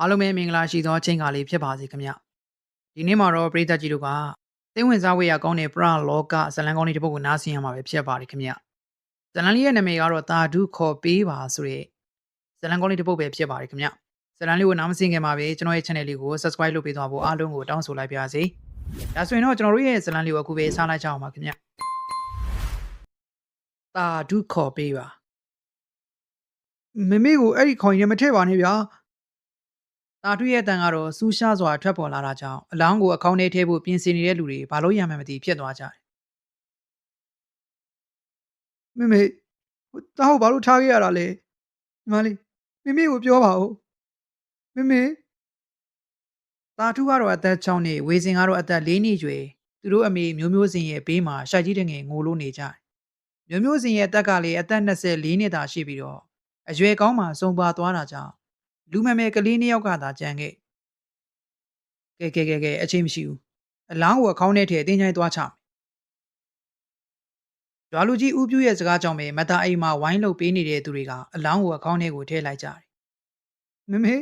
အားလုံးပဲမင်္ဂလာရှိသောအချိန်ကားလေးဖြစ်ပါစေခင်ဗျဒီနေ့မှာတော့ပရိသတ်ကြီးတို့ကသိဝင်စားဝေးရကောင်းတဲ့ပရလောကဇလံကောင်းလေးတစ်ပုဒ်ကိုနားဆင်ရမှာပဲဖြစ်ပါတယ်ခင်ဗျဇလံလေးရဲ့နာမည်ကတော့တာဓုခေါ်ပေးပါဆိုတဲ့ဇလံကောင်းလေးတစ်ပုဒ်ပဲဖြစ်ပါတယ်ခင်ဗျဇလံလေးကိုနားမစင်ခင်မှာပဲကျွန်တော်ရဲ့ channel လေးကို subscribe လုပ်ပေးသွားဖို့အားလုံးကိုတောင်းဆိုလိုက်ပါရစေဒါဆိုရင်တော့ကျွန်တော်တို့ရဲ့ဇလံလေးကိုအခုပဲစားလိုက်ကြအောင်ပါခင်ဗျတာဓုခေါ်ပေးပါမမေကိုအဲ့ဒီခေါင်ရင်မထည့်ပါနဲ့ဗျာတာထွေရဲ့အတန်ကတော့စူးရှားစွာထွက်ပေါ်လာတာကြောင့်အလောင်းကိုအခေါင်းထဲထည့်ဖို့ပြင်ဆင်နေတဲ့လူတွေဘာလို့ရမှန်းမသိဖြစ်သွားကြတယ်။မေတားကိုဘာလို့ထားခဲ့ရတာလဲ။ညီမလေးမေကိုပြောပါဦး။မေတာထူးကတော့အသက်6နှစ်ဝေစင်ကတော့အသက်4နှစ်ရွယ်သူတို့အမေမျိုးစင်ရဲ့ဘေးမှာရှိုက်ကြီးတငယ်ငိုလို့နေကြတယ်။မျိုးစင်ရဲ့အသက်ကလည်းအသက်24နှစ်သာရှိပြီးတော့အရွယ်ကောင်းမှစုံပါသွားတာကြောင့်လူမမယ်ကလေးနှစ်ယောက်ကသာကြံခဲ့။ကဲအချိန်မရှိဘူး။အလောင်းကိုအခေါင်းထဲထည့်အတင်းချိုင်းသွားချမယ်။ရွာလူကြီးဦးပြူရဲ့စကားကြောင့်ပဲမတာအိမ်မှာဝိုင်းလုပ်ပေးနေတဲ့သူတွေကအလောင်းကိုအခေါင်းထဲကိုထည့်လိုက်ကြတယ်။မေ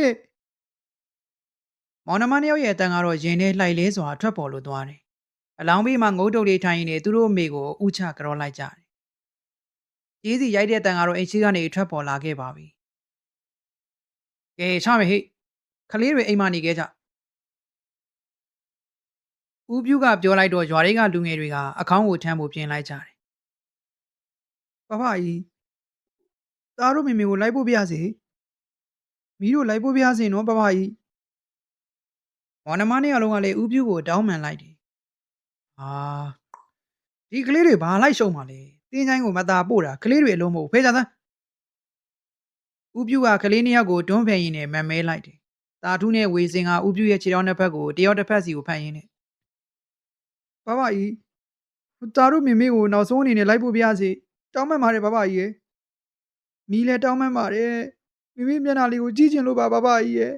ရဲ့မောင်နှမနှစ်ယောက်ရဲ့အတန်ကတော့ရင်ထဲလှိုက်လဲစွာထွက်ပေါ်လို့သွားတယ်။အလောင်းဘေးမှာငုတ်တုတ်လေးထိုင်နေသူတို့အမေကိုဥချကြောလိုက်ကြတယ်။ကြီးစီရိုက်တဲ့အတန်ကတော့အိမ်ရှိကနေထွက်ပေါ်လာခဲ့ပါပြီ။ကဲချမယ်ဟိ။ခလေးတွေအိမ်မှာနေခဲ့ကြ။ဦးပြူကပြောလိုက်တော့ရွာတွေကလူငယ်တွေကအခေါင်းကိုထမ်းဖို့ပြင်လိုက်ကြတယ်။ပပကြီးသားတို့မေကိုလိုက်ဖို့ပြရစေ။မီးတို့လိုက်ဖို့ပြရစေနော်ပပကြီး။မောင်နှမနှစ်ယောက်လုံးကလည်းဦးပြူကိုတောင်းပန်လိုက်တယ်။ဟာဒီကလေးတွေဘာလိုက်ရှုံပါလဲတင်းချိုင်းကိုမตาပို့တာကလေးတွေအလုံးမဟုတ်ဖေးကြသန်းဦးပြူကကလေးနှစ်ယောက်ကိုတွန်းဖယ်ရင်းနဲ့မမဲလိုက်တယ်တာထူးနဲ့ဝေစင်ကဦးပြူရဲ့ခြေထောက်နှစ်ဖက်ကိုတယောက်တစ်ဖက်စီကိုဖတ်ရင်းနဲ့ဘဘကြီးတာတို့မေကိုနောက်ဆုံးအနေနဲ့လိုက်ဖို့ပြရစီတောင်းမှန်ပါတယ်ဘဘကြီးရဲ့မီးလဲတောင်းမှန်ပါတယ်မေမျက်နှာလေးကိုကြည့်ချင်လို့ပါဘဘကြီးရဲ့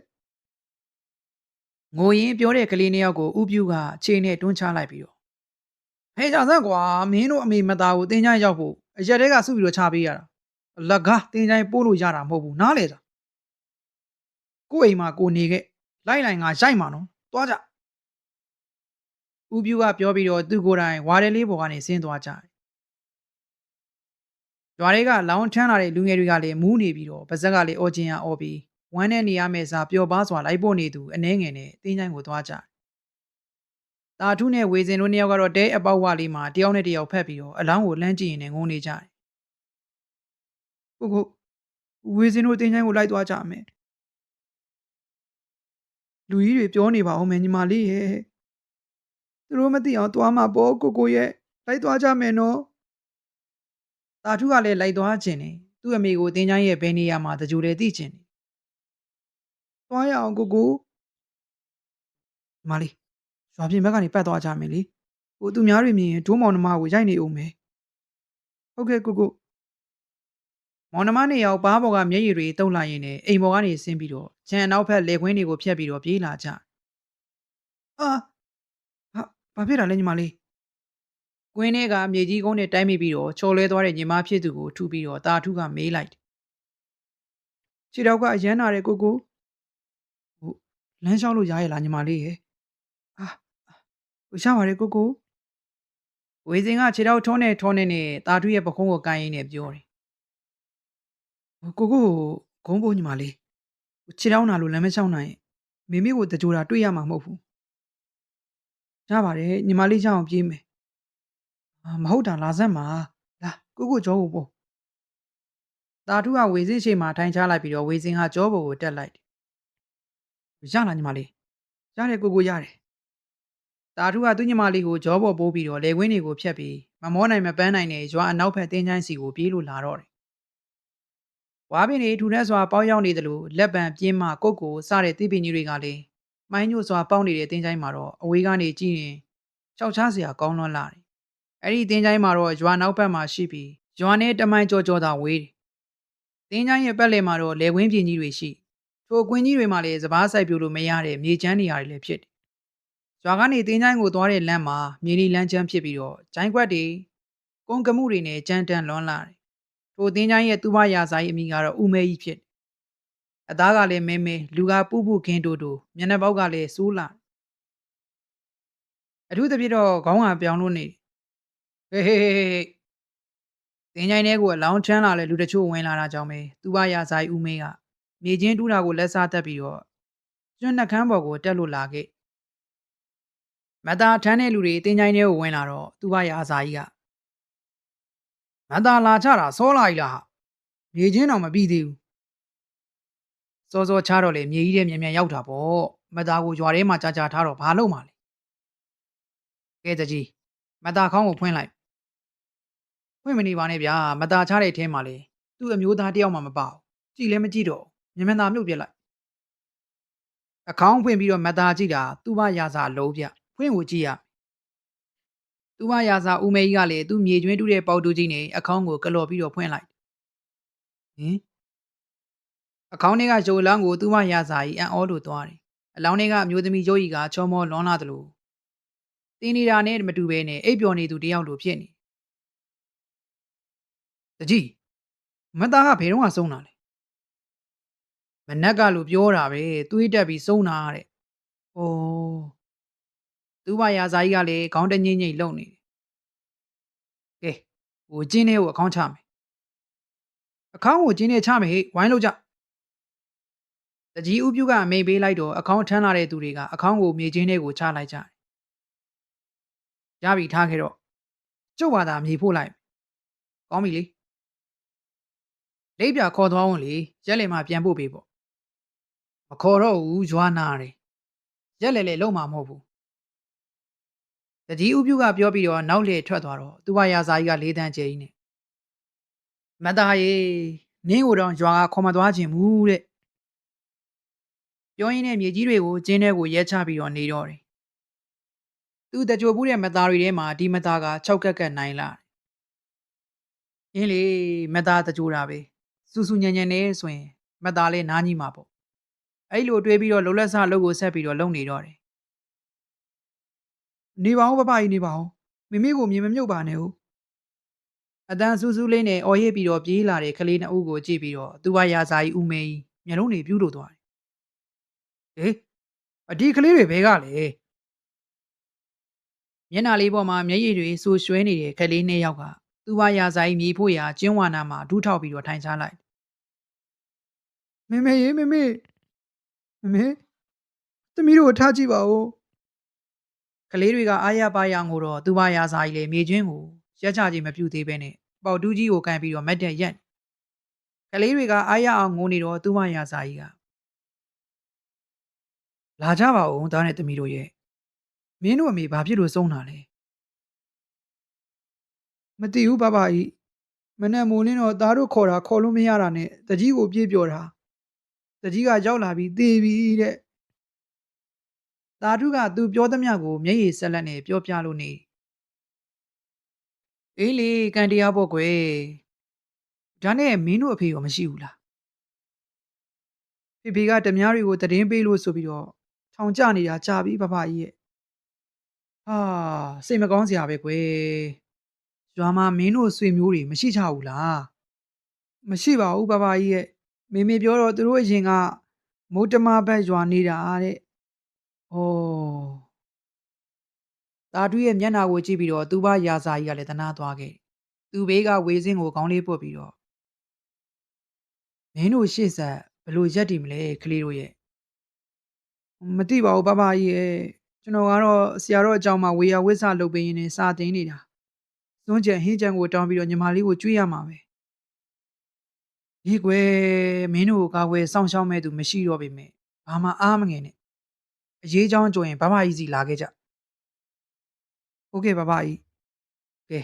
ငိုရင်ပြောတဲ့ကလေးနှစ်ယောက်ကိုဦးပြူကခြေနဲ့တွန်းချလိုက်ပြီးတော့ဟဲ့ကြစမ်းကွာမင်းတို့အမေမသားကိုတင်းချိုင်းရောက်ဖို့အရက်တဲကစုပြီးတော့ချပေးရတာအလကားတင်းချိုင်းပို့လို့ရတာမဟုတ်ဘူးနားလေသာကို့အိမ်မှာကိုနေခဲ့လိုက်ငါရိုက်မှာနော်သွားကြဦးပြူကပြောပြီးတော့သူကိုယ်တိုင်ဝါရဲလေးပေါ်ကနေဆင်းသွားကြတယ်ရွာတွေကလောင်းထမ်းလာတဲ့လူငယ်တွေကလည်းမူးနေပြီးတော့ပါဇက်ကလည်းအော်ကျင်ရအော်ပြီးဝမ်းနဲ့နေရမယ့်စာပျော်ပါစွာလိုက်ပို့နေသူအနှဲငယ်နဲ့တင်းချိုင်းကိုသွားကြတယ်တာထုနဲ့ဝေစင်တို့နှစ်ယောက်ကတော့တဲအပေါက်ဝလေးမှာတယောက်နဲ့တယောက်ဖက်ပြီးတော့အလောင်းကိုလှမ်းကြည့်ရင်လည်းငုံနေကြတယ်ကိုဝေစင်တို့တင်းချိုင်းကိုလိုက်သွားကြမယ်လူကြီးတွေပြောနေပါဦးမယ်ညီမလေးရဲ့သူတို့မသိအောင်သွားမှာပေါ့ကိုရဲ့လိုက်သွားကြမယ်နော်တာထုကလည်းလိုက်သွားခြင်းတယ်သူ့အမေကိုတင်းချိုင်းရဲ့ဘယ်နေရာမှာတကြိုလဲသိခြင်းတယ်သွားရအောင်ကိုညီမလေးရွာပြင်ဘက်ကနေပတ်သွားကြမယ်လေဟိုသူများတွေမြင်ရင်ဒိုးမောင်နှမကိုရိုက်နေအောင်မယ်ဟုတ်ကဲ့ကိုမောင်နှမနှစ်ယောက်ဘားပေါ်ကမျက်ရည်တွေတုံလာရင်လည်းအိမ်ပေါ်ကနေဆင်းပြီးတော့ခြံအနောက်ဘက်လေခွင်းတွေကိုဖျက်ပြီးတော့ပြေးလာကြအာဘာဖြစ်တာလဲညီမလေးကွင်းထဲကမြေကြီးကုန်းနဲ့တိုင်းမိပြီးတော့ချော်လဲသွားတဲ့ညီမဖြစ်သူကိုထူပြီးတော့တာထုကမေးလိုက်တယ်ခြေထောက်ကအရမ်းနာတယ်ကိုဟိုလမ်းလျှောက်လို့ရရဲ့လားညီမလေးရဲ့အာဟိုရပါတယ်ကိုဝေစင်ကခြေထောက်ထုံးနဲ့တာထုရဲ့ပခုံးကိုကိုင်းရင်းနဲ့ပြောတယ်ကိုဂုံးဖို့ညီမလေးခြေထောက်နာလို့လမ်းမလျှောက်နိုင်မေကိုတကြိုတာတွေ့ရမှာမဟုတ်ဘူးရပါတယ်ညီမလေးရအောင်ပြေးမယ်မဟုတ်တာလာစမ်းပါလာကိုကြောကိုပို့တာထုကဝေစင်ရှိမှထိုင်ချလိုက်ပြီးတော့ဝေစင်ကကြောပေါ်ကိုတက်လိုက်တယ်ရလားညီမလေးရတယ်ကိုရတယ်တာထုကသူ့ညီမလေးကိုကြောပေါ်ပိုးပြီးတော့လေကွင်းတွေကိုဖျက်ပြီးမမောနိုင်မပန်းနိုင်တဲ့ရွာအနောက်ဘက်တင်းချိုင်းစီကိုပြေးလို့လာတော့တယ်ဝါပင်တွေထူထပ်စွာပေါက်ရောက်နေသလိုလက်ပံပြင်းမှကုတ်ကိုစတဲ့တိပင်ကြီးတွေကလည်းမိုင်းညို့စွာပေါက်နေတဲ့တင်းချိုင်းမှာတော့အဝေးကနေကြည့်ရင်ရှောက်ချစရာကောင်းလွန်းလာတယ်အဲ့ဒီတင်းချိုင်းမှာတော့ရွာနောက်ဘက်မှာရှိပြီးရွာနဲ့တမိုင်းကြောသာဝေးတယ်တင်းချိုင်းရဲ့ပတ်လည်မှာတော့လေကွင်းပြင်းကြီးတွေရှိထိုကွင်းကြီးတွေမှာလည်းစပားဆိုင်ပြိုလို့မရတဲ့မြေချမ်းနေရာတွေလည်းဖြစ်တယ်ရွာကနေတင်းချိုင်းကိုသွားတဲ့လမ်းမှာမြေနီလမ်းချမ်းဖြစ်ပြီးတော့ဂျိုင်းခွက်တွေကုန်းကမှုတွေနဲ့ကြမ်းတမ်းလွန်းလာတယ်ထိုတင်းချိုင်းရဲ့သူ့ဘရာဇာကြီးအမိကတော့ဦးမဲကြီးဖြစ် အသားကလည်းမဲမဲလူကပူပူခင်းတိုးတိုးမျက်နှာပေါက်ကလည်းစိုးလာအထူးသဖြင့်တော့ခေါင်းကပြောင်လို့နေဟေးဟေးဟေးဟေးတင်ချိုင်းထဲကိုအလောင်းချမ်းလာတဲ့လူတချို့ဝင်လာတာကြောင့်ပဲသူ့ဘရာဇာကြီးဦးမေးကမြေချင်းတူးတာကိုလက်စားတက်ပြီးတော့ကျွန်းနှကန်းပေါ်ကိုတက်လို့လာခဲ့မသားထမ်းတဲ့လူတွေတင်ချိုင်းထဲကိုဝင်လာတော့သူ့ဘရာဇာကြီးကမသားလာချတာစောလာ ਈ လားမြေချင်းတော့မပြီးသေးဘူးစောစောချတော့လေမြေကြီးထဲမြန်မြန်ရောက်တာပေါ့မသားကိုရွာထဲမှာကြာကြာထားတော့ဘာလုပ်မှာလဲကဲတကြီးမသားခေါင်းကိုဖွင့်လိုက်ဖွင့်မနေပါနဲ့ဗျာမသားချတဲ့အထဲမှာလေသူ့အမျိုးသားတယောက်မှမပါဘူးကြည့်လည်းမကြည့်တော့မြန်မြန်သာမြုပ်ပြလိုက်အခေါင်းဖွင့်ပြီးတော့မသားကြည့်တာသူ့ဘရာဇာလုံးပြဖွင့်ကိုကြည့်ရသူ့ဘရာဇာဦးမေကြီးကလေသူ့မြေကျွင်းတူးတဲ့ပေါက်တူးကြီးနဲ့အခေါင်းကိုကလော်ပြီးတော့ဖွင့်လိုက်ဟင်အခေါင်းထဲကရုပ်အလောင်းကိုသူ့ဘရာဇာကြီးအံ့ဩလို့သွားတယ်အလောင်းထဲကအမျိုးသမီးရုပ်ကြီးကချောမောလွန်လာတယ်လို့တင်းနေတာနဲ့မတူဘဲနဲ့အိပ်ပျော်နေသူတယောက်လိုဖြစ်နေတကြီးမသားကဘယ်တော့မှဆုံးတာလဲမနက်ကလို့ပြောတာပဲသွေးတက်ပြီးဆုံးတာတဲ့ဩသူ့ဘရာဇာကြီးကလည်းခေါင်းတငိမ့်ငိမ့်လုံနေတယ်ကဲဟိုကျင်းထဲကိုအခေါင်းချမယ်အခေါင်းကိုကျင်းထဲချမယ်ဟေ့ဝိုင်းလို့ကြတကြီးဥပြုကအမိန်ပေးလိုက်တော့အခေါင်းထမ်းလာတဲ့သူတွေကအခေါင်းကိုမြေကျင်းထဲကိုချလိုက်ကြတယ်ရပြီထားခဲ့တော့ကျုပ်ဘာသာမြေဖို့လိုက်ကောင်းပြီလေလိပ်ပြခေါ်သွားအောင်လေရက်လေမှပြန်ဖို့ပေးပေါ့မခေါ်တော့ဘူးရွာနာတယ်ရက်လေလေလုံးမှာမဟုတ်ဘူးတကြီးဥပြုကပြောပြီးတော့နောက်လေထွက်သွားတော့သူ့ဘရာဇာကြီးကလေးတန်းကျဲကြီးနဲ့မသားရေနင်းကိုတော့ရွာကခေါ်မသွားခြင်းဘူးတဲ့ပြောရင်းနဲ့မြေကြီးတွေကိုကျင်းထဲကိုရဲချပြီးတော့နေတော့တယ်သူတကြိုဘူးတဲ့မသားတွေထဲမှာဒီမသားက၆ကက်ကက်နိုင်လာအင်းလေမသားတကြိုတာပဲစူစူညံညံနေဆိုရင်မသားလေးနားကြီးမှာပေါ့အဲ့လိုတွေးပြီးတော့လုံလက်ဆလုပ်ကိုဆက်ပြီးတော့လုံနေတော့တယ်နေပါဦးပပကြီးနေပါဦးမိမိကိုမြင်မမြုပ်ပါနဲ့ဟုတ်အတန်းစူးစူးလေးနဲ့အော်ရစ်ပြီးတော့ပြေးလာတဲ့ကလေးနှစ်ဦးကိုကြည့်ပြီးတော့သူ့ဘရာဇာကြီးဦးမေကြီးမျက်လုံးတွေပြူးလို့သွားတယ်ဟေးအဒီကလေးတွေဘဲကလေမျက်နှာလေးပေါ်မှာမျက်ရည်တွေဆူရွှဲနေတဲ့ကလေးနှစ်ယောက်ကသူ့ဘရာဇာကြီးမြေဖို့ရာကျင်းဝါနာမှာဒူးထောက်ပြီးတော့ထိုင်ချလိုက်မေမေရေမေမေမေသမီးတို့ကိုထားကြည့်ပါဦးကလေးတွေကအားရပါရငိုတော့သူ့ဘရာဇာကြီးလည်းမြေကျွင်းကိုရက်ချခြင်းမပြုသေးပဲနဲ့ပေါက်တူးကြီးကိုကန်ပြီးတော့မတ်တက်ရက်ကလေးတွေကအားရအောင်ငိုနေတော့သူ့ဘရာဇာကြီးကလာကြပါဦးသားနဲ့သမီးတို့ရဲ့မင်းတို့အမေဘာဖြစ်လို့ဆုံးတာလဲမသိဘူးဘဘကြီးမနဲ့မိုးလင်းတော့သားတို့ခေါ်တာခေါ်လို့မရတာနဲ့တကြီးကိုပြေးပြောတာတကြီးကရောက်လာပြီးသေပြီတဲ့သားတို့ကသူပြောသမျှကိုမျက်ရည်ဆက်လက်နဲ့ပြောပြလို့နေအေးလေကန်တရားပေါ့ကွယ်ဒါနဲ့မင်းတို့အဖေရောမရှိဘူးလားဖေဖေကဓမြတွေကိုတည်င်းပေးလို့ဆိုပြီးတော့ထောင်ကျနေတာကြာပြီဘဘကြီးရဲ့ဟာစိတ်မကောင်းစရာပဲကွယ်ရွာမှာမင်းတို့ဆွေမျိုးတွေမရှိကြဘူးလားမရှိပါဘူးဘဘကြီးရဲ့မေမေပြောတော့သူတို့အရင်ကမုတ်တမဘက်ရွာနေတာတဲ့ဩတာတူးရဲ့မျက်နှာကိုကြည့်ပြီးတော့သူ့ဘရာဇာကြီးကလည်းတနာသွားခဲ့သူ့ဘေးကဝေစင်းကိုခေါင်းလေးပုတ်ပြီးတော့မင်းတို့ရှေ့ဆက်ဘလို့ရက်တည်မလဲကလေးတို့ရဲ့မသိပါဘူးဘဘကြီးရဲ့ကျွန်တော်ကတော့ဆရာတော်အကြောင်းမှဝေယဝိဆလုပ်ပေးရင်းနဲ့စာတင်နေတာစွန့်ကြံဟင်းကြံကိုတောင်းပြီးတော့ညီမလေးကိုကြွေးရမှာပဲဒီကွယ်မင်းတို့ကာကွယ်စောင့်ရှောက်မဲ့သူမရှိတော့ပေမဲ့ဘာမှအားမငယ်နဲ့အရေးချောင်းကြုံရင်ဘဘကြီးစီလာခဲ့ကြဟုတ်ကဲ့ဘဘကြီးကဲ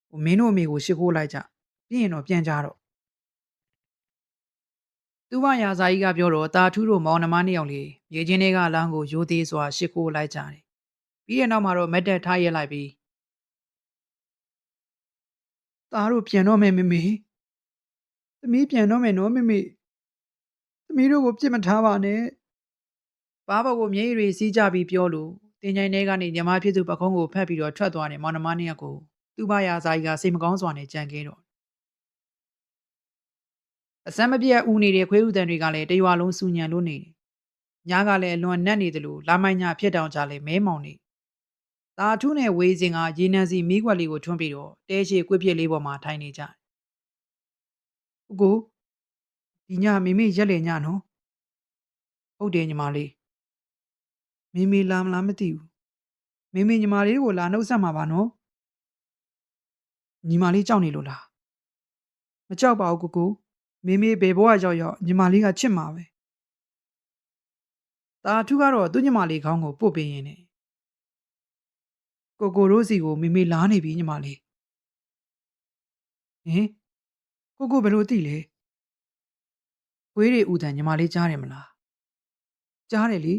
ဟိုမင်းတို့အမေကိုရှ िख ိုးလိုက်ကြပြီးရင်တော့ပြန်ကြတော့သူ့ဘရာဇာကြီးကပြောတော့တာထူးတို့မောင်နှမနှစ်ယောက်လေးရေချင်းတွေကလမ်းကိုရိုးသေးစွာရှ िख ိုးလိုက်ကြတယ်ပြီးတဲ့နောက်မှာတော့မက်တက်ထားရက်လိုက်ပြီးသားတို့ပြန်တော့မယ်မေမေသမီးပြန်တော့မယ်နော်မေမေသမီးတို့ကိုပြစ်မထားပါနဲ့ဘာဘော်ကိုမျက်ရည်တွေစီးကြပြီးပြောလို့တင်ချိုင်းထဲကနေညီမဖြစ်သူပခုံးကိုဖက်ပြီးတော့ထွက်သွားတယ်မောင်နှမနှစ်ယောက်ကိုသူ့ဘရာဇာကြီးကစိတ်မကောင်းစွာနဲ့ကြံခဲ့တော့တ အစမ်းမပြတ်ဦးနေတဲ့ခွေးဥတန်တွေကလည်းတရွာလုံးစူညံလို့နေတယ်။ညကလည်းအလွန်နက်နေတယ်လို့လာမိုင်းညာဖြစ်တောင်ကြလဲမဲမောင်နေ။တာထုနဲ့ဝေးစင်ကရေနံစီမီးခွက်လေးကိုထွန်းပြီးတော့တဲရှိကွေ့ပြစ်လေးပေါ်မှာထိုင်နေကြတယ်။ကိုဒီညမိမိရက်လေညနော်။ဟုတ်တယ်ညီမလေး။မိလာမလားမသိဘူး။မိညီမလေးကိုလာနှုတ်ဆက်မှာပါနော်။ညီမလေးကြောက်နေလို့လား။မကြောက်ပါဘူးကိုမိဘယ်ဘဝရောက်ညီမလေးကချစ်မှာပဲ။တာထုကတော့သူ့ညီမလေးခေါင်းကိုပုတ်ပေးရင်းနဲ့ကိုရိုးစီကိုမိလာနေပြီညီမလေးဟင်ကိုဘယ်လိုသိလဲခွေးတွေဥတန်ညီမလေးကြားတယ်မလားကြားတယ်လေ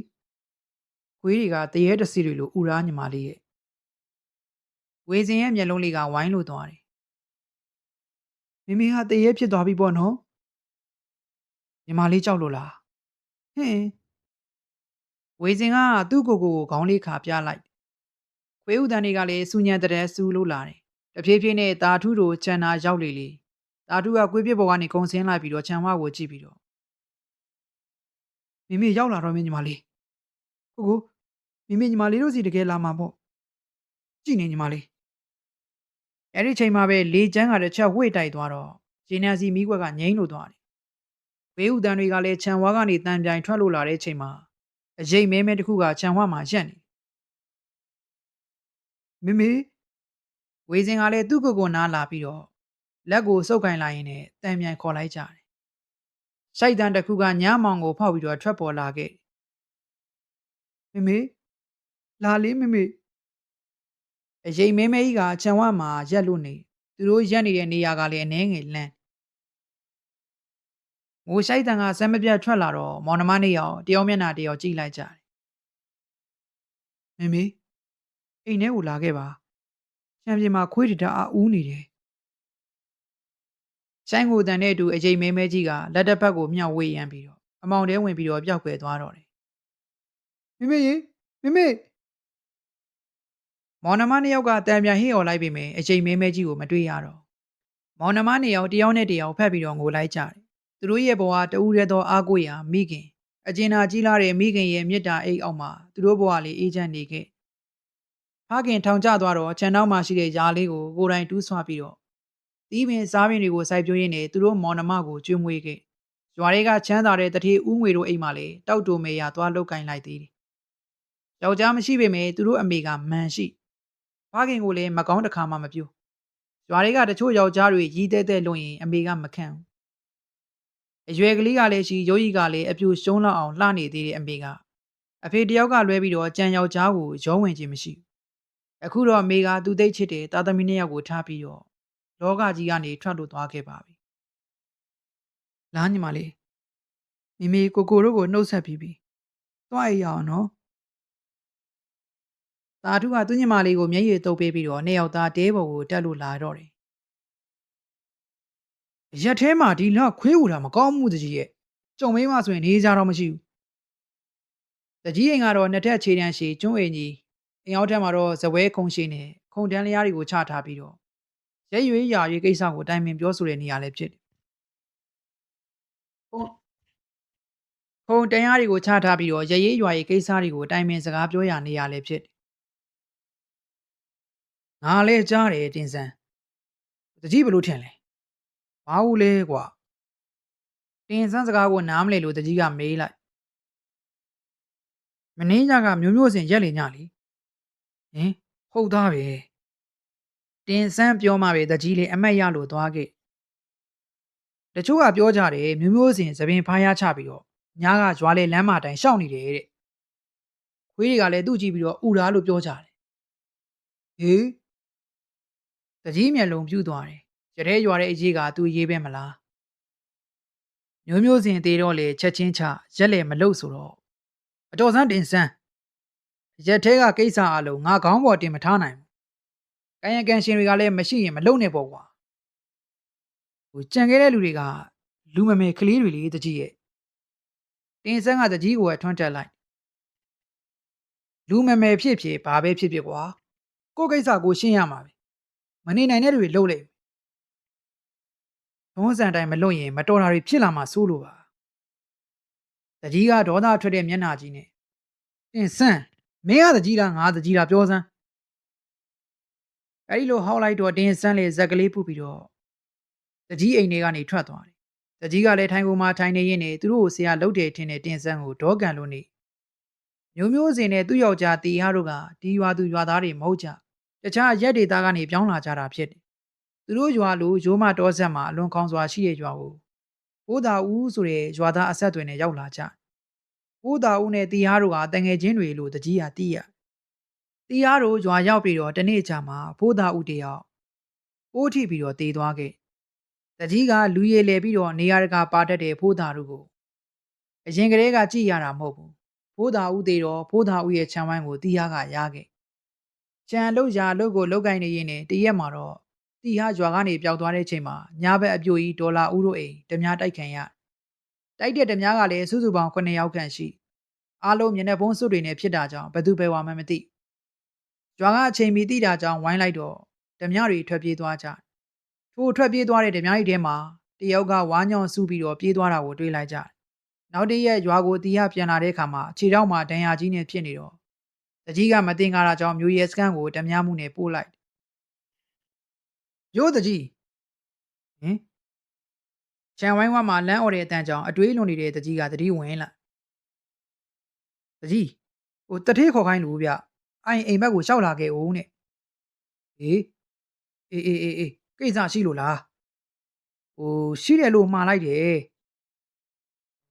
ခွေးတွေကတရေတစီတွေလိုဥရာညီမလေးရဲ့ဝေစင်ရဲ့မျက်လုံးလေးကဝိုင်းလို့သွားတယ်မိဟာတရေဖြစ်သွားပြီပေါ့နော်ညီမလေးကြောက်လို့လားဟင်ဝေစင်ကသူ့ကိုခေါင်းလေးခါပြလိုက်ခွေးဥတန်တွေကလည်းစူညံတဲ့ဆူလို့လာတယ်တဖြည်းဖြည်းနဲ့တာထုတို့ချန်နာရောက်လေလေတာထုကကွေးပြစ်ပေါ်ကနေကုံဆင်းလိုက်ပြီးတော့ခြံဝကိုကြည့်ပြီးတော့မိရောက်လာတော့မင်းညီမလေးကိုမိညီမလေးတို့စီတကယ်လာမှာပေါ့ကြည့်နေညီမလေးအဲ့ဒီချိန်မှာပဲလေချမ်းကတစ်ချက်ဝှေ့တိုက်သွားတော့ဂျင်းနန်စီမီးခွက်ကငိမ့်လို့သွားတယ်ဘေးဥတန်တွေကလည်းခြံဝါကနေတန်ပြိုင်ထွက်လို့လာတဲ့ချိန်မှာအရေးမဲတစ်ခုကခြံဝါမှာရက်နေမိဝေစင်ကလည်းသူ့ကိုနားလာပြီးတော့လက်ကိုစုပ်ကင်လိုက်ရင်နဲ့တန်ပြန်ခေါ်လိုက်ကြတယ်ရှိုက်တန်တစ်ခုကညမောင်ကိုဖောက်ပြီးတော့ထွက်ပေါ်လာခဲ့မိလာလေးမိအရေးမဲကြီးကခြံဝမှာရက်လို့နေသူတို့ရက်နေတဲ့နေရာကလည်းအနှဲငယ်လန့်ငိုရှိုက်တန်ကစမ်းမပြတ်ထွက်လာတော့မောင်နှမနှစ်ယောက်တယောက်မျက်နှာတယောက်ကြည့်လိုက်ကြတယ်မိအိမ်ထဲကိုလာခဲ့ပါခြံပြင်မှာခွေးတတအားဦးနေတယ်ရှိုင်းကိုတန်တဲ့အတူအရေးမဲကြီးကလက်တစ်ဖက်ကိုမြှောက်ဝေးရမ်းပြီးတော့အမောင်ထဲဝင်ပြီးတော့ပျောက်ကွယ်သွားတော့တယ်မိမောင်နှမနှစ်ယောက်ကတံပြန်ဟိအော်လိုက်ပြီမယ်အချိန်မဲကြီးကိုမတွေ့ရတော့မောင်နှမနှစ်ယောက်တယောက်နဲ့တယောက်ဖက်ပြီးတော့ငိုလိုက်ကြတယ်သူတို့ရဲ့ဘဝတူးရဲသောအားကိုးရာမိခင်အကျဉ်းသာကြီးလာတဲ့မိခင်ရဲ့မြစ်တာအိတ်အောက်မှာသူတို့ဘဝလေးအေးချမ်းနေခဲ့ဖခင်ထောင်ကျသွားတော့ခြံနောက်မှာရှိတဲ့ຢာလေးကိုကိုယ်တိုင်တူးဆွပြီးတော့တီးပင်စားပင်တွေကိုစိုက်ပျိုးရင်းနဲ့သူတို့မောင်နှမကိုကျွေးမွေးခဲ့ရွာတွေကချမ်းသာတဲ့တတိဦးငွေတို့အိမ်မှာလေတောက်တူမေရသွားလောက်ကင်လိုက်သေးတယ်ယောက်ျားမရှိပေမဲ့သူတို့အမေကမန်ရှိဖခင်ကိုလည်းမကောင်းတစ်ခါမှမပြိုးရွာတွေကတချို့ယောက်ျားတွေရီးတဲတဲလွန်ရင်အမေကမခံဘူးအရွယ်ကလေးကလည်းရှိရုပ်ရည်ကလည်းအပြူရှုံးလောက်အောင်လှနေသေးတဲ့အမေကအဖေတယောက်ကလွဲပြီးတော့ကြံယောက်ျားကိုရောဝင်ခြင်းမရှိဘူးအခုတော့အမေကသူသိချစ်တဲ့သားသမီးနှစ်ယောက်ကိုထားပြီးတော့လောကကြီးကနေထွက်လို့သွားခဲ့ပါပြီလားညီမလေးမိကိုတို့ကိုနှုတ်ဆက်ပြီးပြီသွားရအောင်နော်တာထုကသူ့ညီမလေးကိုမျက်ရည်တုပ်ပေးပြီးတော့နှစ်ယောက်သားတဲပေါ်ကိုတက်လို့လာတော့တယ်ရက်ထဲမှာဒီလောက်ခွေးဝူတာမကောင်းမှုတကြီးရဲ့ကြုံမေးမှဆိုရင်နေကြတော့မရှိဘူးတကြီးအိမ်ကတော့နှစ်ထက်ခြေတန်းရှိကျွန်းအိမ်ကြီးအိမ်အောက်ထက်မှာတော့ဇပွဲခုံရှိနေခုံတန်းလျားတွေကိုချထားပြီးတော့ရဲရွေးရာရွေးကိစ္စကိုတိုင်ပင်ပြောဆိုတဲ့နေရာလည်းဖြစ်တယ်ခုံတန်းရတွေကိုချထားပြီးတော့ရဲရဲရွာရေးကိစ္စတွေကိုတိုင်ပင်စကားပြောရနေရလည်းဖြစ်တယ်ငါလည်းကြားတယ်တင်ဆန်းတကြီးဘလို့ထင်လဲဘာဘူးလဲကွာတင်ဆန်းစကားကိုနားမလဲလို့တကြီးကမေးလိုက်မင်းညကမျိုးစင်ရက်လေညလေဟင်ဟုတ်သားပဲတင်ဆန်းပြောမှပဲတကြီးလေးအမတ်ရလို့သွားခဲ့တချို့ကပြောကြတယ်မျိုးစင်သပင်ဖားရချပြီးတော့ညာကရွာလေလမ်းမတိုင်ရှောက်နေတယ်တဲ့ခွေးတွေကလည်းသူ့ကြည့်ပြီးတော့ဥလားလို့ပြောကြတယ်ဟေးတကြီးမျက်လုံးပြူးသွားတယ်ရတဲ့ရွာတဲ့အရေးကသူရေးပဲမလားမျိုးစင်သေးတော့လေချက်ချင်းချရက်လေမလို့ဆိုတော့အတော်စမ်းတင်ဆန်းရက်ထဲကကိစ္စအလုံးငါခေါင်းပေါ်တင်မထားနိုင်ဘူးကာယကံရှင်တွေကလည်းမရှိရင်မလုံနဲ့ပေါ့ကွာကြံခဲ့တဲ့လူတွေကလူမမယ်ကလေးတွေလေတကြီးရဲ့တင်ဆန်းကတကြီးကိုထွန်းတက်လိုက်လူမမယ်ဖြစ်ဘာပဲဖြစ်ကွာကိုကိစ္စကိုရှင်းရမှာပဲမနေနိုင်တဲ့တွေလှုပ်လိုက် ထုံးစံတိုင်းမလွတ်ရင်မတော်တာတွေဖြစ်လာမှစိုးလို့ပါတကြီးကဒေါသထွက်တဲ့မျက်နှာကြီးနဲ့တင်ဆန်းမင်းကတကြီးလားငါတကြီးလားပြောစမ်းအဲ့ဒီလိုဟောက်လိုက်တော့တင်ဆန်းလေဇက်ကလေးပူပြီးတော့တကြီးအိမ်ထဲကနေထွက်သွားတယ်တကြီးကလည်းထိုင်ကုန်မှာထိုင်နေရင်းနဲ့သူတို့ကိုဆရာလှုပ်တယ်ထင်တဲ့တင်ဆန်းကိုဒေါကန်လို့နေမျိုးမျိုးစင်နဲ့သူ့ယောက်ျားတီဟာတို့ကဒီရွာသူရွာသားတွေမဟုတ်ကြတခြားရက်ဒေတာကနေပြောင်းလာကြတာဖြစ်တယ်သူတို့ရွာလိုရိုးမတော်ဆက်မှာအလွန်ကောင်းစွာရှိတဲ့ရွာကိုဘိုးသာဦးဆိုတဲ့ရွာသားအဆက်တွေနဲ့ရောက်လာကြဘိုးသာဦးနဲ့တီဟာတို့ကတငယ်ချင်းတွေလို့တကြီးကတီးရတီဟာတို့ရွာရောက်ပြီးတော့တနေ့ကြာမှာဘိုးသာဦးတယောက်ပိုးထိပြီးတော့တေးသွားခဲ့တကြီးကလူရည်လဲပြီးတော့နေရာတကာပါတတ်တဲ့ဘိုးသာတို့ကိုအရင်ကတည်းကကြည်ရတာမဟုတ်ဘူးဘိုးသာဦးတေတော့ဘိုးသာဦးရဲ့ခြံဝိုင်းကိုတီဟာကရခဲ့ကြံလို့ရာလို့ကိုလောက်ကင်နေရင်းနဲ့တရက်မှာတော့တီဟာရွာကနေပျောက်သွားတဲ့ချိန်မှာညာဘက်အပြိုကြီးဒေါ်လာဦးတို့အိမ်ဓမြတိုက်ခံရတိုက်တဲ့ဓမြကလည်းစုစုပေါင်း9ယောက်ခန့်ရှိအားလုံးမျက်နှာဖုံးစွပ်တွေနဲ့ဖြစ်တာကြောင့်ဘယ်သူပဲဝါမှမသိရွာကအချိန်မီတိတာကြောင့်ဝိုင်းလိုက်တော့ဓမြတွေထွက်ပြေးသွားကြထိုထွက်ပြေးသွားတဲ့ဓမြကြီးထဲမှာတယောက်ကဝါညောင်းစုပြီးတော့ပြေးသွားတာကိုတွေ့လိုက်ကြနောက်တရက်ရွာကိုတီဟာပြန်လာတဲ့အခါမှာခြေထောက်မှာဒဏ်ရာကြီးနဲ့ဖြစ်နေတော့တကြီးကမတင်ကားတာကြောင့်မျိုးရဲစကန်ကိုဓမြမှုနဲ့ပို့လိုက်ရိုးတကြီးဟင်ခြံဝိုင်းဝမှာလမ်းအော်တဲ့အတန်းကြောင့်အတွေးလွန်နေတဲ့တကြီးကတတိဝင်လာတကြီးဟိုတထေးခေါ်ခိုင်းလို့ဗျအိမ်ဘက်ကိုရှောက်လာခဲ့ဦးနဲ့ဟေးအေးကိစ္စရှိလို့လားဟိုရှိတယ်လို့မှားလိုက်တယ်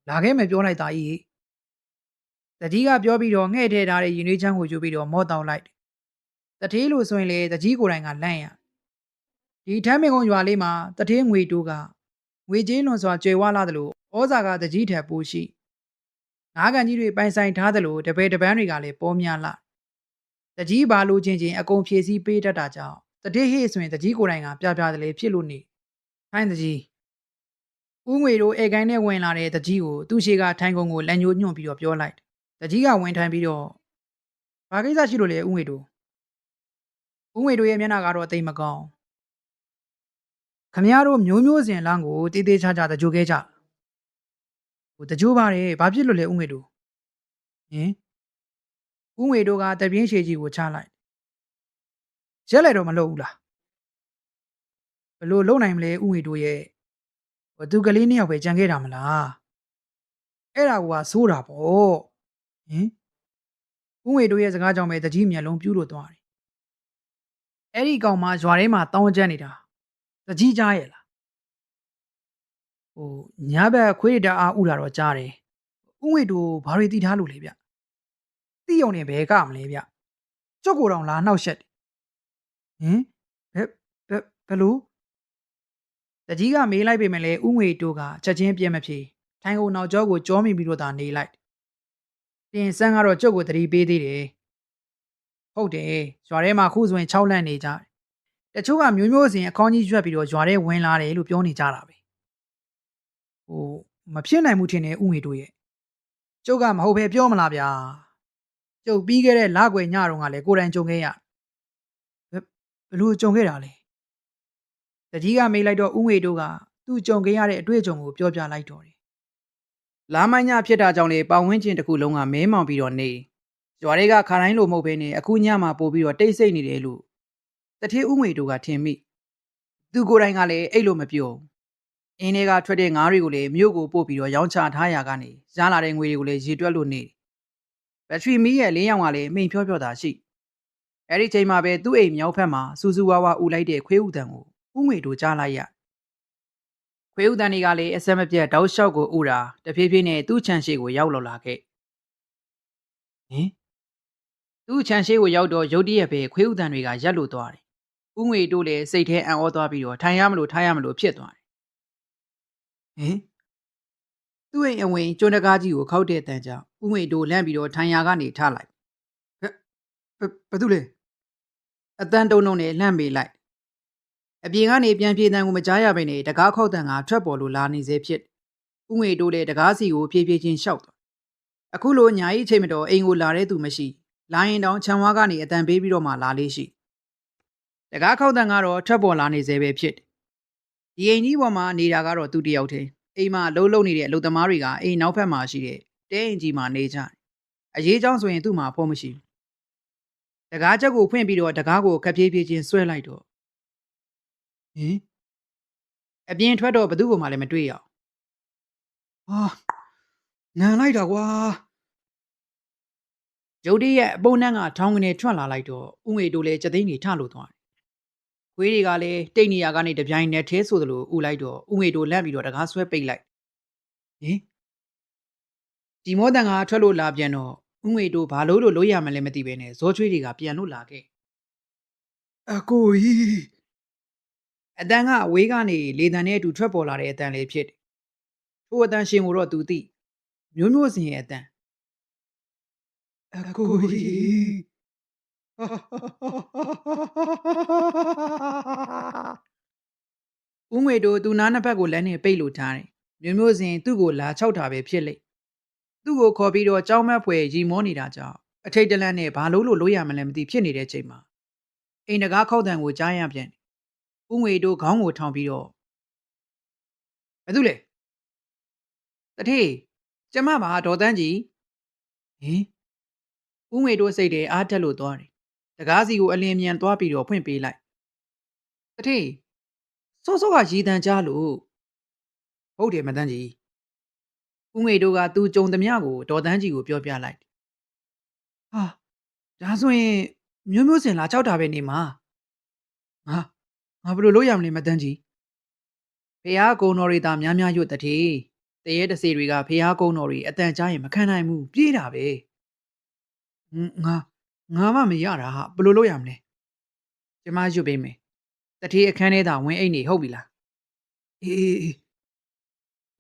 လာခဲ့မယ်ပြောလိုက်တာကြီးတကြီးကပြောပြီးတော့ငှဲ့ထဲထားတဲ့ရင်သွေးချမ်းကိုယူပြီးတော့မော့တောင်းလိုက်တထေးလို့ဆိုရင်လေတကြီးကိုယ်တိုင်ကလန့်ရဒီထမ်းမင်ကုန်းရွာလေးမှာတထေးငွေတိုးကငွေကြေးလွန်စွာကျွေဝလာတယ်လို့ဩဇာကတကြီးထက်ပိုရှိငါးကန်ကြီးတွေပိုင်ဆိုင်ထားတယ်လို့တပည့်တပန်းတွေကလည်းပေါ်များလာတကြီးဘာလို့ချင်းအကုန်ဖြည့်ဆည်းပေးတတ်တာကြောင့်တထေးဟေ့ဆိုရင်တကြီးကိုယ်တိုင်ကပြပြတယ်လေဖြစ်လို့နေထိုင်းတကြီးဦးငွေတို့ဧကိုင်းနဲ့ဝင်လာတဲ့တကြီးကိုသူ့ရှိကထိုင်းကုန်းကိုလက်ညှိုးညွှန်ပြီးတော့ပြောလိုက်တကြီးကဝင်ထိုင်ပြီးတော့ဘာကိစ္စရှိလို့လဲဦးငွေတို့ရဲ့မျက်နှာကတော့အသိမကောင်းခမရတို့မျိုးမျိုးစင်လမ်းကိုတေးသေးချာချာတကြိုခဲ့ကြဟိုတကြိုပါတယ်ဘာဖြစ်လို့လဲဦးငွေတို့ဟင်ဦးငွေတို့ကတပြင်းရှည်ကြီးကိုချလိုက်ရက်လိုက်တော့မလုပ်ဘူးလားဘလို့လုံနိုင်မလဲဦးငွေတို့ရဲ့ဟိုသူကလေးနှစ်ယောက်ပဲကြံခဲ့တာမလားအဲ့ဒါကဆိုးတာပေါ့ဟင်ဦးငွေတို့ရဲ့စကားကြောင့်ပဲတကြီးမျက်လုံးပြူးလို့သွားတယ်အဲ့ဒီကောင်မှရွာထဲမှာတောင်းကျမ်းနေတာတကြီးကြားရဲ့လားဟိုညာဘက်ခွေးတအားဥတာတော့ကြားတယ်ဦးငွေတို့ဘာတွေတီးထားလို့လဲဗျတိယုံနေဘဲကမလဲဗျကြော့ကိုတောင်လာနှောက်ရှက်တယ်ဟင်ဘယ်လိုတကြီးကမေးလိုက်ပေမဲ့လည်းဥငွေတို့ကချက်ချင်းပြက်မဖြေထိုင်ကုန်နောက်ကျောကိုကြောမိပြီးတော့သာနေလိုက်တင်ဆန်းကတော့ကျုပ်ကိုတတိပေးသေးတယ်ဟုတ်တယ်ရွာထဲမှာခုဆိုရင်6လန့်နေကြတချို့ကမျိုးမျိုးစင်အကောင်းကြီးရွက်ပြီးတော့ရွာထဲဝင်လာတယ်လို့ပြောနေကြတာပဲဟိုမဖြစ်နိုင်မှုထင်တယ်ဥငွေတို့ရဲ့ကျုပ်ကမဟုတ်ပဲပြောမလားဗျာကျုပ်ပြီးခဲ့တဲ့လကွယ်ညတော့ကလည်းကိုယ်တိုင်ကြုံခဲ့ရဘလို့ကြုံခဲ့တာလဲတကြီးကမေးလိုက်တော့ဥငွေတို့ကသူ့ကြုံခဲ့ရတဲ့အတွေ့အကြုံကိုပြောပြလိုက်တော့တယ်လာမိုင်းညဖြစ်တာကြောင့်လေပတ်ဝန်းကျင်တစ်ခုလုံးကမဲမောင်ပြီးတော့နေရွာတွေကခါတိုင်းလိုမဟုတ်ဘဲနဲ့အခုညမှာပို့ပြီးတော့တိတ်ဆိတ်နေတယ်လို့တထေးဥငွေတို့ကထင်မိသူကိုယ်တိုင်ကလည်းအဲ့လိုမပြောအင်းတွေကထွက်တဲ့ငါးတွေကိုလည်းမြို့ကိုပို့ပြီးတော့ရောင်းချထားရကနေရလာတဲ့ငွေတွေကိုလည်းရေတွက်လို့နေဘက်ထရီမီးရဲ့လင်းရောင်ကလည်းမိန်ဖြောဖြောသာရှိအဲ့ဒီချိန်မှာပဲသူ့အိမ်မြောက်ဖက်မှာစူစူဝါဝါဥလိုက်တဲ့ခွေးဥတံကိုဥငွေတို့ကြားလိုက်ရခွေးဥတန်တွေကလည်းအဆက်မပြတ်တောက်လျှောက်ကိုဥတာတဖြည်းဖြည်းနဲ့သူ့ခြံရှိကိုရောက်လာခဲ့ဟင်သူ့ခြံရှိကိုရောက်တော့ရုတ်တရက်ပဲခွေးဥတန်တွေကရက်လို့သွားတယ်ဥငွေတို့လည်းစိတ်ထဲအံ့ဩသွားပြီးတော့ထိုင်ရမလို့ထားရမလို့ဖြစ်သွားတယ်ဟင်သူ့အိမ်အဝင်ကျွန်းတကားကြီးကိုခောက်တဲ့တန်ကြောင့်ဥငွေတို့လန့်ပြီးတော့ထိုင်ရာကနေထလိုက်ဘာသူလဲအတန်တုံတုံနဲ့လှမ်းပေးလိုက်အပြင်ကနေပြန်ပြေးတန်ကိုမကြားရဘဲနဲ့တကားခောက်တန်ကထွက်ပေါ်လို့လာနေစေဖြစ်ဥငွေတို့လည်းတကားစီကိုဖြည်းဖြည်းချင်းရှောက်သွားအခုလိုညာကြီးချိန်မတော်အိမ်ကိုလာတဲ့သူမရှိလာရင်တောင်ခြံဝါးကနေအတန်ပေးပြီးတော့မှလာလေးရှိတကားခောက်တန်ကတော့ထွက်ပေါ်လာနေစေပဲဖြစ် ဒီအိမ်ကြီးပေါ်မှာနေတာကတော့သူတယောက်တည်းအိမ်မှာအလုံးလုံးနေတဲ့အလုပ်သမားတွေကအိမ်နောက်ဖက်မှာရှိတဲ့တဲအိမ်ကြီးမှာနေကြတယ်အရေးကြောင်းဆိုရင်သူ့မှာဖော်မရှိဘူးတကားချက်ကိုဖွင့်ပြီးတော့တကားကိုခက်ပြေးပြေးချင်းဆွဲလိုက်တော့ဟင်အပြင်ထွက်တော့ဘသူ့ကိုမှလည်းမတွေ့ရအောင်ဟာနန်လိုက်တာကွာရုတ်တရက်အပုံးနှန်းကထောင်းကနေထွက်လာလိုက်တော့ဥငွေတို့လည်းစသိန်းကြီးထလို့သွားတယ်ခွေးတွေကလည်းတိတ်နေရကနေတပြိုင်နက်သေးဆိုသလိုဥလိုက်တော့ဥငွေတို့လန့်ပြီးတော့တကားဆွဲပိတ်လိုက်ဟင်ဒီမောတန်ကထွက်လို့လာပြန်တော့ဥငွေတို့ဘာလို့လို့ရမလဲမသိပဲနဲ့ဇောချွေးတွေကပြန်လို့လာခဲ့အကိုကြီးအတန်ကအဝေးကနေလေတံနဲ့အတူထွက်ပေါ်လာတဲ့အတန်လေးဖြစ်တယ်ထိုအတန်ရှင်ကိုတော့သူသိမျိုးမျိုးစင်ရဲ့အတန်အကိုကြီးဦးငွေတို့သူနားနှစ်ဖက်ကိုလက်နဲ့ပိတ်လို့ထားတယ်မျိုးမျိုးစင်သူ့ကိုလာချောက်တာပဲဖြစ်လိမ့်သူ့ကိုခေါ်ပြီးတော့ကြောင်းမက်ဖွယ်ရီမောနေတာကြောင့်အထိတ်တလန့်နဲ့ဘာလို့ရမလဲမသိဖြစ်နေတဲ့ချိန်မှာအိမ်တကားခောက်တန်ကိုကြားရပြန်တယ်ဦးငွေတို့ခေါင်းကိုထောင်ပြီးတော့ဘာလို့လဲတထေးကျမပါဒေါ်တန်းကြီးဟင်ဦးငွေတို့စိတ်တွေအားတက်လို့သွားတယ်တကားစီကိုအလင်းမြန်သွားပြီးတော့ဖွင့်ပေးလိုက်တထေးစောစောကရီတန်ကြားလို့ဟုတ်တယ်မတန်းကြီးဦးငွေတို့ကသူကြုံသမျှကိုဒေါ်တန်းကြီးကိုပြောပြလိုက်ဟာဒါဆိုရင်မျိုးမျိုးစင်လာချောက်တာပဲနေမှာငါငါဘယ်လိုလုပ်ရမလဲမတန်းကြီးဖះကုံတော်တွေသာများများရွတ်တထေးတရေတစေတွေကဖះကုံတော်တွေအတန်ကြားရင်မခံနိုင်ဘူးပြေးတာပဲငါမှမရတာဟာဘယ်လိုလုပ်ရမလဲကျမရွတ်ပေးမယ်တထေးအခန်းထဲသာဝင်အိတ်နေဟုတ်ပြီလားအေး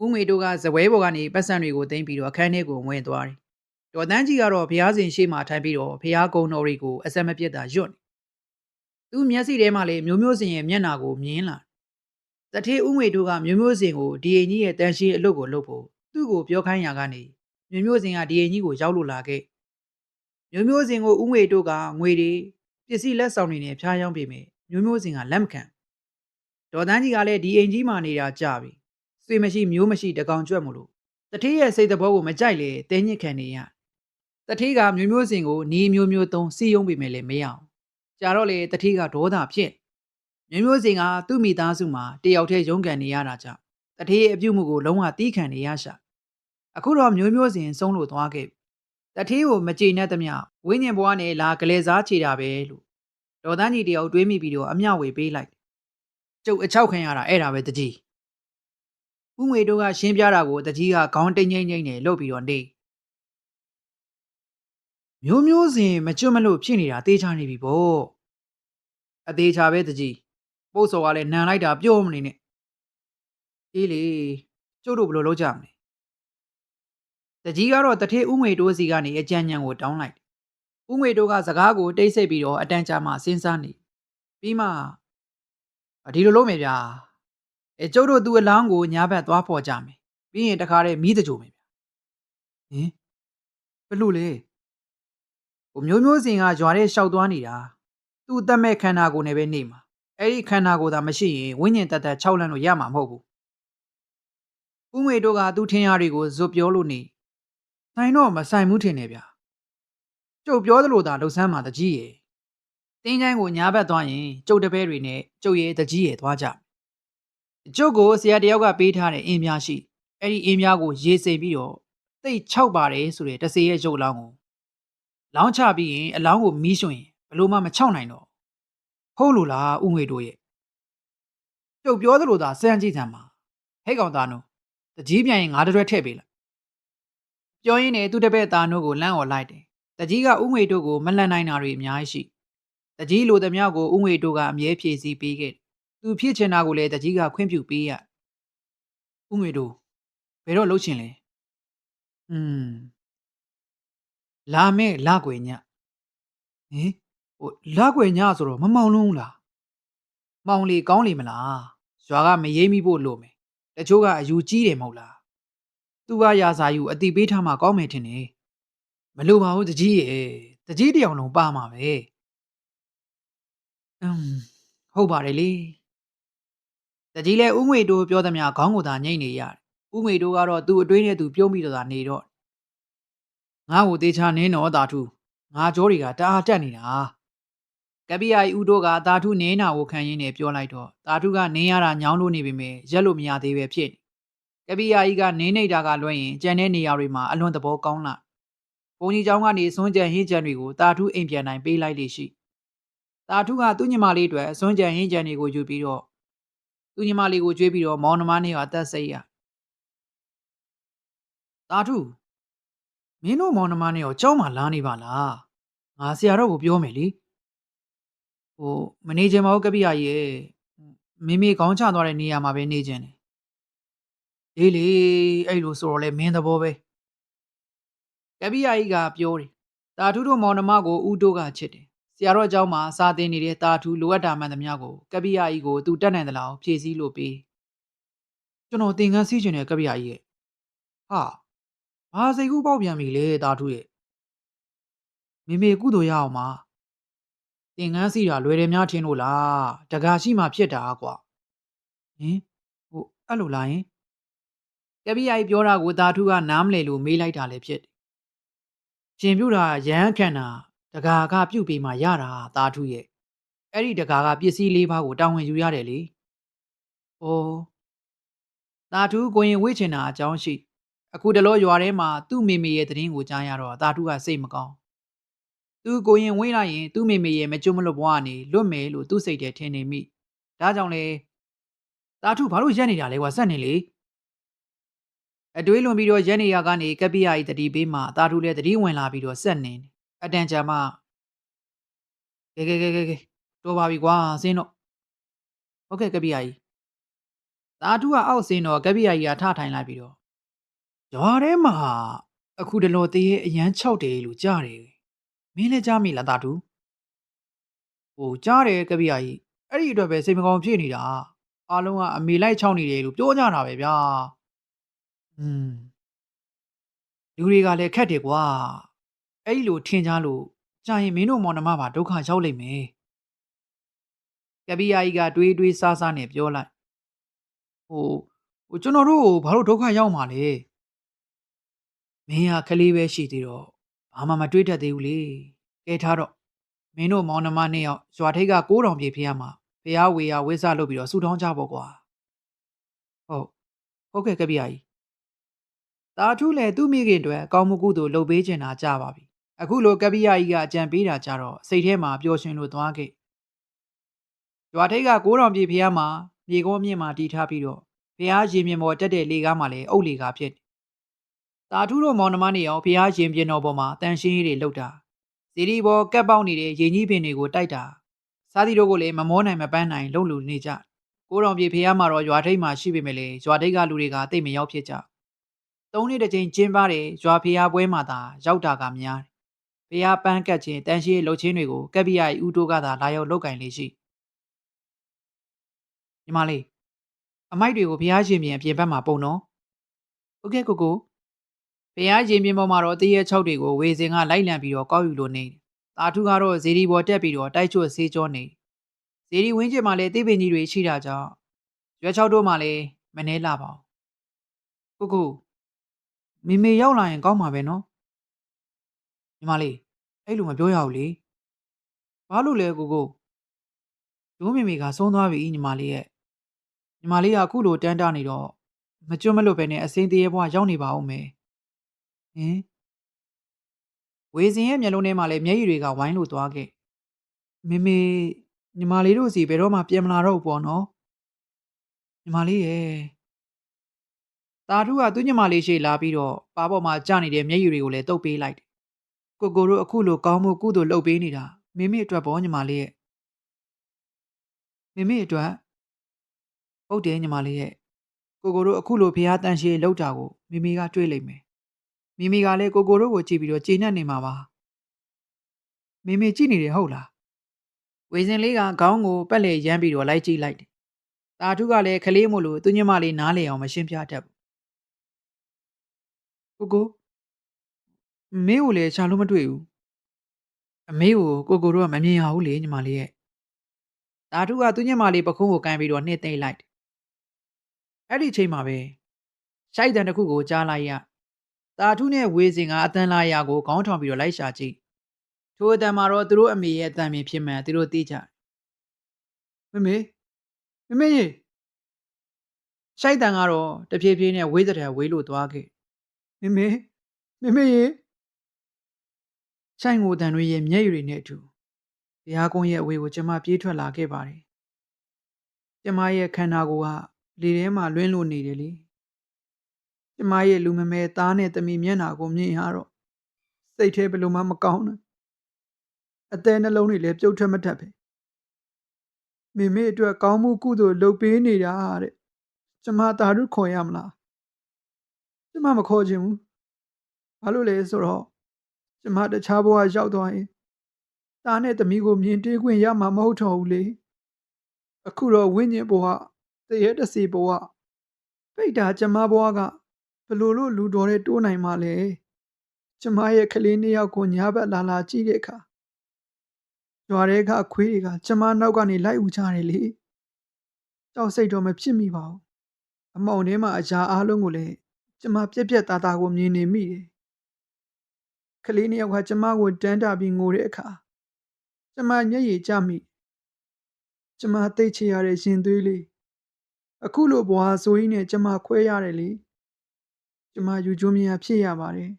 ဦးငွေတို့ကဇပွဲပေါ်ကနေပတ်စံတွေကိုသိမ်းပြီးတော့အခန်းထဲကိုဝင်သွားတယ်ဒေါ်တန်းကြီးကတော့ဖះစဉ်ရှေ့မှာထိုင်ပြီးတော့ဖះကုံတော်တွေကိုအစက်မပြတ်တာရွတ်နေသူ့မျက်စိထဲမှာလေမျိုးမျိုးစင်ရဲ့မျက်နှာကိုမြင်လာတထေးဦးငွေတို့ကမျိုးမျိုးစင်ကိုဒီအိမ်ကြီးရဲ့တန်ရှင်းအလုပ်ကိုလုပ်ဖို့သူ့ကိုပြောခိုင်းရာကနေမျိုးမျိုးစင်ကဒီအိမ်ကြီးကိုရောက်လို့လာခဲ့မျိုးမျိုးစင်ကိုဦးငွေတို့ကငွေတွေပစ္စည်းလက်ဆောင်တွေနဲ့ဖျားယောင်းပေးမယ်မျိုးမျိုးစင်ကလက်မခံဒေါ်တန်းကြီးကလည်းဒီအိမ်ကြီးမှာနေတာကြပြီဆွေမရှိမျိုးမရှိတကောင်ကြွက်မလို့တထေးရဲ့စိတ်သဘောကိုမကြိုက်လေတင်းညစ်ခံနေရတထေးကမျိုးမျိုးစင်ကိုနီးမျိုးမျိုးသုံးစီယုံပေးမယ်လေမရအောင်ကြာတော့လေတထေးကဒေါသဖြစ်မျိုးမျိုးစင်ကသူ့မိသားစုမှာတယောက်တည်းရုန်းကန်နေရတာကြောင့်တထေးရဲ့အပြုတ်မှုကိုလုံးဝတီးခံနေရရှာအခုတော့မျိုးမျိုးစင်ဆုံးလို့သွားခဲ့တထေးကိုမကြေနပ်သမျှဝိညာဉ်ဘွားနဲ့လာကလေးစားချေတာပဲလို့ဒေါ်တန်းကြီးတယောက်တွေးမိပြီးတော့အမျှဝေပေးလိုက်ကျုပ်အချောက်ခံရတာအဲ့ဒါပဲတကြီးဥငွေတို့ကရှင်းပြတာကိုတကြီးကခေါင်းတိတ်ငိမ့်ငိမ့်နဲ့လှုပ်ပြီးတော့နေမျိုးမျိုးစင်မကျွတ်မလို့ဖြစ်နေတာတေးချနေပြီပေါ့အသေးချာပဲတကြီးပို့စော်ကလည်းနန်လိုက်တာပြောမနေနဲ့အေးလေကျုပ်တို့ဘယ်လိုလုပ်ကြမလဲတကြီးကတော့တထေးဥငွေတိုးစီကနေအကြံဉာဏ်ကိုတောင်းလိုက်ဥငွေတိုးကစကားကိုတိတ်ဆိတ်ပြီးတော့အတန်ကြာမှစဉ်းစားနေပြီးမှဒီလိုလုပ်မယ်ဗျာကျုပ်တို့သူ့အလောင်းကိုညာဘက်သွားဖော်ကြမယ်ပြီးရင်တခါတည်းမိတကြိုမယ်ဗျာဟင်ဘလို့လဲဟိုမျိုးမျိုးစင်ကရွာထဲရှောက်သွားနေတာသူ့အသက်မဲ့ခန္ဓာကိုယ်နဲ့ပဲနေမှာအဲ့ဒီခန္ဓာကိုယ်သာမရှိရင်ဝိညာဉ်တက်တက်၆လန့်လို့ရမှာမဟုတ်ဘူးဥငွေတို့ကသူ့ထင်ရတွေကိုဇွတ်ပြောလို့နေဆိုင်တော့မဆိုင်ဘူးထင်တယ်ဗျာကျုပ်ပြောသလိုသာလှုပ်ဆန်းမှာတကြီးရယ်တင်းချိုင်းကိုညာဘက်သွားရင်ကျုပ်တပည့်တွေနဲ့ကျုပ်ရဲ့တကြီးရယ်သွားကြကျုပ်ကိုဆရာတယောက်ကပေးထားတဲ့အင်းများရှိအဲ့ဒီအင်းများကိုရေစိမ်ပြီးတော့သိတ်၆ပါတယ်ဆိုတဲ့တဆေရဲ့ရုပ်လောင်းကိုလောင်းချပြီးရင်အလောင်းကိုမီးရွှင်ဘလို့မှမချောက်နိုင်တော့ဟုတ်လို့လားဥငွေတို့ရဲ့ကျုပ်ပြောသလိုသာစမ်းကြည့်စမ်းပါဟဲ့ကောင်သားနို့တကြီးပြန်ရင်ငါတရွဲထည့်ပေးလိုက်ပြောရင်းနဲ့သူ့တပည့်သားနို့ကိုလန့်ော်လိုက်တယ်တကြီးကဥငွေတို့ကိုမလှန်နိုင်တာတွေအများကြီးရှိတကြီးလိုသမျှကိုဥငွေတို့ကအမြဲဖြည့်ဆည်းပေးခဲ့သူဖြစ်ချင်တာကိုလည်းတကြီးကခွင့်ပြုပေးရဥငွေတို့ဘယ်တော့လှုပ်ချင်လဲလာမဲ့လကွယ်ညဟင်ဟိုလကွယ်ညဆိုတော့မမောင်လုံးလားမောင်လေကောင်းလေမလားရွာကမရိမ့်မိဖို့လို့မယ်တချို့ကအယူကြီးတယ်မဟုတ်လားသူကရာစာယူအတိပေးထားမှကောင်းမယ်ထင်တယ်မလိုပါဘူးတကြီးရဲ့တကြီးတယောက်လုံးပါမှာပဲဟုတ်ပါတယ်လေ တကြီးလဲဦးငွေတိုးပြောသမျှခေါင်းကိုသာညှိနေရတယ်ဦးငွေတိုးကတော့သူ့အတွင်းနဲ့သူပြုံးပြီးတော့သာနေတော့ငါ့ကိုတေချာနင်းတော့တာထုငါကြောတွေကတအားတက်နေတာကပီယာဦးတို့ကတာထုနင်းနာကိုခံရင်းနဲ့ပြောလိုက်တော့တာထုကနင်းရတာညောင်းလို့နေပေမဲ့ရက်လို့မရသေးပဲဖြစ်ကပီယာကြီးကနင်းနေတာကလွှဲရင်ကြံတဲ့နေရာတွေမှာအလွန်သဘောကောင်းလာဘုံကြီးเจ้าကနေစွန့်ကြံဟင်းကြံတွေကိုတာထုအိမ်ပြန်နိုင်ပေးလိုက်လေရှိတာထုကသူ့ညီမလေးအတွက်စွန့်ကြံဟင်းကြံတွေကိုယူပြီးတော့သူ့ညီမလေးကိုကြွေးပြီးတော့မောင်နှမနဲ့ကအသက်စိတ်ရတာထုမင်းတို့မောင်နှမနဲ့ရောကြောက်မှလာနေပါလားငါဆရာတော်ကိုပြောမယ်လေဟိုမနေချင်ပါဘူးကပ္ပိယကြီးရဲ့မိမိခေါင်းချသွားတဲ့နေရာမှာပဲနေချင်တယ်အေးလေအဲ့လိုဆိုတော့လေမင်းသဘောပဲကပ္ပိယကြီးကပြောတယ်တာထုတို့မောင်နှမကိုဦးတို့ကချစ်တယ်ဆရာတော်အเจ้าမှာစာသင်နေတဲ့တာထုလိုအပ်တာမှန်သမျှကိုကပ္ပိယကြီးကိုသူတတ်နိုင်သလားဖြည့်ဆည်းလို့ပေးကျွန်တော်သင်္ကန်းစီးချင်တယ်ကပ္ပိယကြီးရဲ့ဟာဘာစိတ်ကူးပေါက်ပြန်ပြီလေတာထုရဲ့မိမိကုသိုလ်ရအောင်ပါသင်္ကန်းစီတာလွယ်တယ်များထင်လို့လားတကာရှိမှဖြစ်တာကွာဟင်ဟိုအဲ့လိုလားယင်ကပ္ပိယကြီးပြောတာကိုတာထုကနားမလည်လို့မေးလိုက်တာလည်းဖြစ်တယ်ရှင်ပြုတာရဟန်းခန္ဓာတကာကပြုတ်ပြီးမှရတာတာထုရဲ့အဲ့ဒီတကာကပစ္စည်း၄ပါးကိုတာဝန်ယူရတယ်လေဩတာထုကိုရင်ဝိချင်တာအကြောင်းရှိအခုတလောရွာထဲမှာသူ့မေမေရဲ့သတင်းကိုကြားရတော့တာထုကစိတ်မကောင်းသူကိုရင်ဝိလိုက်ရင်သူ့မေမေရဲ့မကျွတ်မလွတ်ဘွားကနေလွတ်မယ်လို့သူ့စိတ်ထဲထင်နေမိဒါကြောင့်လေတာထုဘာလို့ရက်နေတာလဲကွာဆက်နေလေအတွေးလွန်ပြီးတော့ရက်နေရကနေကပ္ပိယကြီးတတိပေးမှတာထုလည်းတတိဝင်လာပြီးတော့ဆက်နေတယ်အတန်ကြာမှကဲတော်ပါပြီကွာဆင်းတော့ဟုတ်ကဲ့ကပ္ပိယကြီးတာထုကအောက်ဆင်းတော့ကပ္ပိယကြီးကထထိုင်လိုက်ပြီးတော့ရွာထဲမှာအခုတလောသေးရဲ့အရန်၆တယ်လို့ကြားတယ်မင်းလည်းကြားမိလားတာထုဟိုကြားတယ်ကပ္ပိယကြီးအဲ့ဒီအတွက်ပဲစိတ်မကောင်းဖြစ်နေတာအားလုံးကအမေလိုက်ချောင်းနေတယ်လို့ပြောကြတာပဲဗျာอืมလူတွေကလည်းခက်တယ်ကွာအဲ့ဒီလိုထင်ကြလို့ကြာရင်မင်းတို့မောင်နှမပါဒုက္ခရောက်လိမ့်မယ်ကပ္ပိယကြီးကတွေးတွေးစားစားနဲ့ပြောလိုက်ဟိုကျွန်တော်တို့ဘာလို့ဒုက္ခရောက်မှာလဲမင်းကကလေးပဲရှိသေးတော့ဘာမှမတွေးတတ်သေးဘူးလေကဲထားတော့မင်းတို့မောင်နှမနှစ်ယောက်ရွာထိပ်က9000ပြေဖျားမှာဖျားဝေရဝိဆလုပ်ပြီးတော့ဆူတောင်းကြပေါ့ကွာဟုတ်ဟုတ်ကဲ့ကပ္ပိယကြီးတာထုလည်းသူ့မိခင်အတွက်အကောင်းမှုကုသိုလ်လုပ်ပေးချင်တာကြပါပြီအခုလိုကပ္ပိယကြီးကအကြံပေးတာကြတော့စိတ်ထဲမှာပျော်ရွှင်လို့သွားခဲ့ရွာထိပ်က9000ပြေဖျားမှာမြေကောမြင့်မှာတီးထားပြီးတော့ဖျားရင်မြင်ပေါ်တက်တဲ့လေကားမှာလည်းအုပ်လေကားဖြစ်တာထုတို့မောင်နှမနေအောင်ဖျားရင်ပြင်တော်ပေါ်မှာတန်ရှင်းရေးတွေလုပ်တာစီရီပေါ်ကပ်ပေါက်နေတဲ့ရင်ကြီးပင်တွေကိုတိုက်တာစားသီးတို့ကိုလည်းမမောနိုင်မပန်းနိုင်လုံလူနေကြ9000ပြေဖျားမှာတော့ရွာထိပ်မှာရှိပေမဲ့လေရွာထိပ်ကလူတွေကတိတ်မရောက်ဖြစ်ကြသုံးနှစ်တစ်ချိန်ကျင်းပတဲ့ရွာဖျားပွဲမှာသာရောက်တာကများဖျားပန်းကတ်ခြင်းတန်ရှင်းလှုပ်ချင်းတွေကိုကပ္ပိယဦးတို့ကသာလာရောက်လုပ်ကင်လေးရှိညီမလေးအမိုက်တွေကိုဖျားရှင်ပြင်အပြင်ဘက်မှာပုံတော့ဟုတ်ကဲ့ကိုဖျားရှင်ပြင်ပေါ်မှာတော့တရေ6တွေကိုဝေစင်ကလိုက်လံပြီးတော့ကောက်ယူလို့နေတာထုကတော့ဇေဒီပေါ်တက်ပြီးတော့တိုက်ချွတ်ဆေးကြောနေဇေဒီဝင်းကျင်မှာလည်းတိပင်ကြီးတွေရှိတာကြောင့်ရွက်6တို့မှလည်းမနှဲလာပါဘူးကိုမေမေရောက်လာရင်ကောင်းမှာပဲနော်ညီမလေးအဲ့လိုမပြောရဘူးလေဘာလို့လဲကိုဒိုးမေမေကဆုံးသွားပြီညီမလေးရဲ့ညီမလေးကအခုလိုတန်းတာနေတော့မကျွတ်မလွတ်ပဲနဲ့အစင်းသေးရဲ့ဘွားရောက်နေပါဦးမယ်ဟင်ဝေစင်ရဲ့မျက်လုံးထဲမှာလည်းမျက်ရည်တွေကဝိုင်းလို့သွားခဲ့မေမေညီမလေးတို့စီဘယ်တော့မှပြန်မလာတော့ဘူးပေါ့နော်ညီမလေးရဲ့တာထုကသူ့ညီမလေးရှိလာပြီးတော့ပါပေါ်မှာကြာနေတဲ့မျက်ရည်တွေကိုလည်းတုပ်ပေးလိုက်တယ်ကိုတို့အခုလိုကောင်းမှုကုသိုလ်လုပ်ပေးနေတာမိမိအတွက်ပေါ့ညီမလေးရဲ့မိမိအတွက်ဟုတ်တယ်ညီမလေးရဲ့ကိုတို့အခုလိုဖျားတန်ရှည်လောက်တာကိုမိမိကတွေးလိုက်မယ်မိမိကလည်းကိုတို့ကိုကြည့်ပြီးတော့ကျေနပ်နေမှာပါမိမိကြည့်နေတယ်ဟုတ်လားဝေစင်လေးကခေါင်းကိုပက်လေရမ်းပြီးတော့လိုက်ကြည့်လိုက်တယ်တာထုကလည်းခလေးမို့လို့သူညမလေးနားလေအောင်မရှင်းပြတတ်ဘူးကိုမင်းကိုလည်းရှာလို့မတွေ့ဘူးအမေကိုတို့ကမမြင်ရဘူးလေညီမလေးရဲ့တာထုကသူညမလေးပခုံးကိုကန်ပြီးတော့နှိမ့်သိမ့်လိုက် အဲ့ဒီချိန်မှာပဲရှိုက်တန်တစ်ခုကိုကြားလိုက်ရတာထုနဲ့ဝေစင်ကအတန်လာရာကိုခေါင်းထောင်ပြီးတော့လိုက်ရှာကြည့်ထိုအတန်မှာတော့သူတို့အမေရဲ့အတန်ပင်ဖြစ်မှန်သူတို့သိကြမမေမမေရေရှိုက်တန်ကတော့တဖြည်းဖြည်းနဲ့ဝေးတဲ့ဝေးလို့သွားခဲ့မမေမမေရေရှိုင်ကိုတန်တွေရဲ့မျက်ရည်တွေနဲ့အတူဘုရားကုန်းရဲ့အဝေးကိုကျမပြေးထွက်လာခဲ့ပါတယ်ကျမရဲ့ခန္ဓာကိုယ်ကလေထဲမှာလွင့်လို့နေတယ်လေကျမရဲ့လူမမဲသားနဲ့သမီးမျက်နှာကိုမြင်ရတော့စိတ်ထဲဘယ်လိုမှမကောင်းဘူးအသေးနှလုံးတွေလည်းပြုတ်ထွက်မတတ်ပဲမိမိအတွက်ကောင်းမှုကုသိုလ်လုပ်ပေးနေတာတဲ့ကျမသာဓုခေါ်ရမလားကျမမခေါ်ချင်ဘူးဘာလို့လဲဆိုတော့ကျမတခြားဘဝရောက်သွားရင်သားနဲ့သမီးကိုမြင်တွေ့ခွင့်ရမှာမဟုတ်တော့ဘူးလေအခုတော့ဝိညာဉ်ဘဝတရေတစီဘဝပိတ်တာကျမဘဝကဘလို့လို့လူတော်တဲ့တိုးနိုင်မှလဲကျမရဲ့ကလေးနှစ်ယောက်ကိုညာဘက်လာလာကြည့်တဲ့အခါရွာတဲ့ကခွေးတွေကကျမနောက်ကနေလိုက်ဦးကြတယ်လေကြောက်စိတ်တော့မဖြစ်မိပါဘူးအမောင်ထဲမှာအရာအားလုံးကိုလည်းကျမပြက်ပြက်သားသားကိုမြင်နေမိတယ်ကလေးနှစ်ယောက်ကကျမကိုတန်းတာပြီးငိုတဲ့အခါကျမမျက်ရည်ကျမိကျမသိချရတဲ့ရင်သွေးလေးအခုလိုဘွားဆိုကြီးနဲ့ကျမခွဲရတယ်လေကျမယူကျုံးမြာဖြစ်ရပါတယ်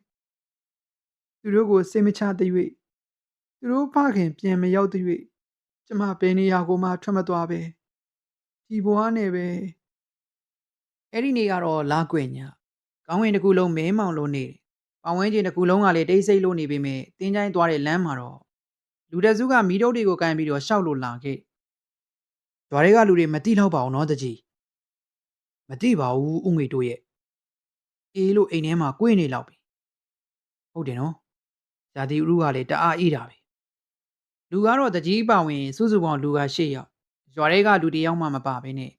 သူတို့ကိုစိတ်မချသေး၍သူတို့ဖခင်ပြန်မရောက်သေး၍ကျမဘယ်နေရာကိုမှထွက်မသွားပဲဒီဘွားနဲ့ပဲအဲ့ဒီနေ့ကတော့လာကွညကောင်းဝင်တစ်ခုလုံးမဲမောင်လို့နေတယ်ပဝန်းကျင်တစ်ခုလုံးကလည်းတိတ်ဆိတ်လို့နေပေမဲ့တင်းချိုင်းသွားတဲ့လမ်းမှာတော့လူတစုကမီးတုပ်တွေကိုကန်ပြီးတော့ရှောက်လို့လာခဲ့။ရွာတွေကလူတွေမတိတော့ပါဘူးနော်တကြီး။မတိပါဘူးဥငွေတို့ရဲ့အေးလို့အိမ်ထဲမှာကိုယ်နေလောက်ပြီ။ဟုတ်တယ်နော်။ဇာတိဥရုကလည်းတအားအေးတာပဲ။လူကတော့တကြီးပါဝင်စုစုပေါင်းလူက၈ယောက်။ရွာတွေကလူတယောက်မှမပါဘဲနဲ့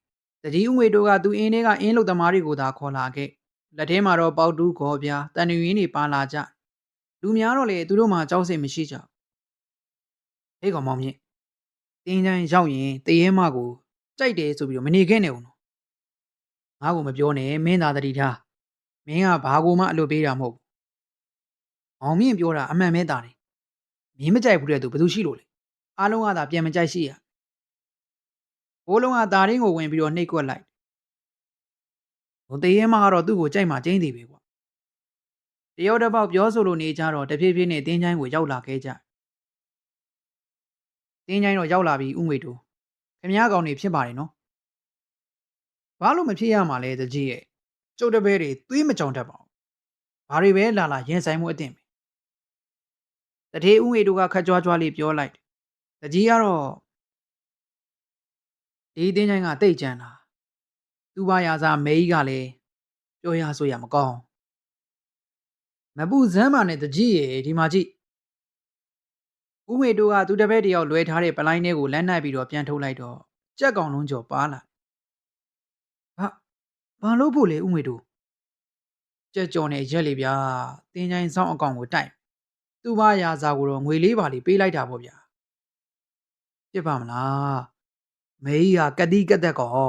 တကြီးဥငွေတို့ကသူ့အင်းထဲကအင်းလုတ်သမားတွေကိုသာခေါ်လာခဲ့။လက်ထဲမှာတော့ပေါက်တူးခေါ်ပြားတန်ရင်းတွေပါလာကြ။လူများတော့လေသူတို့မှကြောက်စိတ်မရှိကြ။ဟေးကောင်မောင်မြင့်တင်းချိုင်းရောက်ရင်တရေမကိုကြိုက်တယ်ဆိုပြီးတော့မနေခဲ့နဲ့ဦးနော်ငါ့ကိုမပြောနဲ့မင်းသာတတိထားမင်းကဘာကိုမှအလုပ်ပေးတာမဟုတ်ဘူးအောင်မြင့်ပြောတာအမှန်ပဲတာတယ်မင်းမကြိုက်ဘူးတဲ့သူဘယ်သူရှိလို့လဲအားလုံးကသာပြန်မကြိုက်ရှိရဘိုးလုံးကတာရင်းကိုဝင်ပြီးတော့နှိပ်ကွက်လိုက်ဟိုတရေမကတော့သူ့ကိုကြိုက်မှကျင်းသေးပဲကွာတယောက်တစ်ပေါက်ပြောဆိုလို့နေကြတော့တဖြည်းဖြည်းနဲ့တင်းချိုင်းကိုရောက်လာခဲ့ကြတင်းချိုင်းတော့ရောက်လာပြီဥငွေတူခင်ဗျားကောင်နေဖြစ်ပါတယ်နော်ဘာလို့မဖြစ်ရမှာလဲတကြီးရဲ့ကျုပ်တပည့်တွေသွေးမကြောင်တတ်ပါဘူးဘာတွေပဲလာလာရင်ဆိုင်မှုအတင်ပဲတထေးဥငွေတို့ကခက်ကြွားကြွားလေးပြောလိုက်တကြီးကတော့ဒီတင်းချိုင်းကတိတ်ကြမ်းတာသူ့ဘာရာစာမဲကြီးကလည်းပြောရဆိုရမကောင်းမပူစမ်းပါနဲ့တကြီးရဲ့ဒီမှာကြည့်ဥငွေတို့ကသူတပည့်တယောက်လွဲထားတဲ့ပလိုင်းထဲကိုလက်နိုင်ပြီးတော့ပြန်ထုတ်လိုက်တော့ကြက်ကောင်လုံးကျော်ပါလာဘာလို့ဖို့လဲဥငွေတို့ကြက်ကြော်နဲ့ရက်လေဗျာတင်းချိုင်းဆောင်အကောင်ကိုတိုက်သူ့ဘာရာစာကိုတော့ငွေလေးပါလေးပေးလိုက်တာပေါ့ဗျာဖြစ်ပါမလားမဲကြီးကကတိကက်သက်ကော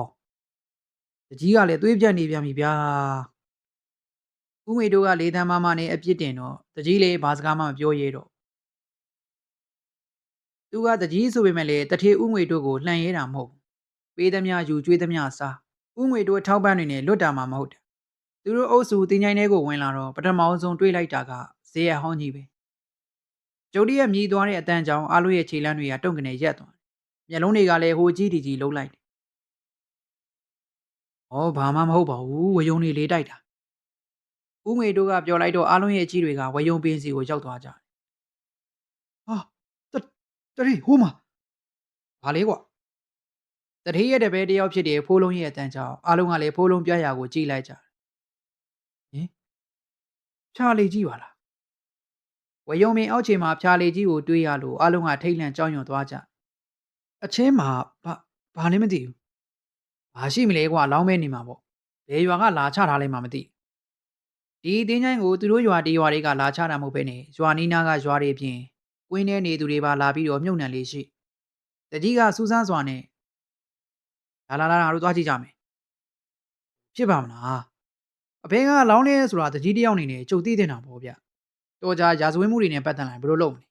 တကြီးကလည်းသွေးပြတ်နေပြန်ပြီဗျာဥငွေတို့ကလေတန်းမမနဲ့အပြစ်တင်တော့တကြီးလည်းဘာစကားမှမပြောရဲတော့သူကတကြီးဆိုပေမဲ့လည်းတထေဥငွေတို့ကိုလှန်ရဲတာမဟုတ်ပေးသမျှယူကျွေးသမျှစားဥငွေတို့ထောက်ပံ့နေနဲ့လွတ်တာမှမဟုတ်တာသူတို့အုပ်စုတင်းချိုင်းထဲကိုဝင်လာတော့ပထမဆုံးတွေးလိုက်တာကဇေယျဟောင်းကြီးပဲကျုပ်တရဲ့မြည်သွားတဲ့အတန်းကြောင့်အားလို့ရဲ့ခြေလမ်းတွေကတုံ့ကနေရက်သွားမျက်လုံးတွေကလည်းဟိုကြီးဒီကြီးလှုပ်လိုက်တယ်။ဩဘာမှမဟုတ်ပါဘူးဝယုံနေလေးတိုက်တာဥငွေတို့ကပြောလိုက်တော့အားလုံးရဲ့အကြီးတွေကဝယုံပင်စီကိုရောက်သွားကြတယ်။ဟာတရီဟိုမှာဘာလဲကွာတထေးရဲ့တပည့်တယောက်ဖြစ်တဲ့ဖိုးလုံးရဲ့အတန်းကြောင့်အားလုံးကလည်းဖိုးလုံးပြရာကိုကြည်လိုက်ကြတယ်။ဟင်ဖြာလေကြီးပါလားဝယုံပင်အောက်ခြေမှာဖြာလေကြီးကိုတွေးရလို့အားလုံးကထိတ်လန့်ကြောက်ရွံ့သွားကြအချင်းမှာဘာလည်းမသိဘူးဘာရှိမလဲကွာလောင်းမဲနေမှာပေါ့ဘယ်ရွာကလာချထားလဲမှမသိဒီတင်းချိုင်းကိုသူတို့ရွာတေးရွာတွေကလာချတာမဟုတ်ပဲနဲ့ရွာနီးနားကရွာတွေပြင်ကွင်းထဲနေသူတွေပါလာပြီးတော့မြုပ်နှံလေးရှိတကြီးကစူးစမ်းစွာနဲ့လာတို့သွားကြည့်ကြမယ် ဖြစ်ပါမလားအဖေကလောင်းလဲဆိုတာတကြီးတယောက်အနေနဲ့ကြုတ်သိတဲ့တာပေါ့ဗျတော်ကြာရာဇဝတ်မှုတွေနဲ့ပတ်သက်လာရင်ဘယ်လိုလုပ်မလဲ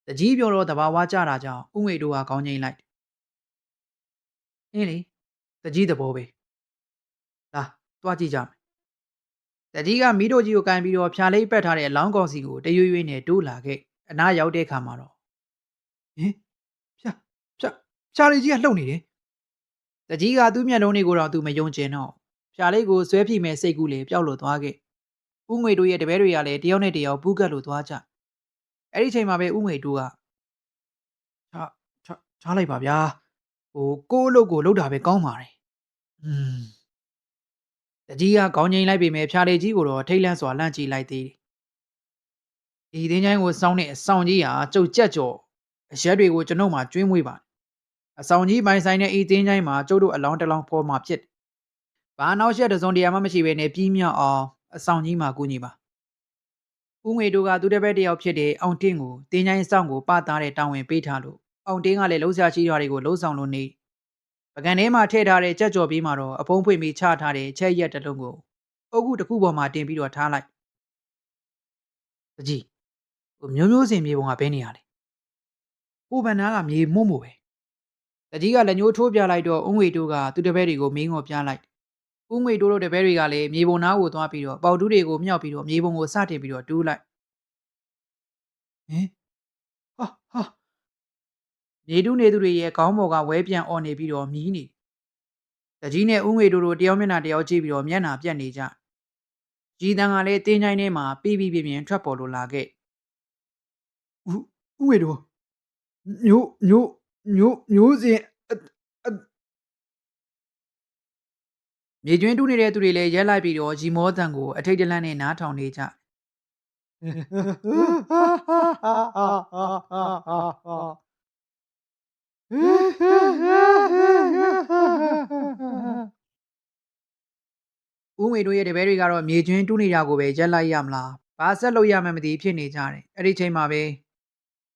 တကြီးပြောတော့တဘာဝကြတာကြောင့်ဥငွေတို့ကခေါင်းငိမ့်လိုက်အင်းလေတကြီးသဘောပဲလာတွားကြည့်ကြမယ်တကြီးကမီးတို့ကြီးကိုကန်ပြီးတော့ဖြာလေးပက်ထားတဲ့အလောင်းကောင်စီကိုတရွေ့ရွေ့နဲ့တိုးလာခဲ့အနားရောက်တဲ့ခါမှာတော့ဟင်ဖြာဖြာဖြာလေးကြီးကလှုပ်နေတယ်တကြီးကသူ့မျက်လုံးတွေကိုတော့သူမယုံကျင်တော့ဖြာလေးကိုဆွဲဖြိမဲ့စိတ်ကူးလေပျောက်လို့သွားခဲ့ဥငွေတို့ရဲ့တပည့်တွေကလည်းတယောက်နဲ့တယောက်ပူးကပ်လို့သွားကြအဲ့ဒီချိန်မှာပဲဥငွေတို့ကချချချလိုက်ပါဗျာကိုယ့်အလုပ်ကိုလုပ်တာပဲကောင်းပါတယ်อืมတကြီးကခေါင်းငိမ့်လိုက်ပေမဲ့ဖြာလေးကြီးကိုတော့ထိတ်လန့်စွာလှမ်းကြည့်လိုက်သေးတယ်ဒီသင်းချိုင်းကိုစောင်းတဲ့အဆောင်ကြီးဟာကြုတ်ကြက်ကြော်အရက်တွေကိုကျွန်ုပ်မှကျွေးမွေးပါတယ်အဆောင်ကြီးပိုင်ဆိုင်တဲ့ဤသင်းချိုင်းမှာကျုပ်တို့အလောင်းတစ်လောင်းပေါ်မှာဖြစ်တယ်ဘာနောက်ရက်တစုံတရာမှမရှိဘဲနဲ့ပြီးမြောက်အောင်အဆောင်ကြီးမှာကူညီပါဦးငွေတို့ကသူတစ်ပည့်တစ်ယောက်ဖြစ်တဲ့အောင်တင်းကိုတင်းချိုင်းဆောင်ကိုပသားတဲ့တောင်းဝင်ပေးထားလို့အောင်တင်းကလည်းလှုပ်ရှားရှိရွာတွေကိုလှုပ်ဆောင်လို့နေပကံထဲမှာထည့်ထားတဲ့ကြက်ကြော်ပြီးမှတော့အဖုံးဖွင့်ပြီးချထားတဲ့ချက်ရက်တစ်လုံးကိုအုတ်ခုတစ်ခုပေါ်မှာတင်ပြီးတော့ထားလိုက်တကြီးမျိုးမျိုးစင်မြေပုံကဘဲနေရလဲဟိုဗန်နာကမြေမွတ်မို့ပဲတကြီးကလက်ညှိုးထိုးပြလိုက်တော့ဦးငွေတို့ကသူတစ်ပည့်တွေကိုမင်းငေါ်ပြလိုက်ဦးငွေတို့တပည့်တွေကလည်းမြေပုံနားကိုသွားပြီးတော့ပေါတူးတွေကိုမြောက်ပြီးတော့မြေပုံကိုစတင်ပြီးတော့တူးလိုက်ဟင်ဟာမြေတူးနေသူတွေရဲ့ခေါင်းပေါ်ကဝဲပြန်អော်နေပြီးတော့မြည်နေတကြီးနဲ့ဦးငွေတို့တယောက်မျက်နှာတယောက်ကြည့်ပြီးတော့မျက်နှာပြက်နေကြကြီးတန်းကလည်းတင်းချိုင်းထဲမှာပြီးပြီးပြင်းပြင်းထွက်ပေါ်လို့လာခဲ့ဦးငွေတို့မျိုးစင်မြေကျွင်းတူးနေတဲ့သူတွေလည်းရက်လိုက်ပြီးတော့ဂျီမောတန်ကိုအထိတ်တလန့်နဲ့နားထောင်နေကြဦးငွေတို့ရဲ့တပည့်တွေကတော့မြေကျွင်းတူးနေတာကိုပဲရက်လိုက်ရမလားဘာဆက်လို့ရမှမသိဖြစ်နေကြတယ်အဲ့ဒီချိန်မှာပဲ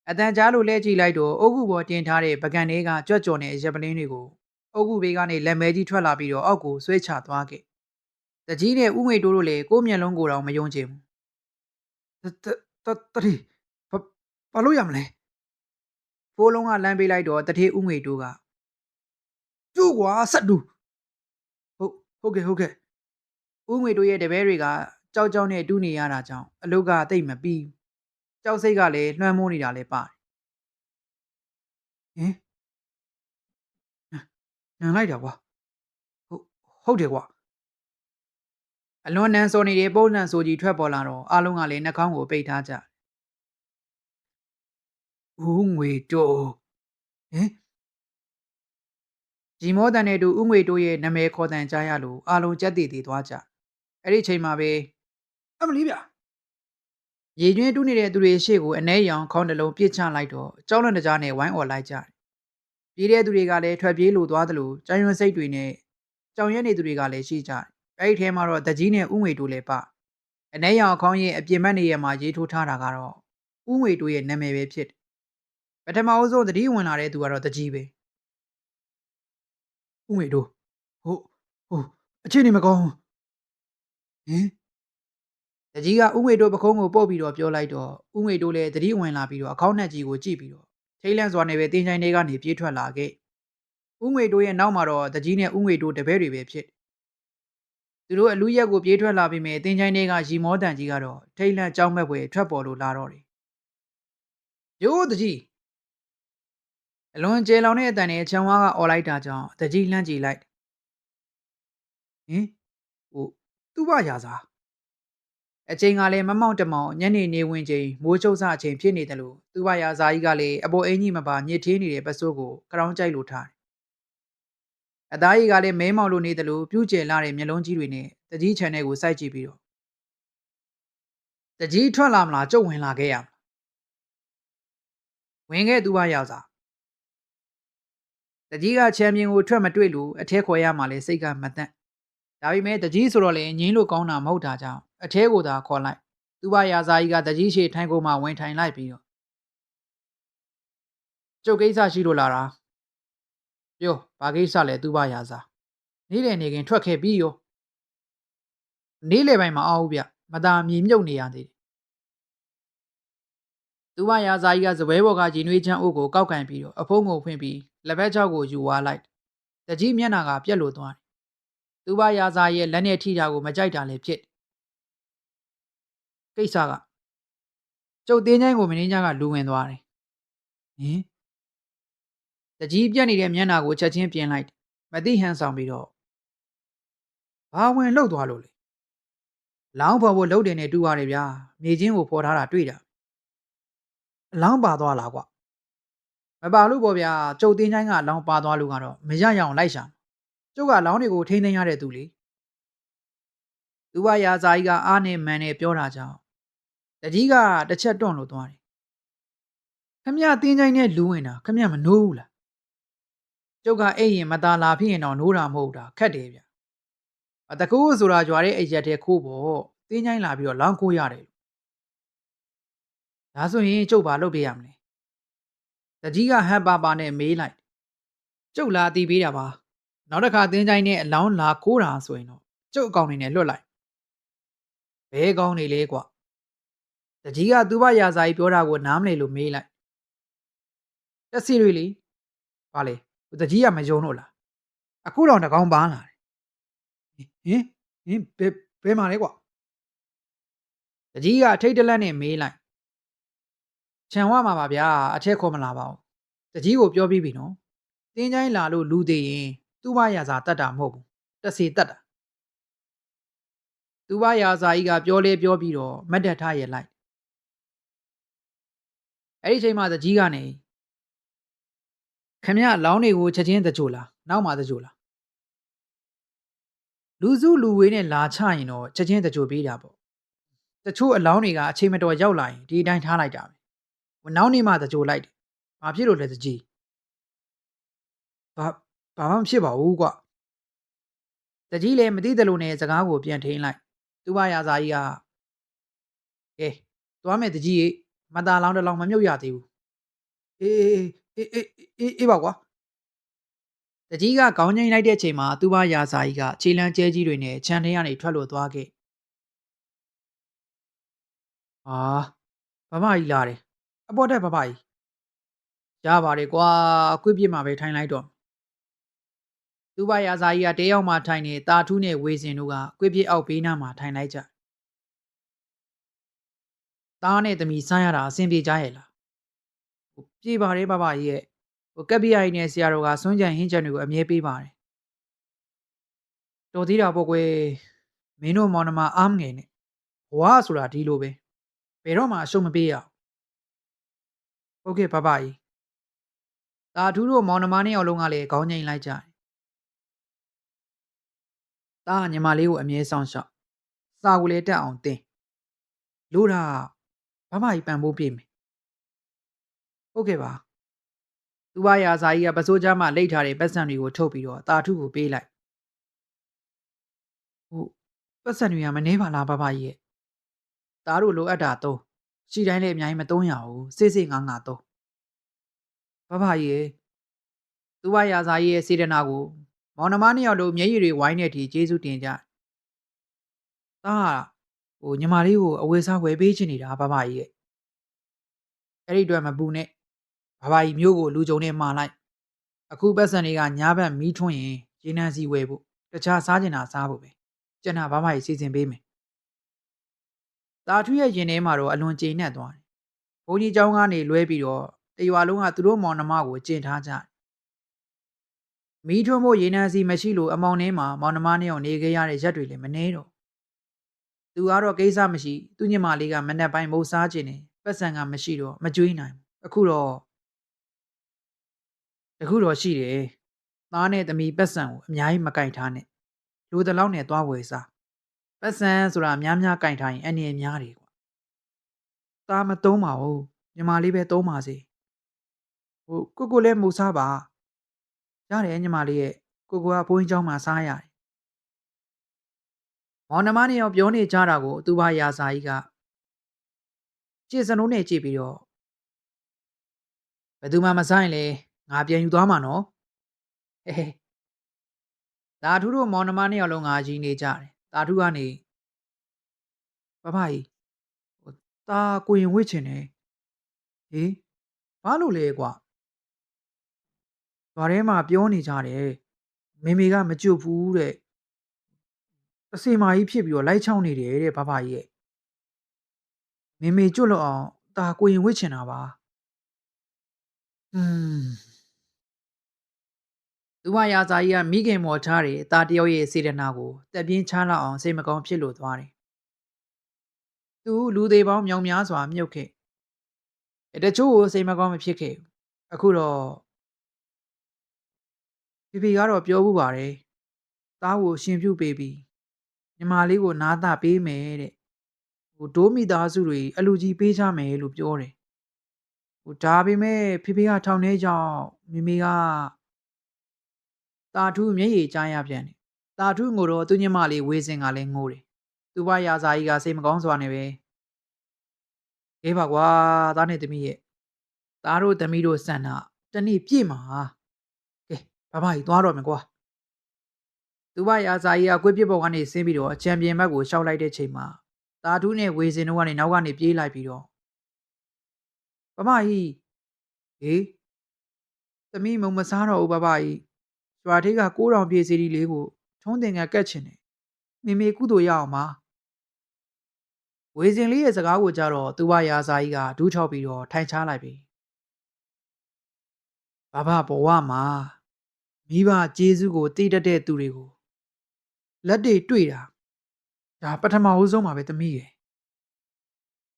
အတန်ကြားလို့လဲကြည့်လိုက်တော့အုတ်ခုပေါ်တင်ထားတဲ့ပကံလေးကကြွက်ကြော်နေတဲ့ရပလင်းတွေကိုအုတ်ခုဘေးကနေလက်မဲကြီးထွက်လာပြီးတော့အောက်ကိုဆွဲချသွားခဲ့တကြီးနဲ့ဦးငွေတို့လည်းကိုယ်မျက်လုံးကိုတော့မယုံချင်ဘူးတတိဘာလို့ရမလဲဖိုးလုံးကလမ်းပေးလိုက်တော့တထေးဦးငွေတို့ကကျို့ကွာဆက်တူဟုတ်ကဲ့ဦးငွေတို့ရဲ့တပည့်တွေကကြောက်ကြောက်နဲ့တူးနေရတာကြောင့်အလုတ်ကတိတ်မပြီးကြောက်စိတ်ကလည်းလွှမ်းမိုးနေတာလည်းပါတယ်ဟင်နန်လိုက်တာကွာဟုတ်တယ်ကွာအလွန်နန်းစောနေတဲ့ပုံစံဆိုကြီးထွက်ပေါ်လာတော့အားလုံးကလည်းနှာခေါင်းကိုပိတ်ထားကြဦးငွေတို့ဟင်ဂျီမောတန်နဲ့တူဦးငွေတို့ရဲ့နာမည်ခေါ်တန်ကြားရလို့အားလုံးကြက်တည်တည်သွားကြအဲ့ဒီချိန်မှာပဲအမလီဗျရေကျွင်းတူးနေတဲ့သူတွေရှေ့ကိုအနှဲရောင်ခေါင်းတစ်လုံးပြစ်ချလိုက်တော့ကြောက်လွန်တကြားနဲ့ဝိုင်းអော်လိုက်ကြတယ်ပြေးတဲ့သူတွေကလည်းထွက်ပြေးလို့သွားသလိုကြမ်းရွံစိတ်တွေနဲ့ကြောင်ရက်နေသူတွေကလည်းရှိကြတယ်အဲ့ဒီထဲမှာတော့တကြီးနဲ့ဦးငွေတို့လည်းပါအနှဲရောင်ခေါင်းရဲ့အပြင်ဘက်နေရာမှာရေးထိုးထားတာကတော့ဦးငွေတို့ရဲ့နာမည်ပဲဖြစ်တယ်ပထမအဆုံးတတိဝင်လာတဲ့သူကတော့တကြီးပဲဦးငွေတို့ဟုတ်အခြေအနေမကောင်းဟင်တကြီးကဦးငွေတို့ပခုံးကိုပုတ်ပြီးတော့ပြောလိုက်တော့ဦးငွေတို့လည်းတတိဝင်လာပြီးတော့အခေါင်းနဲ့ကြီးကိုကြည့်ပြီးတော့ထိတ်လန့်စွာနဲ့ပဲတင်းချိုင်းတွေကနေပြေးထွက်လာခဲ့ဦးငွေတို့ရဲ့နောက်မှာတော့တကြီးနဲ့ဦးငွေတို့တပည့်တွေပဲဖြစ်သူတို့အလူရက်ကိုပြေးထွက်လာပြီးမြဲတင်းချိုင်းတွေကရီမောတန်ကြီးကတော့ထိတ်လန့်ကြောက်မဲ့ဖွယ်ထွက်ပေါ်လို့လာတော့တယ်ရိုးတကြီးအလွန်ကျေလောင်တဲ့အတန်နဲ့ချံဝါကអော်လိုက်တာကြောင့်တကြီးလှမ်းကြည့်လိုက်ဟင်သူ့ဘရာစားအချိန်ကလည်းမမောက်တမောင်ညနေနေဝင်ချိန်မိုးချုပ်စအချိန်ဖြစ်နေတယ်လို့သူ့ဘရာစားကြီးကလည်းအပေါ်အင်းကြီးမပါညစ်သေးနေတဲ့ပစိုးကိုကရောင်းကြိုက်လို့ထားတယ်အသားကြီးကလည်းမဲမောင်လို့နေတယ်လို့ပြူးကျယ်လာတဲ့မျက်လုံးကြီးတွေနဲ့တကြီးချန်တဲ့ကိုစိုက်ကြည့်ပြီးတော့တကြီးထွက်လာမလားကျုပ်ဝင်လာခဲ့ရမလားဝင်ခဲ့သူ့ဘရာစားတကြီးကချန်ပီယံကိုထွက်မတွေ့လို့အထက်ခေါ်ရမှလည်းစိတ်ကမတန့်ဒါပေမဲ့တကြီးဆိုတော့လေငင်းလို့ကောင်းတာမဟုတ်တာကြောင့်အထဲကိုသာခေါ်လိုက်သူ့ဘရာဇာကြီးကတကြီးရှိထိုင်ကုန်မှဝင်ထိုင်လိုက်ပြီးတော့ကျုပ်ကိစ္စရှိလို့လာတာပြောဘာကိစ္စလဲသူ့ဘရာဇာ နေ့လည်နေခင်ထွက်ခဲ့ပြီးရောနေ့လည်ပိုင်းမှာအောင်ဗျမသာမြေမြုပ်နေရသေးတယ်သူမရာဇာကြီးကစပွဲပေါ်ကဂျင်းနွေးချမ်းအိုးကိုကောက်ကန်ပြီးတော့အဖုံးကိုဖွင့်ပြီးလက်ဘက်ချောက်ကိုယူဝါလိုက်တကြီးမျက်နှာကပြက်လို့သွားတယ်သူမရာဇာရဲ့လက်နဲ့ထိတာကိုမကြိုက်တာလည်းဖြစ်ကိစ္စကကျုပ်တင်းချိုင်းကိုမင်းကြီးကလူဝင်သွားတယ်ဟင်တကြီးပြက်နေတဲ့မျက်နှာကိုချက်ချင်းပြင်လိုက်မသိဟန်ဆောင်ပြီးတော့ဘာဝင်လှုပ်သွားလို့လဲလောင်းဖော်ဖို့လှုပ်တယ်နဲ့တူပါတယ်ဗျာမြေချင်းကိုဖော်ထားတာတွေ့တာအလောင်းပါသွားလားကွမပါလို့ပေါ့ဗျာကျုပ်တင်းချိုင်းကအလောင်းပါသွားလို့ကတော့မရရအောင်လိုက်ရှာကျုပ်ကအလောင်းတွေကိုထိန်းသိမ်းရတဲ့သူလေသူမရာဇာကြီးကအားနဲ့မန်နဲ့ပြောတာကြောင့်တကြီးကတစ်ချက်တွန့်လို့သွားတယ်ခမရတင်းချိုင်းနဲ့လူဝင်တာခမရမနိုးဘူးလားကျုပ်ကအဲ့ရင်မตาလာဖြစ်ရင်တော့နိုးတာမဟုတ်တာခက်တယ်ဗျအတကူဆိုတာကြွားတဲ့အိတ်ရက်တဲ့ခိုးပေါ့တင်းချိုင်းလာပြီးတော့လောင်းခိုးရတယ်ဒါဆိုရင်ကျုပ်ဘာလုပ်ပြရမလဲတကြီးကဟပ်ပါပါနဲ့မေးလိုက်ကျုပ်လာတီးပေးတာပါနောက်တစ်ခါတင်းချိုင်းနဲ့အလောင်းလာခိုးတာဆိုရင်တော့ကျုပ်အကောင်နေနဲ့လွတ်လိုက်ဘဲကောင်းနေလေကွတကြီးကသူ့ဘရာဇာကြီးပြောတာကိုနားမလည်လို့မေးလိုက်တက်စီရီလီဘာလဲတကြီးကမယုံတော့လားအခုတော့တကောင်ပန်းလာတယ်ဟင်ဘယ်မှာလဲကွတကြီးကထိတ်တလန့်နဲ့မေးလိုက်ခြံဝမှာပါဗျာအထက်ခေါ်မလာပါဘူးတကြီးကိုပြောပြီးပြီနော်တင်းချိုင်းလာလို့လူသေးရင်သူ့ဘရာဇာတတ်တာမဟုတ်ဘူးတက်စီတတ်တာသူ့ဘရာဇာကြီးကပြောလေပြောပြီးတော့မတ်တက်ထားရဲ့လိုက်အဲ့ဒီချိန်မှာတကြီးကနေခမရလောင်းတွေကိုချက်ချင်းတကြိုလားနောက်မှတကြိုလားလူစုလူဝေးနဲ့လာချရင်တော့ချက်ချင်းတကြိုပေးတာပေါ့တချို့အလောင်းတွေကအချိန်မတော်ရောက်လာရင်ဒီအတိုင်းထားလိုက်တာပဲနောက်နေ့မှတကြိုလိုက်တယ်ဘာဖြစ်လို့လဲတကြီးဘာမှမဖြစ်ပါဘူးကွတကြီးလည်းမသိတယ်လို့နဲ့စကားကိုပြန်ထိန်လိုက်သူမရာဇာကြီးကကဲသွားမယ်တကြီးရေမตาလောင်းတစ်လောင်းမမြုပ်ရသေးဘူးအေးအေးပါကွာတကြီးကခေါင်းငိမ့်လိုက်တဲ့အချိန်မှာသူမရာဇာကြီးကခြေလမ်းကျဲကြီးတွေနဲ့ခြံထဲကနေထွက်လို့သွားခဲ့ဗမာကြီးလာတယ်အပေါ်တက်ဗမာကြီးရပါတယ်ကွာကွေ့ပြစ်မှာပဲထိုင်လိုက်တော့သူ့ဘရာဇာကြီးကတဲရောက်မှထိုင်နေတာထူးနဲ့ဝေစင်တို့ကကွေ့ပြစ်အောက်ဘေးနားမှာထိုင်လိုက်ကြသားနဲ့သမီးစားရတာအဆင်ပြေကြရဲ့လားပြေပါတယ်ဗမာကြီးရဲ့ကက်ပီယာကြီးနဲ့ဆရာတော်ကစွန့်ကြံဟင်းကြံတွေကိုအမြဲပေးပါတယ်တော်သေးတာပေါ့ကွယ်မင်းတို့မောင်နှမအားမငယ်နဲ့ဘဝဆိုတာဒီလိုပဲဘယ်တော့မှအရှုံးမပေးရဟုတ်ကဲ့ဗမာကြီးတာထူးတို့မောင်နှမနှစ်ယောက်လုံးကလည်းခေါင်းငိမ့်လိုက်ကြတယ်။သားညီမလေးကိုအမြဲစောင့်ရှောက်။စာကိုလည်းတက်အောင်သင်။လို့တာဗမာကြီးပန်ဖို့ပြေးမယ်။ဟုတ်ကဲ့ပါ။သူ့ဘရာဇာကြီးကပစိုးချမ်းမှလိတ်ထားတဲ့ပတ်စံတွေကိုထုတ်ပြီးတော့တာထူးကိုပေးလိုက်။ဟုတ်ပတ်စံတွေကမနှဲပါလားဗမာကြီးရဲ့။သားတို့လိုအပ်တာသုံးရှိတိုင်းလည်းအများကြီးမသုံးရဘူး။စိတ်ငါသုံး။ဗမာကြီးရဲ့သူ့ဘရာဇာကြီးရဲ့စေတနာကိုမောင်နှမနှစ်ယောက်လုံးမျက်ရည်တွေဝိုင်းတဲ့အထိကျေးဇူးတင်ကြ။သားညီမလေးကိုအဝယ်စားဝယ်ပေးချင်နေတာဗမာကြီးရဲ့အဲ့ဒီအတွက်မပူနဲ့ဗမာကြီးမျိုးကိုလူကြုံနဲ့မှာလိုက်အခုပတ်စံတွေကညာဘက်မီးထွန်းရင်ရေနံစီဝယ်ဖို့တခြားစားကျင်တာစားဖို့ပဲကျန်တာဗမာကြီးစီစဉ်ပေးမယ်တာထူးရဲ့ရင်ထဲမှာတော့အလွန်ကျေနပ်သွားတယ်ဘုန်းကြီးเจ้าကနေလွဲပြီးတော့တရွာလုံးကသူတို့မောင်နှမကိုကျင့်ထားကြမီးထွန်းဖို့ရေနံစီမရှိလို့အမောင်ထဲမှာမောင်နှမနဲ့အောင်နေခဲ့ရတဲ့ရက်တွေလည်းမနှဲတော့သူကတော့ကိစ္စမရှိသူညမလေးကမနှက်ပိုင်းမုတ်စားခြင်းနဲ့ပတ်စံကမရှိတော့မကြွေးနိုင်အခုတော့ရှိတယ်သားနဲ့သမီးပတ်စံကိုအများကြီးမကင်ထားနဲ့လူတလောက်နဲ့သွားဝယ်စားပတ်စံဆိုတာများများကင်ထားရင်အနေအများတယ်ကွာသားမသုံးပါဘူးညီမလေးပဲသုံးပါစေကိုလည်းမုတ်စားပါရတယ်ညီမလေးရဲ့ကိုကဘုန်းကြီးเจ้าမှာစားရတယ်မောင်နှမနဲ့ရောပြောနေကြတာကိုသူ့ဘာရာဇာကြီးကကြည်စနိုးနဲ့ကြည့်ပြီးတော့ဘယ်သူမှမဆိုင်လေငါပြန်ယူသွားမှာနော်ဟဲ တာထူးတို့မောင်နှမနှစ်ယောက်လုံးငါကြီးနေကြတယ်တာထူးကနေဖဖကြီးဟိုตาကိုရင်ဝစ်ချင်တယ်ဟေးဘာလို့လဲကွာဘာထဲမှာပြောနေကြတယ်မေမေကမကြွဘူးတဲ့အစီမာကြီးဖြစ်ပြီးတော့လိုက်ချောင်းနေတယ်တဲ့ဖဖကြီးရဲ့မေမေကြွလို့အောင်ตาကိုရင်ဝစ်ချင်တာပါอืมသူမရာဇာကြီးကမိခင်မော်ထားတယ်တာတယောက်ရဲ့စေတနာကိုတက်ပြင်းချလောက်အောင်စိတ်မကောင်းဖြစ်လို့သွားတယ်သူလူသေးပေါင်းမြောင်များစွာမြုပ်ခဲ့တချို့ကိုစိတ်မကောင်းမဖြစ်ခဲ့ဘူးအခုတော့ဖေဖေကတော့ပြောဘူးပါတယ်သားကိုရှင်ပြုပေးပြီးညီမလေးကိုနားတာပေးမယ်တဲ့ဟိုဒိုးမိသားစုတွေအလူကြီးပေးချမယ်လို့ပြောတယ်ဟိုဒါပေမဲ့ဖေဖေကထောင်ထဲကြောင့်မိမိကတာထူးမျက်ရည်ကြားရပြန်တယ်တာထူးငိုတော့သူညီမလေးဝေစင်ကလည်းငိုတယ်သူ့ဘရာဇာကြီးကစိတ်မကောင်းစွာနဲ့ပဲအေးပါကွာသားနဲ့သမီးရဲ့သားတို့သမီးတို့ဆန္ဒတနေ့ပြည့်မှာကဲဘာမကြီးသွားတော့မယ်ကွာသူ့ဘရာဇာကြီးကကွေးပြစ်ပေါ်ကနေဆင်းပြီးတော့ချန်ပီယံဘက်ကိုရှောက်လိုက်တဲ့ချိန်မှာတာထူးနဲ့ဝေစင်တို့ကနေနောက်ကနေပြေးလိုက်ပြီးတော့ဘာမကြီးဟေးသမီးမုံမစားတော့ဘူးဘာမကြီးရွာထေးက9000ပြေးစီဒီလေးကိုထုံးတင်ကကတ်ချင်တယ်မေမေကုသိုလ်ရအောင်ပါဝေစင်လေးရဲ့စကားကိုကြတော့သူ့ဘရာဇာကြီးကဒူးထောက်ပြီးတော့ထိုင်ချလိုက်ပြီဘာဘဘဝမှာမိဘကျေးဇူးကိုတည်တတ်တဲ့သူတွေကိုလက်တွေတွေ့တာဒါပထမဦးဆုံးပါပဲသမီးရယ်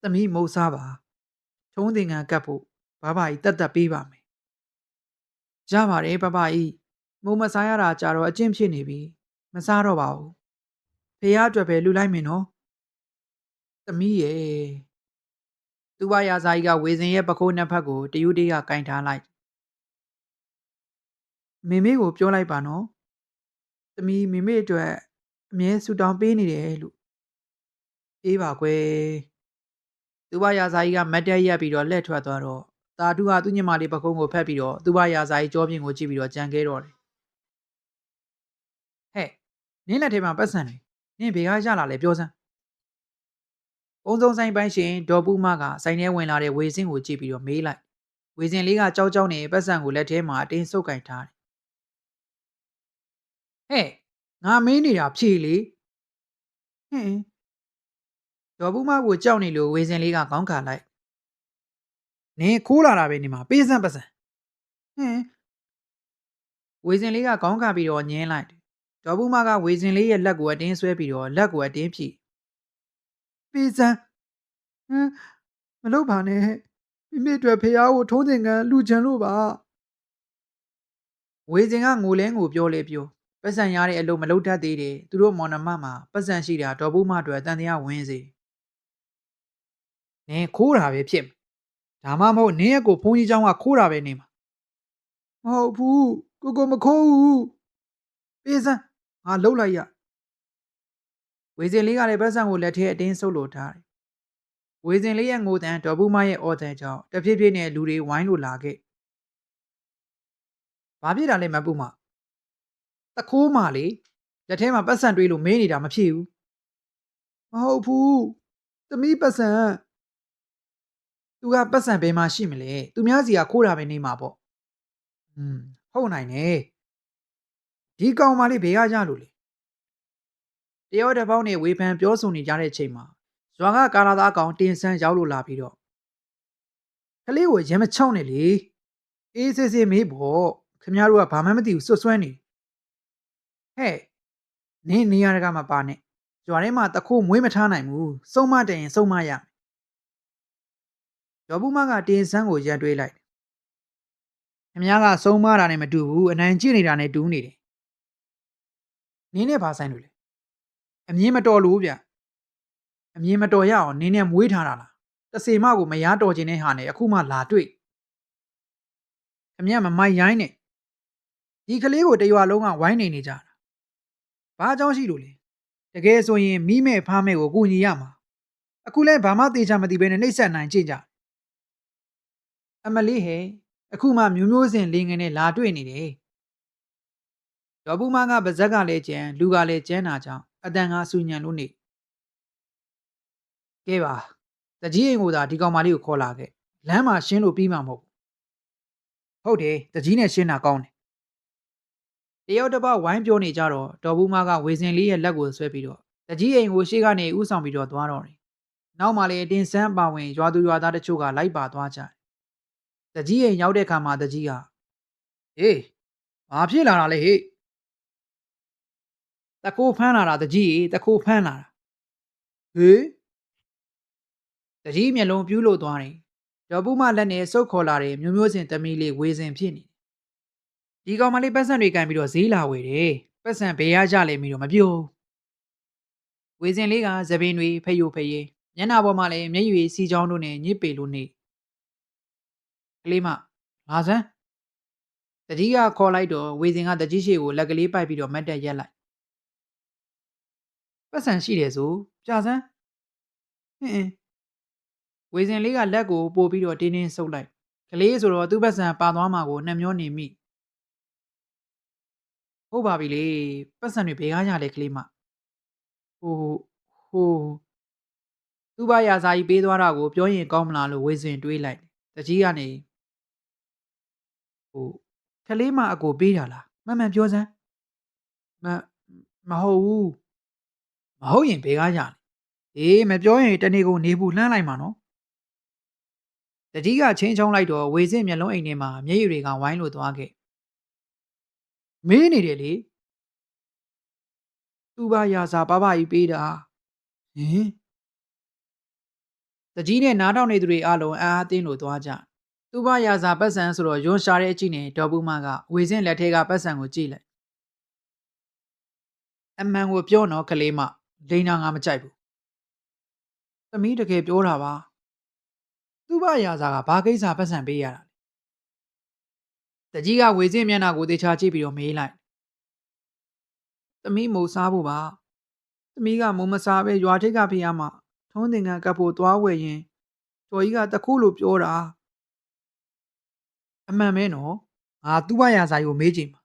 သမီးမုတ်စားပါထုံးတင်ကကတ်ဖို့ဘာဘာကြီးတက်ပေးပါမယ်ရပါတယ်ဘဘကြီးမုံမစားရတာကြတော့အကျင့်ဖြစ်နေပြီမစားတော့ပါဘူးဖေရအတွက်ပဲလူလိုက်မင်းနော်သမီးရယ်သူ့ဘရာဇာကြီးကဝေစင်ရဲ့ပခိုးနှစ်ဖက်ကိုတယူးတေးကကင်ထားလိုက်မေမေကိုပြောလိုက်ပါနော်သမီးမေမေအတွက်အမြဲဆူတောင်းပေးနေတယ်လို့အေးပါကွယ်သူ့ဘရာဇာကြီးကမတ်တက်ရက်ပြီးတော့လက်ထွက်သွားတော့တာတူဟာသူ့ညီမလေးပခုံးကိုဖက်ပြီးတော့သူ့ဘရာဇာကြီးကြောပြင်ကိုကြည့်ပြီးတော့ကြံခဲ့တော့တယ်ဟဲ့နင်းလက်ထဲမှာပတ်စံတယ်နင်းဘေကရလာလဲပြောစမ်းကုန်းစုံဆိုင်ပိုင်းရှင်ဒေါ်ပူမကဆိုင်ထဲဝင်လာတဲ့ဝေစင်းကိုကြည့်ပြီးတော့မေးလိုက်ဝေစင်လေးကကြောက်ကြောက်နေပတ်စံကိုလက်ထဲမှာအတင်းဆုပ်ကင်ထားတယ်ဟဲ့ငါမေးနေတာဖြေလေဟင်းဒေါ်ပူမကိုကြောက်နေလို့ဝေစင်လေးကခေါင်းခါလိုက်နင်းခိုးလာတာပဲနေမှာပေးစမ်းပတ်စံဟင်းဝေစင်လေးကခေါင်းခါပြီးတော့ညင်းလိုက်ဒေါ်ပူမကဝေစင်လေးရဲ့လက်ကိုအတင်းဆွဲပြီးတော့လက်ကိုအတင်းဖြည့်ပေးစမ်းဟမ်မလုပ်ပါနဲ့မိမိအတွက်ဖះကိုထုံးစင်ကန်လူချင်လို့ပါဝေစင်ကငိုလဲငိုပြောလဲပြောပတ်စံရတဲ့အလုပ်မလုပ်တတ်သေးတယ်သူတို့မော်နမမှာပတ်စံရှိတာဒေါ်ပူမအတွက်တန်တရားဝင်စေနင်းခိုးတာပဲဖြစ်ဒါမှမဟုတ်နင်းရဲ့ကိုဖုန်းကြီးเจ้าကခိုးတာပဲနေမှာမဟုတ်ဘူးကိုမခိုးဘူးပေးစမ်းငါလှုပ်လိုက်ရဝေစင်လေးကလည်းပတ်စံကိုလက်ထဲအတင်းဆုပ်လို့ထားတယ်ဝေစင်လေးရဲ့ငိုတန်ဒေါ်ပူမရဲ့အော်တန်ကြောင့်တဖြည်းဖြည်းနဲ့လူတွေဝိုင်းလို့လာခဲ့ဘာဖြစ်တာလဲမပူမတခိုးမလေလက်ထဲမှာပတ်စံတွေးလို့မေးနေတာမဖြစ်ဘူးမဟုတ်ဘူးသမီးပတ်စံသူကပတ်စံဘယ်မှာရှိမလဲသူများစီကခိုးတာပဲနေမှာပေါ့ဟုတ်နိုင်တယ်ဒီကောင်မလေးဘယ်ကရလို့လဲတယောက်တစ်ပေါက်နဲ့ဝေဖန်ပြောဆိုနေကြတဲ့ချိန်မှာဇွာကကာလာသားကောင်တင်ဆန်းရောက်လို့လာပြီးတော့ကလေးကိုရမ်းမချောင်းနဲ့လေအေးစစ်စစ်မေးပေါ့ခင်ဗျားတို့ကဘာမှမသိဘူးစွတ်စွဲနေဟဲ့နင်းနေရကမပါနဲ့ဇွာထဲမှာတခိုးမွေးမထားနိုင်ဘူးစုံမတရင်စုံမရဒေါ်ဘူးမကတင်ဆန်းကိုရန်တွေးလိုက်ခင်ဗျားကစုံမတာနဲ့မတူဘူးအနိုင်ကျင့်နေတာနဲ့တူးနေတယ်နင်းနဲ့ဘာဆိုင်လို့လဲအမြင်မတော်လို့ဗျအမြင်မတော်ရအောင်နင်းနဲ့မွေးထားတာလားတစေမကိုမရတော်ခြင်းနဲ့ဟာနဲ့အခုမှလာတွေ့ခမရမမိုက်ရိုင်းနဲ့ဒီကလေးကိုတရွာလုံးကဝိုင်းနေကြတာဘာအကြောင်းရှိလို့လဲတကယ်ဆိုရင်မိမဲ့ဖားမဲ့ကိုကူညီရမှာအခုလဲဘာမှသေချာမသိဘဲနဲ့နှိပ်စက်နိုင်ကြကြအမလေးဟဲ့အခုမှမျိုးမျိုးစင်လင်းငယ်နဲ့လာတွေ့နေတယ် ဒေါ်ပူမကပါဇက်ကလည်းကျန်လူကလည်းကျန်းတာကြောင့်အတန်ကဆူညံလို့နေကဲပါတကြီးအိမ်ကိုသာဒီကောင်မလေးကိုခေါ်လာခဲ့လမ်းမှာရှင်းလို့ပြီးမှာမဟုတ်ဟုတ်တယ်တကြီးနဲ့ရှင်းတာကောင်းတယ်တယောက်တစ်ပတ်ဝိုင်းပြောနေကြတော့ဒေါ်ပူမကဝေစင်လေးရဲ့လက်ကိုဆွဲပြီးတော့တကြီးအိမ်ကိုရှေ့ကနေဥဆောင်ပြီးတော့သွားတော့တယ်နောက်မှလည်းတင်ဆန်းပါဝင်ရွာသူရွာသားတချို့ကလိုက်ပါသွားကြတယ်တကြီးအိမ်ရောက်တဲ့ခါမှာတကြီးကဟေးဘာဖြစ်လာတာလဲဟေ့တခိုးဖမ်းလာတာတကြီးတခိုးဖမ်းလာတာဟေးတကြီးမျက်လုံးပြူးလို့သွားတယ်ဒေါ်ပူမလက်နဲ့စုပ်ခေါ်လာတဲ့မျိုးမျိုးစင်သမီးလေးဝေစင်ဖြစ်နေဒီကောင်မလေးပတ်စံတွေကန်ပြီးတော့ဈေးလာဝယ်တယ်ပတ်စံဘယ်ရကြလဲမီတော့မပြောဝေစင်လေးကသပင်တွေဖယိုဖယင်းမျက်နှာပေါ်မှာလည်းမျက်ရည်စီချောင်းတို့နဲ့ညစ်ပေလို့နေကလေးမငါစမ်းတကြီးကခေါ်လိုက်တော့ဝေစင်ကတကြီးရှိကိုလက်ကလေးပိုက်ပြီးတော့မတ်တက်ရက်လိုက်ပတ်စံရှိတယ်ဆိုကြာစမ်းဟင်းဝေစင်လေးကလက်ကိုပို့ပြီးတော့တင်းတင်းဆုပ်လိုက်ကလေးဆိုတော့သူ့ပတ်စံပါသွားမှာကိုနှမျောနေမိဟုတ်ပါပြီလေပတ်စံတွေဘယ်ကားရလဲကလေးမဟိုဟိုသူ့ဘာရာဇာကြီးပေးသွားတာကိုပြောရင်ကောင်းမလားလို့ဝေစင်တွေးလိုက်တကြီးကနေဟိုကလေးမအကိုပေးတာလားမှန်မှန်ပြောစမ်းမမဟုတ်ဘူးမဟုတ်ရင်ဘယ်ကားရလဲအေးမပြောရင်တနေ့ကိုနေဘူးလှမ်းလိုက်မှာနော်တကြီးကချင်းချုံလိုက်တော့ဝေစင်မျက်လုံးအိမ်ထဲမှာမျက်ရည်တွေကဝိုင်းလို့သွားခဲ့မေးနေတယ်လေသူ့ဘာရာဇာပပကြီးပေးတာဟင်တကြီးနဲ့နားထောင်နေသူတွေအလုံးအားအသင်းလို့သွားကြသူ့ဘာရာဇာပတ်စံဆိုတော့ယွန်ရှာတဲ့အကြည့်နဲ့ဒေါ်ဘူးမကဝေစင်လက်ထဲကပတ်စံကိုကြည့်လိုက်အမှန်ကိုပြောတော့ကလေးမလိန်နာငါမကြိုက်ဘူးသမီးတကယ်ပြောတာပါသူ့ဘာရာဇာကဘာကိစ္စပတ်စံပေးရတာလဲတကြီးကဝေစင်မျက်နှာကိုတေချာကြည့်ပြီးတော့မေးလိုက်သမီးမို့စားဖို့ပါသမီးကမုံမစားပဲရွာထိပ်ကဖေးရမှာထုံးတင်ကကပ်ဖို့သွားဝယ်ရင်ကျော်ကြီးကတခုလို့ပြောတာအမှန်ပဲနော်ငါသူ့ဘာရာဇာကိုမေးကြည့်မှာ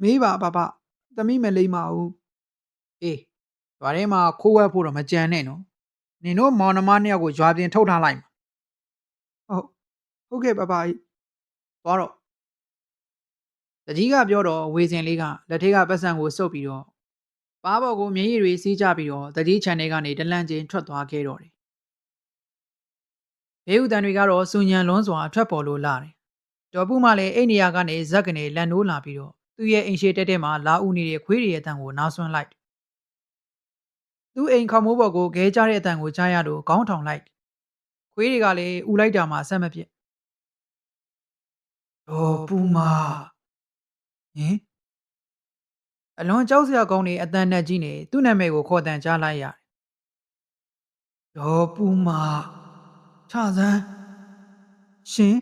မေးပါပပသမီးမလိမ့်ပါဘူးအေးရွာထဲမှာခိုးဝက်ဖို့တော့မကြံနဲ့နော်နင်တို့မောင်နှမနှစ်ယောက်ကိုရွာပြင်ထုတ်ထားလိုက်မှာဟုတ်ဟုတ်ကဲ့ပပကြီးသွားတော့တကြီးကပြောတော့ဝေစင်လေးကလက်ထဲကပတ်စံကိုစုပ်ပြီးတော့ပါးပေါ်ကိုမျက်ရည်တွေစီးကြပြီးတော့တကြီးခြံထဲကနေတလန့်ချင်းထွက်သွားခဲ့တော့တယ်ဘေးဥတန်တွေကတော့စူညံလွန်းစွာထွက်ပေါ်လို့လာတယ်ဒေါ်ပူမှလည်းအိမ်နေရာကနေဇက်ကနေလန်နိုးလာပြီးတော့သူ့ရဲ့အိမ်ရှိတဲတဲမှာလာဦးနေတဲ့ခွေးတွေရဲ့အတန်ကိုနားဆွမ်းလိုက်သူ့အိမ်ခေါမိုးပေါ်ကိုခဲကြတဲ့အတန်ကိုကြားရလို့ခေါင်းထောင်လိုက်ခွေးတွေကလည်းဥလိုက်တာမှဆက်မပြတ်ဒေါ်ပူမဟင်အလွန်ကြောက်စရာကောင်းတဲ့အတန်နဲ့ကြီးနေသူ့နာမည်ကိုခေါ်တန်ကြားလိုက်ရတယ်ဒေါ်ပူမခြာစမ်းရှင်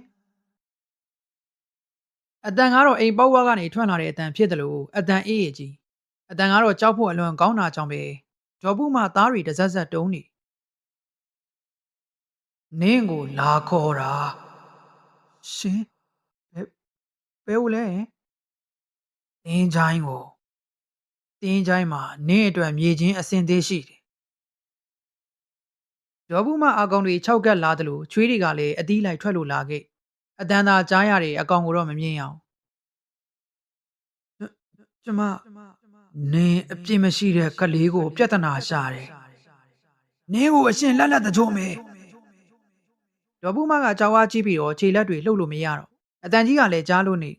အတန်ကတော့အိမ်ပေါက်ဝါကနေထွက်လာတဲ့အတန်ဖြစ်တယ်လို့အတန်အေးရကြီးအတန်ကတော့ကြောက်ဖို့အလွန်ကောင်းတာကြောင့်ပဲဒေါ်ပူမသားတွေတစက်စက်တုံးနေနင်းကိုလာခေါ်တာရှင်ဘယ်ဘယ်ဦးလဲတင်းချိုင်းကိုတင်းချိုင်းမှာနင်းအတွက်မြေချင်းအစင်သေးရှိတယ်ဒေါ်ပူမအကောင်တွေ၆ကက်လာတယ်လို့ချွေးတွေကလည်းအသီးလိုက်ထွက်လို့လာခဲ့အတန်သာကြားရတယ်အကောင်ကိုတော့မမြင်အောင်ကျမနင်းအပြစ်မရှိတဲ့ကလေးကိုပြဿနာရှာတယ်နင်းကိုအရှင်လက်လက်တကြိုးမယ်ဒေါ်ပူမကကြောက်အားကြီးပြီးတော့ခြေလက်တွေလှုပ်လို့မရတော့အတန်ကြီးကလည်းကြားလို့နေ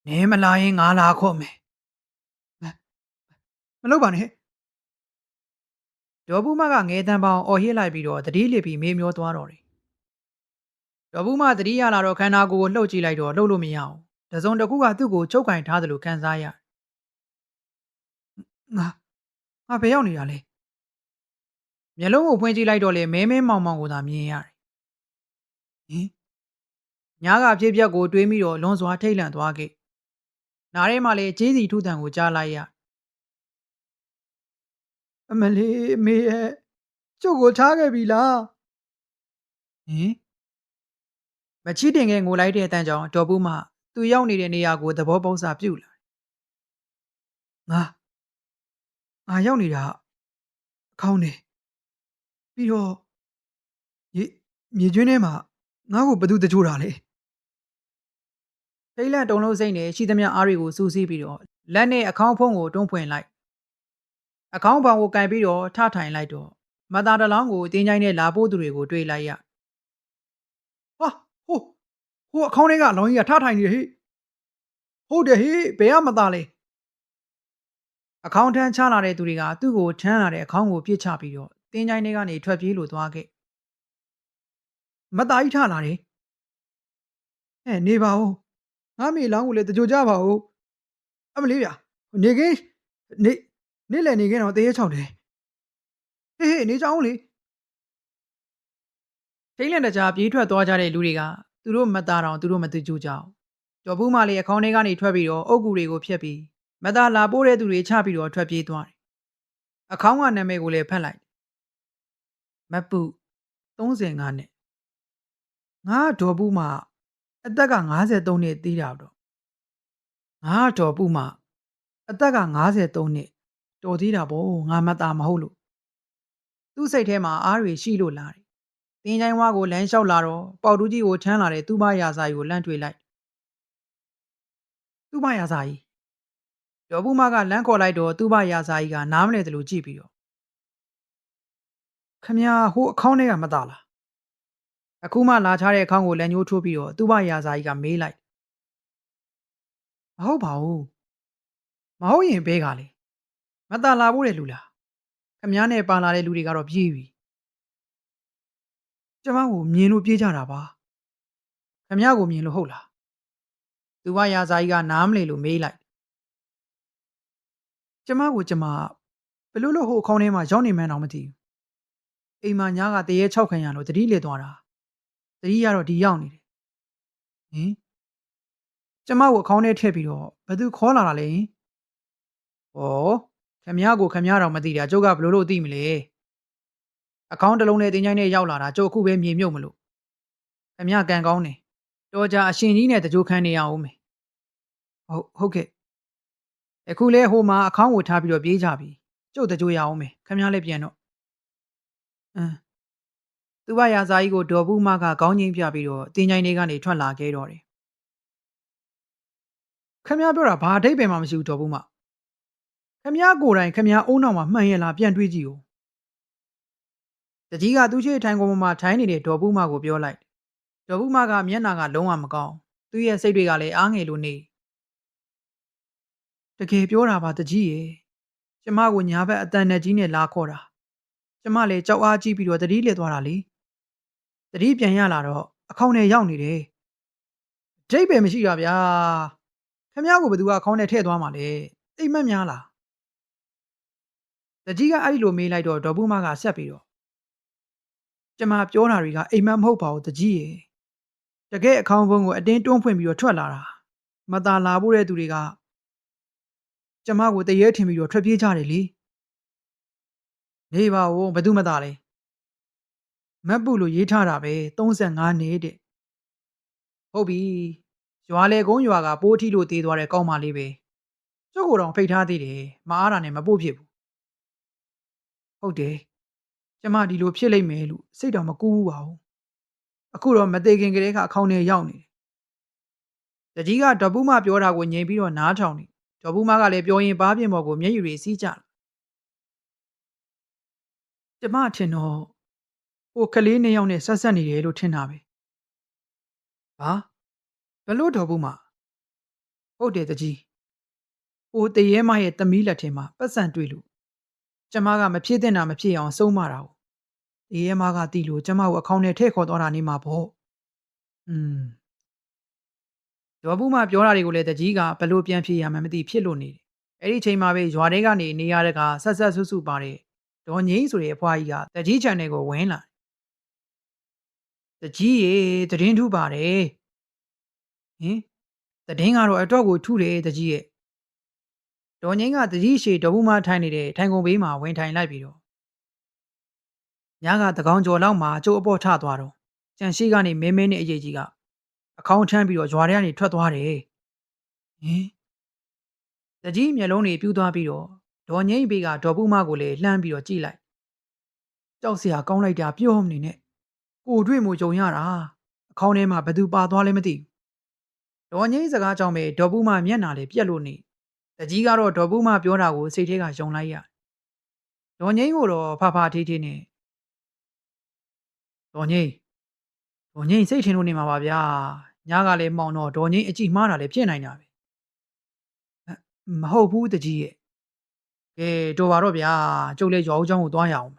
နင်းမလာရင်ငါလာခေါ်မယ်မလုပ်ပါနဲ့ဒေါ်ပူမကငဲတန်းပေါင်းအော်ဟစ်လိုက်ပြီးတော့တတိလစ်ပြီးမေးမျောသွားတော့တယ်ဒေါ်ပူမတတိရလာတော့ခန္ဓာကိုယ်ကိုလှုပ်ကြည့်လိုက်တော့လှုပ်လို့မရအောင်တစုံတစ်ခုကသူ့ကိုချုပ်ကင်ထားတယ်လို့ခံစားရငါငါဘယ်ရောက်နေတာလဲမျက်လုံးကိုဖွင့်ကြည့်လိုက်တော့လေမဲမဲမောင်မောင်ကိုသာမြင်ရတယ်ဟင်ညားကဖြစ်ပျက်ကိုတွေးပြီးတော့လွန်စွာထိတ်လန့်သွားခဲ့နားထဲမှာလေကြေးစီထုတန်ကိုကြားလိုက်ရအမလေးအမေရဲ့ကျုပ်ကိုချားခဲ့ပြီလားဟင်မချီတင်ငယ်ငိုလိုက်တဲ့အတန်ကြောင့်ဒေါ်ပူမသူ သူရောက်နေတဲ့နေရာကိုသဘောပေါက်စာပြုတ်လာငါငါရောက်နေတာအခေါင်းနေပြီးတော့ရေမြေကျွင်းထဲမှာငါ့ကိုဘသူတကြိုတာလဲထိတ်လန့်တုန်လှုပ်စိတ်နဲ့ရှိသမျှအားတွေကိုစူးစီးပြီးတော့လက်နဲ့အခေါင်းဖုံးကိုတွန်းဖွင့်လိုက်အခေါင်းဖောင်ကိုကန်ပြီးတော့ထထိုင်လိုက်တော့မသားတလောင်းကိုတင်းချိုင်းနဲ့လာပို့သူတွေကိုတွေ့လိုက်ရဟာဟိုဟိုအခေါင်းထဲကအလောင်းကြီးကထထိုင်နေတယ်ဟိဟုတ်တယ်ဟိဘယ်ကမသားလဲအခေါင်းထမ်းချလာတဲ့သူတွေကသူ့ကိုထမ်းလာတဲ့အခေါင်းကိုပြစ်ချပြီးတော့တင်းချိုင်းတွေကနေထွက်ပြေးလို့သွားခဲ့မသားကြီးထလာတယ်ဟဲ့နေပါဦးငါမေလောင်းကိုလည်းတကြိုကြပါဦးအမလေးဗျာနေခင်းနေနေ့လည်နေခင်းတော့တရေချောက်တယ်ဟေးနေကြအောင်လေထိတ်လန့်တကြားပြေးထွက်သွားကြတဲ့လူတွေကသူတို့မသားတောင်သူတို့မသိကြအောင်ကျော်ဘူးမလေးအခေါင်းထဲကနေထွက်ပြီးတော့အုတ်ကူတွေကိုဖျက်ပြီးမသားလာပိုးတဲ့သူတွေချပြီးတော့ထွက်ပြေးသွားတယ်အခေါင်းကနာမည်ကိုလည်းဖတ်လိုက်မပူ35နှစ်ငါဒေါ်ဘူးမအသက်က53နှစ်တီးတာတော့ငါဒေါ်ဘူးမအသက်က53နှစ်တော်သေးတာပေါ့ငါမသားမဟုတ်လို့သူ့စိတ်ထဲမှာအားတွေရှိလို့လာတယ်တင်းချိုင်းဝါကိုလမ်းလျှောက်လာတော့ပေါက်တူးကြီးကိုထမ်းလာတဲ့သူ့မရာစာကြီးကိုလန့်တွေ့လိုက်သူ့မရာစာကြီးဒေါ်ဘူးမကလမ်းခေါ်လိုက်တော့သူ့မရာစာကြီးကနားမလဲတယ်လို့ကြည့်ပြီးတော့ခမညာဟိုအခေါင်းထဲကမသားလားအခုမှလာချတဲ့အခေါင်းကိုလက်ညှိုးထိုးပြီးတော့သူ့မရာစာကြီးကမေးလိုက်မဟုတ်ပါဘူးမဟုတ်ရင်ဘဲကလေမသားလာဖို့တဲ့လူလားခမညာနဲ့ပါလာတဲ့လူတွေကတော့ပြေးပြီကျမကိုမြင်လို့ပြေးကြတာပါခမညာကိုမြင်လို့ဟုတ်လားသူမရာစာကြီးကနားမလဲလို့မေးလိုက်ကျမကိုကျမဘလို့လို့ဟိုအခေါင်းထဲမှာရောက်နေမှန်းတော့မသိဘူးအိမ်မှာညားကတရေ6ခံရလို့တတိလေသွားတာတတိကတော့ဒီရောက်နေတယ်ဟင်ကျမကိုအခေါင်းထဲထည့်ပြီးတော့ဘသူခေါ်လာတာလဲဟင်ဩခမညာကိုခမညာတော့မသိတာကျုပ်ကဘလို့လို့သိမလဲအခေါင်းတစ်လုံးနဲ့တင်ချိုင်းနဲ့ရောက်လာတာကျုပ်အခုပဲမြေမြုပ်မလို့ခမညာကန်ကောင်းတယ်တော်ကြအရှင်ကြီးနဲ့တကြိုခန်းနေရအောင်မယ်ဟုတ်ကဲ့အခုလဲဟိုမှာအခေါင်းကိုထားပြီးတော့ပြေးကြပြီကျုပ်တကြိုရအောင်မယ်ခမညာလည်းပြန်တော့သူ့ဘရာဇာကြီးကိုဒေါ်ဘူးမကခေါင်းငိမ့်ပြပြီးတော့တင်ချိုင်းတွေကနေထွက်လာခဲ့တော့တယ်ခမညာပြောတာဘာအဓိပ္ပာယ်မှမရှိဘူးဒေါ်ဘူးမခမညာကိုယ်တိုင်ခမညာအုံနောက်မှာမှန်ရလားပြန်တွေးကြည့်ဦးတကြီးကသူ့ရှိထိုင်ကုန်ပေါ်မှာထိုင်နေတဲ့ဒေါ်ဘူးမကိုပြောလိုက်ဒေါ်ဘူးမကမျက်နှာကလုံးဝမကောင်းသူ့ရဲ့စိတ်တွေကလည်းအားငယ်လို့နေတကယ်ပြောတာပါတကြီးရေကျမကိုညာဘက်အတန်နဲ့ကြီးနဲ့လာခေါ်တာကျမလည်းကြောက်အားကြီးပြီးတော့တတိလေသွားတာလေတတိပြန်ရလာတော့အခေါင်းထဲရောက်နေတယ်အဓိပ္ပာယ်မရှိတာဗျာခမ ्या ကိုဘသူကအခေါင်းထဲထည့်သွားမှာလဲအိမ်မက်များလားတကြီးကအဲ့ဒီလိုမေးလိုက်တော့ဒေါ်ဘူးမကဆက်ပြီးတော့ကျမပြောတာတွေကအိမ်မက်မဟုတ်ပါဘူးတကြီးရေတကယ်အခေါင်းဖုံးကိုအတင်းတွန်းဖွင့်ပြီးတော့ထွက်လာတာမตาလာဖို့တဲ့သူတွေကကျမကိုတရေထင်ပြီးတော့ထွက်ပြေးကြတယ်လေနေပါဦးဘသူမตาလဲမက်ပုလို့ရေးထားတာပဲ35နှစ်တဲ့ဟုတ်ပြီရွာလေကုန်းရွာကပိုးထီလို့တေးသွားတဲ့ကောင်းမလေးပဲကျုပ်ကိုယ်တော်ဖိတ်ထားသေးတယ်မအားတာနဲ့မပို့ဖြစ်ဘူးဟုတ်တယ်ကျမဒီလိုဖြစ်လိမ့်မယ်လို့စိတ်တော်မကူးဘူးပါဘူးအခုတော့မသေးခင်ကလေးကအခေါင်းထဲရောက်နေတယ်တကြီးကဒေါ်ဘူးမပြောတာကိုငြိမ်ပြီးတော့နားထောင်နေဒေါ်ဘူးမကလည်းပြောရင်ဘားပြင်ပေါ်ကိုမျက်ရည်တွေစီးကြကျမထင်တော့ဟိုကလေးနှစ်ယောက်နဲ့ဆက်ဆက်နေတယ်လို့ထင်တာပဲဟာဘလို့ဒေါ်ဘူးမဟုတ်တယ်တကြီးဟိုတရေမရဲ့သမီးလက်ထဲမှာပတ်စံတွေ့လို့ကျမကမဖြစ်တဲ့နာမဖြစ်အောင်ဆုံးမတာကိုတရေမကတီးလို့ကျမကိုအခေါင်းထဲထည့်ခေါ်သွားတာနေမှာပေါ့อืมဒေါ်ဘူးမပြောတာတွေကိုလည်းတကြီးကဘလို့ပြန်ဖြေရမှန်းမသိဖြစ်လို့နေတယ်အဲ့ဒီချိန်မှာပဲရွာထဲကနေနေရတဲ့ကဆက်ဆက်ဆုစုပါတဲ့ဒေါ်ငိမ့်ဆိုတဲ့အဖွားကြီးကတကြီး channel ကိုဝင်လာတကြီးရေတည်င်းထူပါတယ်ဟင်တည်င်းကတော့အတော့ကိုထုတယ်တကြီးရဲ့ဒေါ်ငိမ့်ကတကြီးရှေဒေါ်ဘူးမထိုင်နေတဲ့ထိုင်ကုန်ဘေးမှာဝင်ထိုင်လိုက်ပြီးတော့ညကတကောင်ကျော်လောက်မှာကျုပ်အပေါ်ထသွားတော့ကြံရှိကနေမဲမဲနဲ့အရေးကြီးကအခေါင်းထမ်းပြီးတော့ရွာထဲကနေထွက်သွားတယ် ဟင်တကြီးမျက်လုံးတွေပြူးသွားပြီးတော့ဒေါ်ငိမ့်ဘေးကဒေါ်ပူမကိုလည်းလှမ်းပြီးတော့ကြည့်လိုက်ကြောက်စရာကောင်းလိုက်တာပြောမနေနဲ့ကိုတွေ့မို့ကြုံရတာအခေါင်းထဲမှာဘသူပါသွားလဲမသိဘူးဒေါ်ငိမ့်စကားကြောင့်ပဲဒေါ်ပူမမျက်နှာလေးပြက်လို့နေတကြီးကတော့ဒေါ်ပူမပြောတာကိုစိတ်ထဲကယုံလိုက်ရဒေါ်ငိမ့်ကိုတော့ဖဖထေးထေးနဲ့ဒေါ်ငိမ့်ဒေါ်ငိမ့်စိတ်ထင်လို့နေမှာပါဗျာညကလည်းမှောင်တော့ဒေါ်ငိမ့်အကြည့်မှားတာလည်းဖြစ်နိုင်တာပဲမဟုတ်ဘူးတကြီးရဲ့ကဲတော်ပါတော့ဗျာကျုပ်လည်းရွာဦးเจ้าကိုသွားရအောင်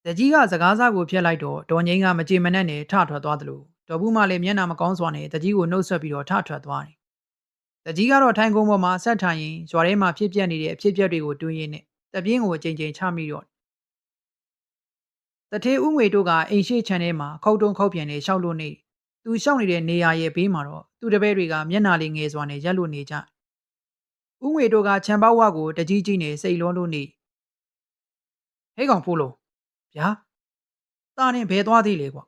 တကြီးကစကားစားကိုဖျက်လိုက်တော့ဒေါ်ငိမ့်ကမကြေမနက်နဲ့ထထွက်သွားသလိုဒေါ်ဘူးမလည်းမျက်နှာမကောင်းစွာနဲ့တကြီးကိုနှုတ်ဆက်ပြီးတော့ထထွက်သွားတယ်။တကြီးကတော့ထိုင်ကုန်ပေါ်မှာဆက်ထိုင်ရင်ရွာထဲမှာဖြစ်ပျက်နေတဲ့အဖြစ်အပျက်တွေကိုတွေးရင်းနဲ့တပြင်းကိုအချိန်ချင်းချမိတော့တထေးဦးငွေတို့ကအိမ်ရှိချန်ထဲမှာခောက်တုံးခောက်ပြန်နေရှောက်လို့နေသူရှောက်နေတဲ့နေရာရဲ့ဘေးမှာတော့သူ့တပည့်တွေကမျက်နှာလေးငယ်စွာနဲ့ရက်လို့နေကြ။ဦးငွေတို့ကခြံပေါက်ဝကိုတကြီးကြီးနဲ့စိတ်လုံးလို့နေဟဲ့ကောင်ဖိုးလုံးဗျာတာနဲ့ဘဲသွားသေးလေကွာ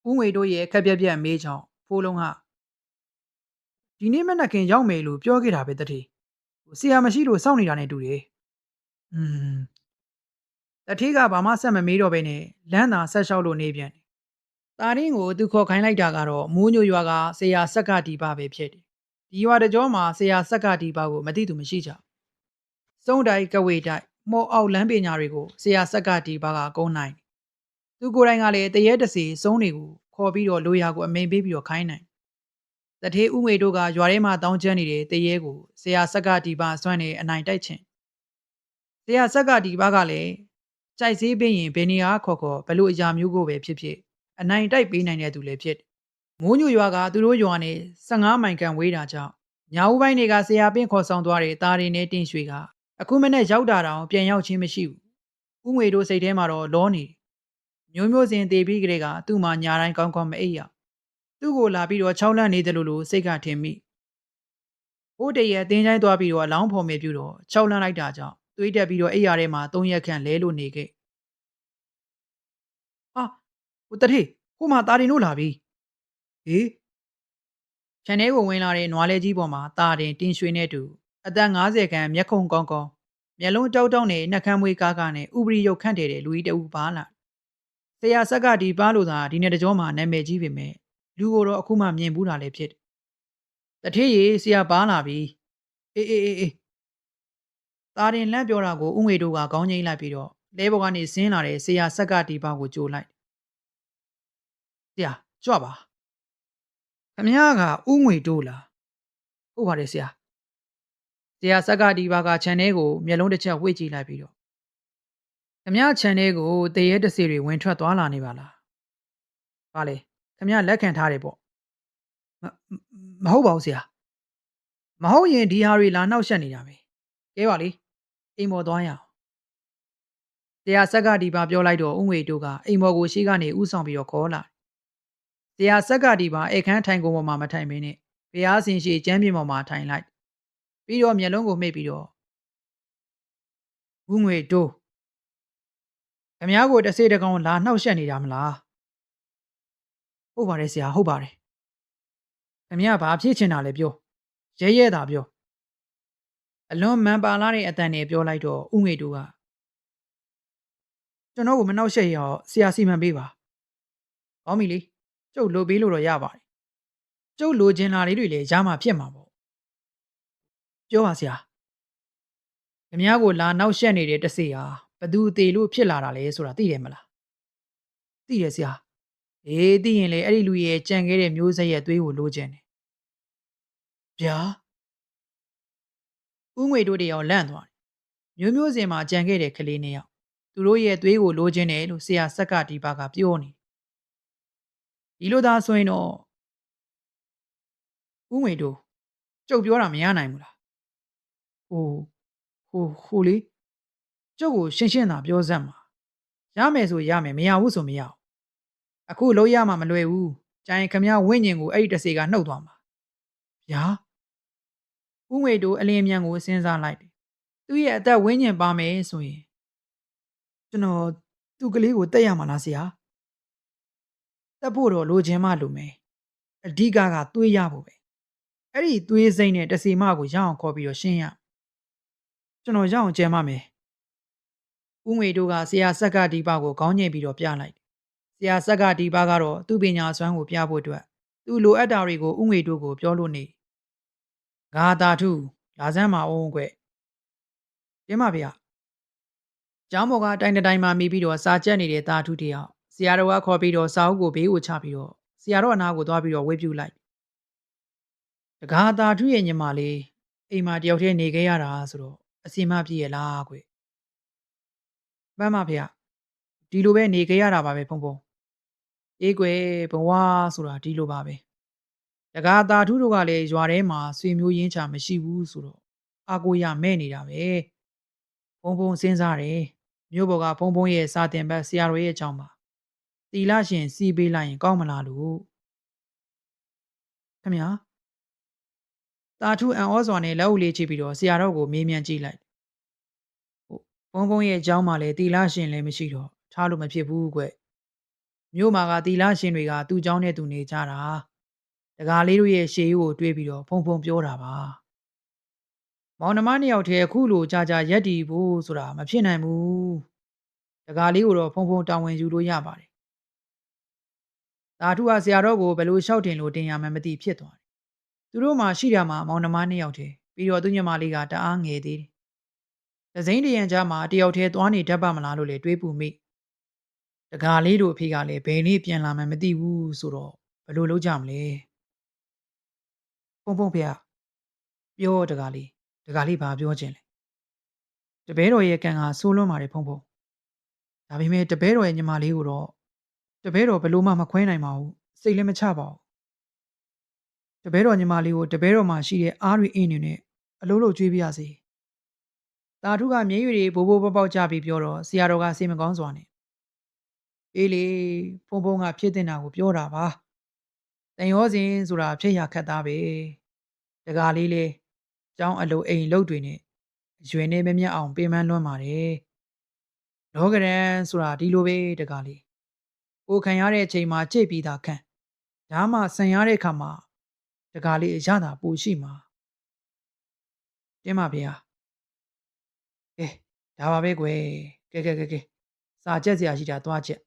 ဦးငွေတို့ရဲ့ခက်ပြက်ပြက်မေးချောင်းဖိုးလုံးကဒီနေ့မနက်ခင်းရောက်မယ်လို့ပြောခဲ့တာပဲတထေးဆရာမရှိလို့စောင့်နေတာနဲ့တူတယ်อืมတထေးကဘာမှဆက်မမေးတော့ဘဲနဲ့လမ်းသာဆက်လျှောက်လို့နေပြန်တယ်တာရင်းကိုသူခေါ်ခိုင်းလိုက်တာကတော့မိုးညိုရွာကဆရာဆက်ကတီပါပဲဖြစ်တယ်ဒီရွာတကြောမှာဆရာဆက်ကတီပါကိုမသိသူမရှိကြစုံတိုက်ကဝေတိုက်မော်အောက်လမ်းပညာတွေကိုဆရာဆက်ကတီပါကကုန်းနိုင်သူကိုယ်တိုင်ကလည်းတရေတစီစုံးတွေကိုခေါ်ပြီးတော့လိုရာကိုအမိန်ပေးပြီးတော့ခိုင်းနိုင်တထေးဦးငွေတို့ကရွာထဲမှာတောင်းကျမ်းနေတဲ့တရေကိုဆရာဆက်ကတီပါဆွမ်းနေအနိုင်တိုက်ခြင်းဆရာဆက်ကတီပါကလည်းကြိုက်စည်းပေးရင်ဘယ်နေရာခေါ်ခေါ်ဘလို့အရာမျိုးကိုပဲဖြစ်ဖြစ်အနိုင်တိုက်ပေးနိုင်တဲ့သူလည်းဖြစ်မိုးညိုရွာကသူတို့ရွာနဲ့15မိုင်ကန်ဝေးတာကြောင့်ညာဦးပိုင်းတွေကဆရာပင့်ခေါ်ဆောင်သွားတဲ့တာရီနဲ့တင်းရွှေကအခုမနေ့ရောက်တာတောင်ပြန်ရောက်ချင်းမရှိဘူးဦးငွေတို့စိတ်ထဲမှာတော့လောနေမျိုးမျိုးစင်သေးပြီးကလေးကသူ့မှာညာတိုင်းကောင်းကောင်းမအိပ်ရသူ့ကိုလာပြီးတော့6လန့်နေတယ်လို့စိတ်ကထင်မိဟိုတည်းရဲ့အတင်းချိုင်းသွားပြီးတော့အလောင်းဖော်မေပြူတော့6လန့်လိုက်တာကြောင့်သွေးတက်ပြီးတော့အိပ်ရထဲမှာ3ရက်ခန့်လဲလို့နေခဲ့ဟာဟိုတထေးဟိုမှာတာရီတို့လာပြီဟေးခြံထဲကိုဝင်လာတဲ့နွားလဲကြီးပေါ်မှာတာတင်တင်းရွှေနဲ့တူအသက်50ခန့်မျက်ခုံကောင်းကောင်းမျက်လုံးတောက်တောက်နဲ့နှက်ခမ်းမွေးကားကားနဲ့ဥပရိယုတ်ခန့်တယ်တဲ့လူကြီးတဦးပါလာဆရာဆက်ကဒီပါလို့သာဒီနေ့တကြောမှာနာမည်ကြီးပေမဲ့လူကိုတော့အခုမှမြင်ဘူးတာလည်းဖြစ်တထေးရီဆရာပါလာပြီအေးတာတင်လန့်ပြောတာကိုဥငွေတို့ကခေါင်းငိမ့်လိုက်ပြီးတော့လဲဘော်ကနေဆင်းလာတဲ့ဆရာဆက်ကဒီပါကိုကြိုလိုက်ဆရာကြွပါခမည်းကဥငွေတို့လားဟုတ်ပါတယ်ဆရာဆရာဆက်ကဒီပါကခြံထဲကိုမျက်လုံးတစ်ချက်ဝှေ့ကြည့်လိုက်ပြီးတော့ခမည်းခြံထဲကိုတရေတစီတွေဝင်ထွက်သွားလာနေပါလားပါလေခမည်းလက်ခံထားတယ်ပေါ့မဟုတ်ပါဘူးဆရာမဟုတ်ရင်ဒီဟာတွေလာနှောက်ယှက်နေတာပဲကဲပါလေအိမ်ပေါ်သွားရအောင်ဆရာဆက်ကဒီပါပြောလိုက်တော့ဥငွေတို့ကအိမ်ပေါ်ကိုရှေ့ကနေဥဆောင်ပြီးတော့ခေါ်လာဆရာဆက်ကဒီပါအခန်းထိုင်ကုန်ပေါ်မှာမထိုင်မင်းနဲ့ဘုရားရှင်ရှိကျမ်းပြင်ပေါ်မှာထိုင်လိုက်ပြီးတော့မျက်လုံးကိုမှိတ်ပြီးတော့ဥငွေတို့ခမည်းကိုတစေတကောင်လာနှောက်ယှက်နေတာမလားဟုတ်ပါတယ်ဆရာဟုတ်ပါတယ်ခမည်းဘာဖြစ်ချင်တာလဲပြောရဲတာပြောအလွန်မှန်ပါလာတဲ့အတန်နဲ့ပြောလိုက်တော့ဥငွေတို့ကကျွန်တော်ကိုမနှောက်ယှက်ရအောင်ဆရာစီမံပေးပါကောင်းပြီလေကျုပ်လိုပေးလို့တော့ရပါတယ်ကျုပ်လိုချင်တာလေးတွေလည်းရမှာဖြစ်မှာပေါ့ပြောပါဆရာခမည်းကိုလာနှောက်ယှက်နေတဲ့တစေဟာဘသူသေးလို့ဖြစ်လာတာလဲဆိုတာသိတယ်မလားသိတယ်ဆရာအေးသိရင်လေအဲ့ဒီလူရဲ့ကြံခဲ့တဲ့မျိုးဆက်ရဲ့သွေးကိုလိုချင်တယ်ဗျာဥငွေတို့တယောက်လန့်သွားတယ်မျိုးစင်မှာကြံခဲ့တဲ့ကလေးနှစ်ယောက်သူတို့ရဲ့သွေးကိုလိုချင်တယ်လို့ဆရာဆက်ကဒီပါကပြောနေဒီလိုသာဆိုရင်တော့ဥငွေတို့ကျုပ်ပြောတာမရနိုင်ဘူးလားဟိုဟိုလေကျုပ်ကိုရှင်းသာပြောစမ်းပါရမယ်ဆိုရမယ်မရဘူးဆိုမရဘူးအခုလို့ရမှာမလွယ်ဘူးကြိုင်ခမည်းဝိညာဉ်ကိုအဲ့ဒီတစေကနှုတ်သွားမှာဗျာဥငွေတို့အလင်းအမြန်ကိုစဉ်းစားလိုက်တယ်သူ့ရဲ့အသက်ဝိညာဉ်ပါမယ်ဆိုရင်ကျွန်တော်သူ့ကလေးကိုတက်ရမှာလားဆရာတက်ဖို့တော့လိုချင်မှလိုမယ်အဓိကသွေးရဖို့ပဲ အဲ့ဒီသွေးစိမ့်နဲ့တစီမကိုရအောင်ခေါ်ပြီးတော့ရှင်းရကျွန်တော်ရအောင်ကြံပါမယ်ဦးငွေတို့ကဆရာဆက်ကဒီပါကိုခေါင်းညိတ်ပြီးတော့ပြလိုက်ဆရာဆက်ကဒီပါကတော့သူ့ပညာစွမ်းကိုပြဖို့အတွက်သူ့လိုအပ်တာတွေကိုဦးငွေတို့ကိုပြောလို့နေဂါတာထုလာစမ်းမအောင်ကွကျင်းပါဗျာကျောင်းပေါ်ကတိုင်တိုင်မှာမိပြီးတော့စာကြက်နေတဲ့တာထုတယောက်ဆရာတော်ကခေါ်ပြီးတော့စာအုပ်ကိုဘေးကိုချပြီးတော့ဆရာတော်အနားကိုသွားပြီးတော့ဝေပြူလိုက်တကားတာထုရဲ့ညီမလေးအိမ်မှာတယောက်တည်းနေခဲ့ရတာဆိုတော့အစီအမပြည့်ရလားကွမှန်ပါဗျာဒီလိုပဲနေခဲ့ရတာပါပဲဖုံဖုံအေးကွယ်ဘဝဆိုတာဒီလိုပါပဲတကားတာထုတို့ကလည်းရွာထဲမှာဆွေမျိုးရင်းချမရှိဘူးဆိုတော့အာကိုရမဲ့နေတာပဲဖုံဖုံစဉ်းစားတယ်မြို့ပေါ်ကဖုံဖုံရဲ့စာတင်ဘက်ဆရာတော်ရဲ့အကြောင်းပါတီလာရှင်စီးပေးလိုက်ရင်ကောင်းမလားလို့ခင်ဗျာတာထုအံ့ဩစွာနဲ့လက်အုပ်လေးချိပြီးတော့ဆရာတော်ကိုမေးမြန်းကြည့်လိုက်ဟုတ်ဘုံဘုံရဲ့အကြောင်းမှလည်းတီလာရှင်လည်းမရှိတော့ထားလို့မဖြစ်ဘူးကွမြို့မှာကတီလာရှင်တွေကသူ့เจ้าနဲ့သူနေကြတာတကားလေးတို့ရဲ့ရှေးရိုးကိုတွေးပြီးတော့ဖုံဖုံပြောတာပါမောင်နှမနှစ်ယောက်တည်းအခုလိုကြာကြာရက်တီဖို့ဆိုတာမဖြစ်နိုင်ဘူးတကားလေးကိုတော့ဖုံဖုံတာဝန်ယူလို့ရပါတယ်တာထုကဆရာတော်ကိုဘယ်လိုလျှောက်တင်လို့တင်ရမှန်းမသိဖြစ်သွားတယ်သူတို့မှရှိတာမှမောင်နှမနှစ်ယောက်တည်းပြီးတော့သူညမလေးကတအားငယ်သေးတယ်တစိမ့်တရံကြားမှာတယောက်တည်းသွားနေတတ်ပါမလားလို့လေတွေးပူမိတကားလေးတို့အဖေကလည်းဘယ်နေ့ပြန်လာမှန်းမသိဘူးဆိုတော့ဘယ်လိုလုပ်ကြမလဲဖုံဖုံဖေပြောတကားလေးဘာပြောခြင်းလဲတပည့်တော်ရဲ့ကံကဆိုးလွန်းပါတယ်ဖုံဖုံဒါပေမဲ့တပည့်တော်ရဲ့ညီမလေးကိုတော့တပည့်တော်ဘယ်လိုမှမခွဲနိုင်ပါဘူးစိတ်လည်းမချပါဘူးတပည့်တော်ညီမလေးကိုတပည့်တော်မှာရှိတဲ့အားတွေအင်းနေနဲ့အလုံးလုံးကျွေးပြရစေတာထုကမျက်ရည်တွေဘိုးဘိုးပေါက်ပေါက်ကြပြီးပြောတော့ဆရာတော်ကစိတ်မကောင်းစွာနဲ့အေးလေဖုံဖုံကဖြစ်တင်တာကိုပြောတာပါတန်ရောစဉ်ဆိုတာဖြစ်ရခက်သားပဲတကားလေးလေကျောင်းအလိုအိမ်လုတ်တွေနဲ့ရွယ်နေမမြတ်အောင်ပြင်ပန်းလွှမ်းပါတယ်လောကရန်ဆိုတာဒီလိုပဲတကားလေးကိုခံရတဲ့အချိန်မှာကြိတ်ပြီးသားခံဒါမှဆန်ရတဲ့ခါမှာတကားလေးအရသာပူရှိမှာတင်းပါဗျာကဲဒါပါပဲကွယ်ကဲစာချက်စရာရှိတာသွားချက်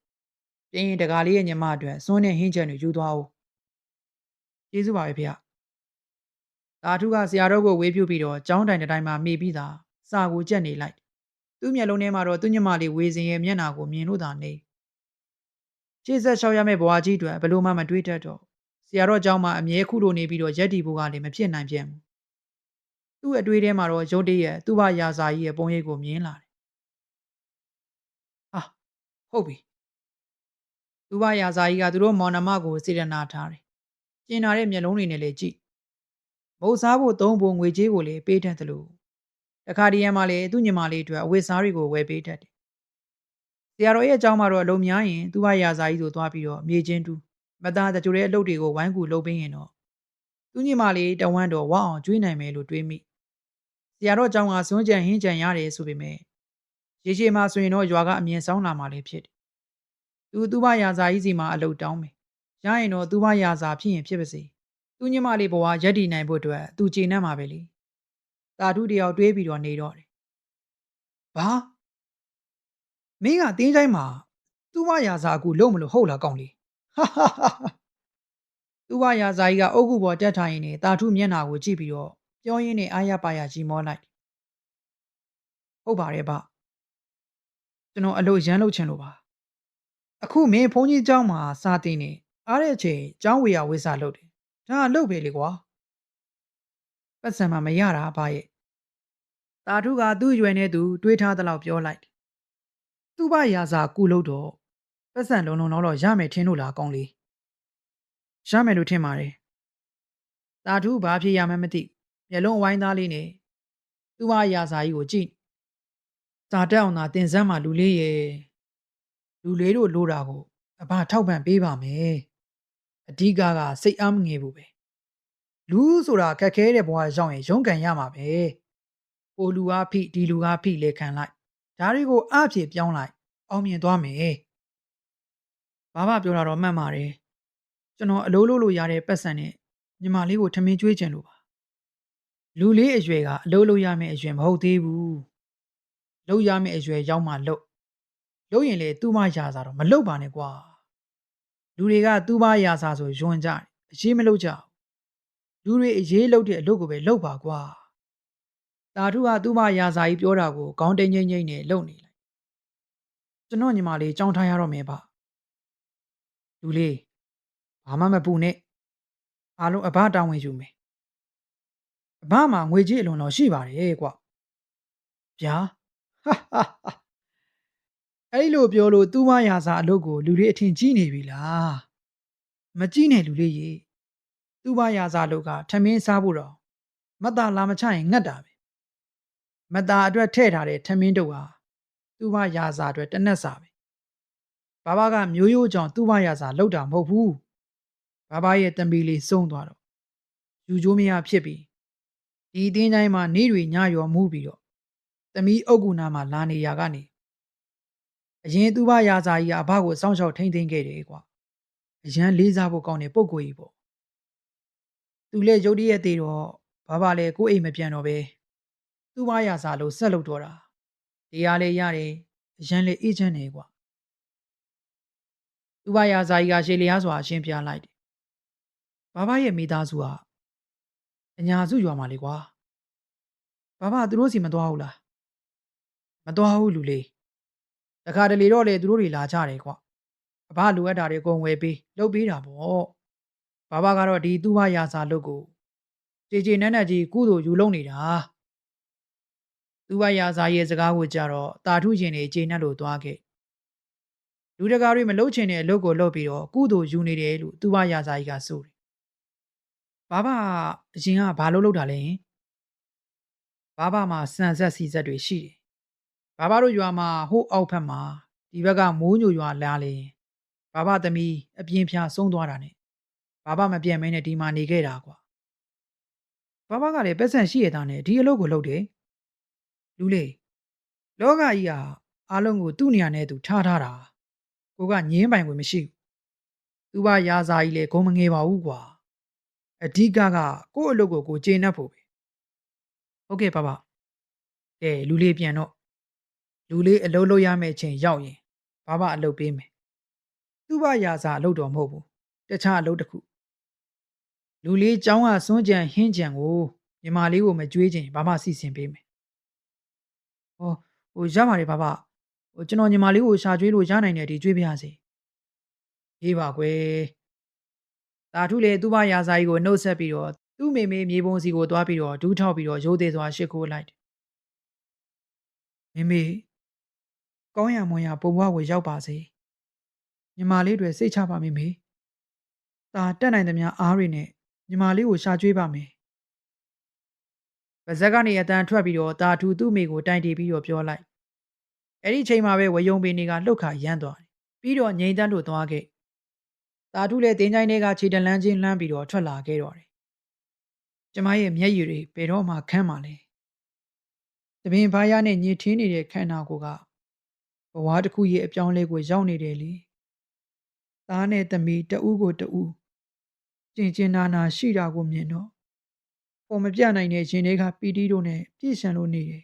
ပြင်းရင်တကားလေးရဲ့ညီမအတွက်စွန်းနဲ့ဟင်းချက်တွေယူသွားအောင်ကျေးဇူးပါပဲဗျာတာထုကဆရာတော်ကိုဝေးပြုပြီးတော့ကျောင်းတိုင်တိုင်းမှာမိပြီးသားစာကိုကြက်နေလိုက်သူ့မျက်လုံးထဲမှာတော့သူ့ညီမလေးဝေစင်ရဲ့မျက်နှာကိုမြင်လို့သာနေရှေ့ဆက်လျှောက်ရမယ့်ဘဝကြီးအတွက်ဘယ်လိုမှမတွေးတတ်တော့ဆရာတော်ကျောင်းမှာအမြဲခုလိုနေပြီးတော့ရက်တီဖို့ကလည်းမဖြစ်နိုင်ပြန်ဘူးသူ့အတွေးထဲမှာတော့ရုတ်တရက်သူ့ဘရာဇာကြီးရဲ့ပုံရိပ်ကိုမြင်လာတယ်ဟာဟုတ်ပြီသူ့ဘရာဇာကြီးကသူတို့မောင်နှမကိုစေတနာထားတယ်ကျင်နာတဲ့မျက်လုံးတွေနဲ့လည်းကြည့်မုတ်စားဖို့သုံးဖို့ငွေကြေးကိုလည်းပေးတတ်တယ်လို့တခါတည်းရမှာလည်းသူ့ညီမလေးအတွက်အဝတ်စားတွေကိုဝယ်ပေးတတ်တယ်ဆရာတော်ရဲ့အကြောင်းမှာတော့အလုံးများရင်သူ့ဘရာဇာကြီးတို့သွားပြီးတော့မြေချင်းတူးမသားတကြိုတဲ့အလုပ်တွေကိုဝိုင်းကူလုပ်ပေးရင်တော့သူ့ညီမလေးတဝမ်းတော့ဝအောင်ကျွေးနိုင်မယ်လို့တွေးမိဆရာတော်အကြောင်းကစွန့်ကြံဟင်းကြံရတယ်ဆိုပေမဲ့ရေရှည်မှာဆိုရင်တော့ရွာကအမြင်ဆောင်လာမှလည်းဖြစ်တယ်သူ့ဘရာဇာကြီးစီမှာအလုပ်တောင်းမယ်ရရင်တော့သူ့ဘရာဇာဖြစ်ရင်ဖြစ်ပါစေသူ့ညီမလေးဘဝရက်တည်နိုင်ဖို့အတွက်သူကျေနပ်မှာပဲလေတာထုတယောက်တွေးပြီးတော့နေတော့တယ်ဘာမင်းကတင်းချိုင်းမှာသူ့ဘရာဇာကူလုံးမလို့ဟုတ်လားကောင်းလေးဟာဟာဟာသူ့ဘရာဇာကြီးကအုတ်ခုပေါ်တက်ထားရင်နေတာထုမျက်နှာကိုကြည့်ပြီးတော့ပြောရင်းနဲ့အာရပါရကြီးမောလိုက်ဟုတ်ပါတယ်ဗျကျွန်တော်အလို့ရမ်းလုပ်ချင်လို့ပါအခုမင်းဘုန်းကြီးเจ้าမှာစာတင်နေအားတဲ့အချိန်เจ้าဝေယဝိစာလုပ်တယ်ဒါကလုပ်ပဲလေကွာပတ်စံမှာမရတာဘာရဲ့တာထုကသူ့ရွယ်နဲ့သူတွေးထားသလောက်ပြောလိုက်သူ့ဘရာဇာကူလို့တော့ပတ်စံလုံးလုံးတော့ရမယ်ထင်လို့လားကောင်းလေးရမယ်လို့ထင်ပါတယ်တာထုဘာဖြစ်ရမှန်းမသိမျက်လုံးအဝိုင်းသားလေးနဲ့သူ့ဘရာဇာကြီးကိုကြည့်စာတက်အောင်သာတင်စမ်းမှလူလေးရဲ့လူလေးတို့လိုတာကိုအဘထောက်ပံ့ပေးပါမယ်အဓိကစိတ်အားမငယ်ဘူးပဲလူဆိုတာခက်ခဲတဲ့ဘဝရောက်ရင်ရုန်းကန်ရမှာပဲဟိုလူအားဖိဒီလူအားဖိလေခံလိုက်ဒါတွေကိုအဖြစ်ပြောင်းလိုက်အောင်မြင်သွားမယ်ဘာမှပြောတာတော့မှန်ပါတယ်ကျွန်တော်အလိုလိုလိုရတဲ့ပတ်စံနဲ့ညီမလေးကိုထမင်းကျွေးခြင်းလို့ပါ လူလေးအရွယ်ကအလုပ်လုပ်ရမယ့်အရွယ်မဟုတ်သေးဘူးလုပ်ရမယ့်အရွယ်ရောက်မှလုပ်ရင်လေသူ့မရာစာတော့မလုပ်ပါနဲ့ကွာလူတွေကသူ့မရာစာဆိုယွန်ကြတယ်အရေးမလုပ်ကြဘူးလူတွေအရေးလုပ်တဲ့အလုပ်ကိုပဲလုပ်ပါကွာတာထုကသူ့မရာစာကြီးပြောတာကိုခေါင်းတိတ်ငိမ့်ငိမ့်နဲ့လုပ်နေလိုက်ကျွန်တော်ညီမလေးကြောင်းထားရတော့မယ်ဗျလူလေးဘာမှမပူနဲ့အားလုံးအဘတောင်းဝင်ယူမယ်အဘမှာငွေကြေးအလွန်တော်ရှိပါတယ်ကွဗျာဟာဟာဟာအဲ့လိုပြောလို့သူ့မရာစာအလုပ်ကိုလူတွေအထင်ကြီးနေပြီလားမကြည့်နဲ့လူလေးရေသူ့မရာစာအလုပ်ကထမင်းစားဖို့တော့မတ်တာလာမချရင်ငတ်တာပဲမတ်တာအတွက်ထည့်ထားတဲ့ထမင်းတုပ်ဟာသူ့မရာစာအတွက်တနက်စာပဲဘာဘာကမျိုးရိုးကြောင့်သူ့မရာစာလောက်တာမဟုတ်ဘူးဘာဘာရဲ့တမီလေးစုံသွားတော့ယူကျိုးမရဖြစ်ပြီးဒီအတင်းတိုင်းမှာနေတွေညရော်မှုပြီးတော့သမီးအုတ်ကူနာမှာလာနေရကနေအရင်သူ့ဘရာဇာကြီးကအဘကိုစောင့်ရှောက်ထိမ့်သိမ်းခဲ့တယ်ကွာအရန်လေးစားဖို့ကောင်းတဲ့ပုံကိုကြီးပေါ့သူလည်းရုတ်တရက်သေးတော့ဘာဘာလည်းကိုယ်အိမ်မပြန်တော့ပဲသူ့ဘရာဇာလို့ဆက်လုပ်တော့တာတရားလေးရတယ်အရန်လေးအေးချမ်းနေကွာသူ့ဘရာဇာကြီးကရှေ့လျားစွာအရှင်းပြလိုက်တယ်ဘာဘာရဲ့မိသားစုကအညာစုရွာမှာလေကွာဘာဘာသူတို့စီမသွားဘူးလားမသွားဘူးလူလေးတခါတလေတော့လေသူတို့တွေလာကြတယ်ကွာအဘလိုအပ်တာတွေအကုန်ဝယ်ပေးလုပ်ပေးတာပေါ့ဘာဘာကတော့ဒီသူ့ဘရာဇာလုပ်ကိုကြေနက်ကြီးကုသိုလ်ယူလုပ်နေတာသူ့ဘရာဇာရဲ့စကားကိုကြတော့တာထုရှင်တွေကြေနပ်လို့သွားခဲ့လူတကာတွေမလုပ်ချင်တဲ့အလုပ်ကိုလုပ်ပြီးတော့ကုသိုလ်ယူနေတယ်လို့သူ့ဘရာဇာကြီးကဆိုတယ်ဘာဘာအရင်ကဘာလုပ်တာလဲဘာဘာမှာစံဆက်စီဆက်တွေရှိတယ်ဘာဘာတို့ရွာမှာဟိုးအောက်ဖက်မှာဒီဘက်ကမိုးညိုရွာလာလေဘာဘာသမီးအပြင်းဖြာဆုံးသွားတာ ਨੇ ဘာဘာမပြတ်မဲနဲ့ဒီမှာနေခဲ့တာကွာဘာဘာကလည်းပတ်စံရှိရတာနဲ့ဒီအလုပ်ကိုလုပ်တယ်လူလေးလောကကြီးဟာအားလုံးကိုသူ့နေရာနဲ့သူထားတာကိုကငင်းပိုင်ဝင်မရှိဘူးသူဘာရာဇာကြီးလေဂုံမငယ်ပါဘူးကွာအဓိကကို့အလုပ်ကိုကျေနပ်ဖို့ပဲဟုတ်ကဲ့ဘာကဲလူလေးပြန်တော့လူလေးအလုပ်လုပ်ရမယ့်အချိန်ရောက်ရင်ဘာအလုပ်ပေးမယ်သူ့ဘာရာဇာအလုပ်တော်မဟုတ်ဘူးတခြားအလုပ်တစ်ခုလူလေးចောင်းကစွန့်ကြံဟင်းကြံကိုညီမလေးကိုမကြွေးချင်ဘာမှစီစဉ်ပေးမယ်ဟောရပါတယ်ဘာကျွန်တော်ညီမလေးကိုရှာကြွေးလို့ရနိုင်တယ်ဒီကြွေးပြရစီရေးပါကွယ်တာထုလေသူ့ဘာရာဇာကြီးကိုနှုတ်ဆက်ပြီးတော့သူ့မေမေမြေပုံစီကိုသွားပြီးတော့ဒူးထောက်ပြီးတော့ရိုးသေးစွာရှ िख ိုးလိုက်မေမေကောင်းရမွန်ရပုံဘဝကိုရောက်ပါစေညီမလေးတွေစိတ်ချပါမေမေဒါတက်နိုင်သမျှအားတွေနဲ့ညီမလေးကိုရှာကြွေးပါမယ်ပါဇက်ကနေအတန်ထွက်ပြီးတော့တာထူသူ့မိကိုတိုင်တီပြီးတော့ပြောလိုက်အဲ့ဒီချိန်မှာပဲဝယုံပင်တွေကလှုပ်ခါရမ်းသွားတယ်ပြီးတော့ငိန်တန်းတို့သွားခဲ့တာထူလည်းတင်းချိုင်းတွေကခြေတလန်းချင်းလှမ်းပြီးတော့ထွက်လာခဲ့တော့တယ်ကျမရဲ့မျက်ရည်တွေဘယ်တော့မှခမ်းပါလဲတပင်ဖားရနဲ့ညစ်ထင်းနေတဲ့ခန္ဓာကိုယ်ကဘဝတစ်ခုရဲ့အပြောင်းလဲကိုရောက်နေတယ်လေသားနဲ့သမီးတဦးကိုတဦးကျင်နာရှိတာကိုမြင်တော့ပေါ်မပြနိုင်တဲ့ရှင်တွေကပီတီတို့နဲ့ပြည့်စံလို့နေတယ်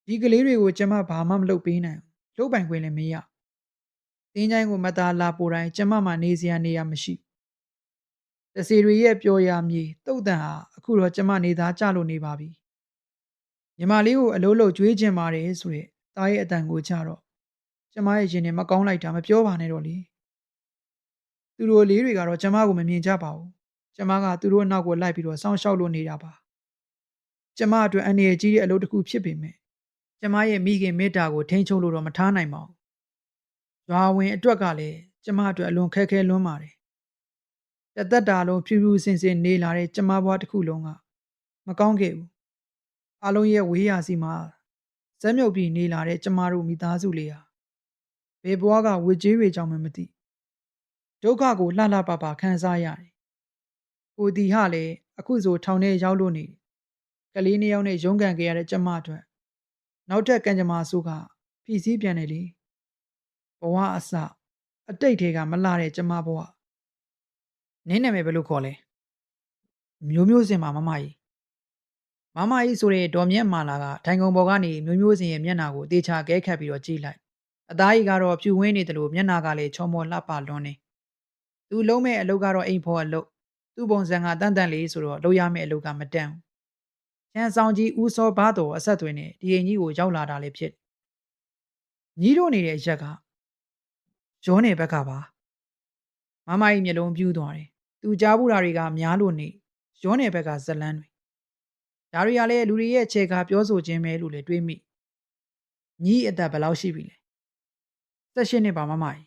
ဒီကလေးတွေကိုကျမဘာမှမလုပ်ပေးနိုင်ဘူးလုပ်ပိုင်ခွင့်လည်းမရတင်းချိုင်းကိုမသားလာပိုတိုင်းကျမမှနေစရာနေရာမရှိတစီတွေရဲ့ပျော်ရမြေတုတ်တန်ဟာအခုတော့ကျမနေသားကြလို့နေပါပြီညီမလေးကိုအလိုလိုကြွေးကျင်ပါတယ်ဆိုရက်သားရဲ့အတန်ကိုကြတော့ကျမရဲ့ရင်ထဲမကောင်းလိုက်တာမပြောပါနဲ့တော့လေသူတို့လေးတွေကတော့ကျမကိုမမြင်ကြပါဘူးကျမကသူတို့နောက်ကိုလိုက်ပြီးတော့စောင့်ရှောက်လို့နေတာပါကျမအတွက်အန္တရာယ်ကြီးတဲ့အလုပ်တစ်ခုဖြစ်ပေမဲ့ကျမရဲ့မိခင်မေတ္တာကိုထိန်းချုပ်လို့တော့မထားနိုင်ပါဘူးရွာဝင်အတွက်ကလည်းကျမအတွက်အလွန်ခက်ခဲလွန်းပါတယ်တသက်တာလုံးဖြူဖြူစင်စင်နေလာတဲ့ကျမဘွားတစ်ခုလုံးကမကောင်းခဲ့ဘူးအားလုံးရဲ့ဝေးရာစီမှာဇက်မြုပ်ပြီးနေလာတဲ့ကျမတို့မိသားစုလေးဟာဘယ်ဘွားကဝစ်ကြေးတွေကြောင့်မှမသိဒုက္ခကိုလှလှပပခံစားရတယ်ကိုတီဟာလည်းအခုဆိုထောင်ထဲရောက်လို့နေကလေးနှစ်ယောက်နဲ့ရုန်းကန်ခဲ့ရတဲ့ကျမအတွက်နောက်ထပ်ကံကြမ္မာဆိုးကဖြီးစည်းပြန်တယ်လေဘဝအစအတိတ်ထဲကမလှတဲ့ကျမဘဝနင်းနာမည်ဘယ်လိုခေါ်လဲမျိုးမျိုးစင်ပါမမကြီး မမကြီးဆိုတဲ့ဒေါ်မြတ်မာလာကထိုင်ကုန်ပေါ်ကနေမျိုးမျိုးစင်ရဲ့မျက်နှာကိုတေချာကဲခတ်ပြီးတော့ကြည့်လိုက်အသားကြီးကတော့ဖြူဝင်းနေတယ်လို့မျက်နှာကလည်းချောမောလှပလွန်းနေသူလုံးမဲ့အလုပ်ကတော့အိမ်ဖော်အလုပ်သူ့ပုံစံကတန်တန်လေးဆိုတော့လုပ်ရမယ့်အလုပ်ကမတန်ဘူးချန်ဆောင်ကြီးဦးစောဘာတော်အဆက်သွင်းနဲ့ဒီအိမ်ကြီးကိုရောက်လာတာလည်းဖြစ်ညီးတို့နေတဲ့ရက်ကရောနေဘက်ကပါမမကြီးမျက်လုံးပြူးသွားတယ်သူကြားဘူးတာတွေကများလို့နေရောနေဘက်ကဇလန်းတွေဒါတွေကလည်းလူတွေရဲ့ခြေကားပြောဆိုခြင်းပဲလို့လည်းတွေးမိညီးအသက်ဘယ်လောက်ရှိပြီလဲ18နှစ်ပါမမကြီး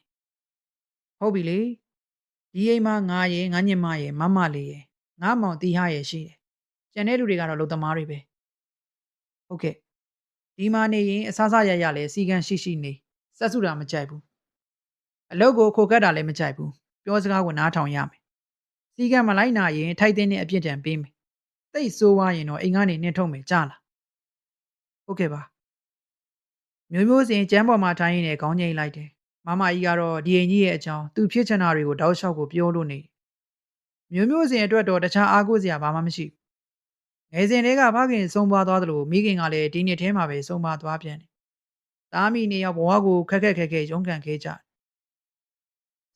ဟုတ်ပြီလေဒီအိမ်မှာငါရယ်ငါညင်မရယ်မမလေးရယ်ငါမောင်တီဟရယ်ရှိတယ်ကျန်တဲ့လူတွေကတော့လုံသမားတွေပဲဟုတ်ကဲ့ဒီမှာနေရင်အဆဆရရလဲစီကံရှိရှိနေစက်စုတာမကြိုက်ဘူးအလုပ်ကိုခိုကတ်တာလည်းမကြိုက်ဘူးပြောစကားကိုနားထောင်ရမယ်စီကံမလိုက်နာရင်ထိုက်တဲ့အပြစ်ဒဏ်ပေးမယ်တိတ်ဆိုးသွားရင်တော့အိမ်ကနေနှင်ထုတ်မယ်ကြားလားဟုတ်ကဲ့ပါမျိုးမျိုးစင်ကျမ်းပေါ်မှာထိုင်ရင်းနဲ့ခေါင်းငိမ့်လိုက်တယ်မမကြီးကတော့ဒီအိမ်ကြီးရဲ့အကြောင်းသူဖြစ်ချင်တာတွေကိုတောက်လျှောက်ကိုပြောလို့နေမျိုးမျိုးစင်အတွက်တော့တခြားအားကိုးစရာဘာမှမရှိဘူးငယ်စဉ်တည်းကဖခင်ဆုံးပါသွားသလိုမိခင်ကလည်းဒီနှစ်ထဲမှာပဲဆုံးပါသွားပြန်တယ်သားမိနေရောက်ဘဝကိုခက်ခက်ခဲခဲရုန်းကန်ခဲ့ကြ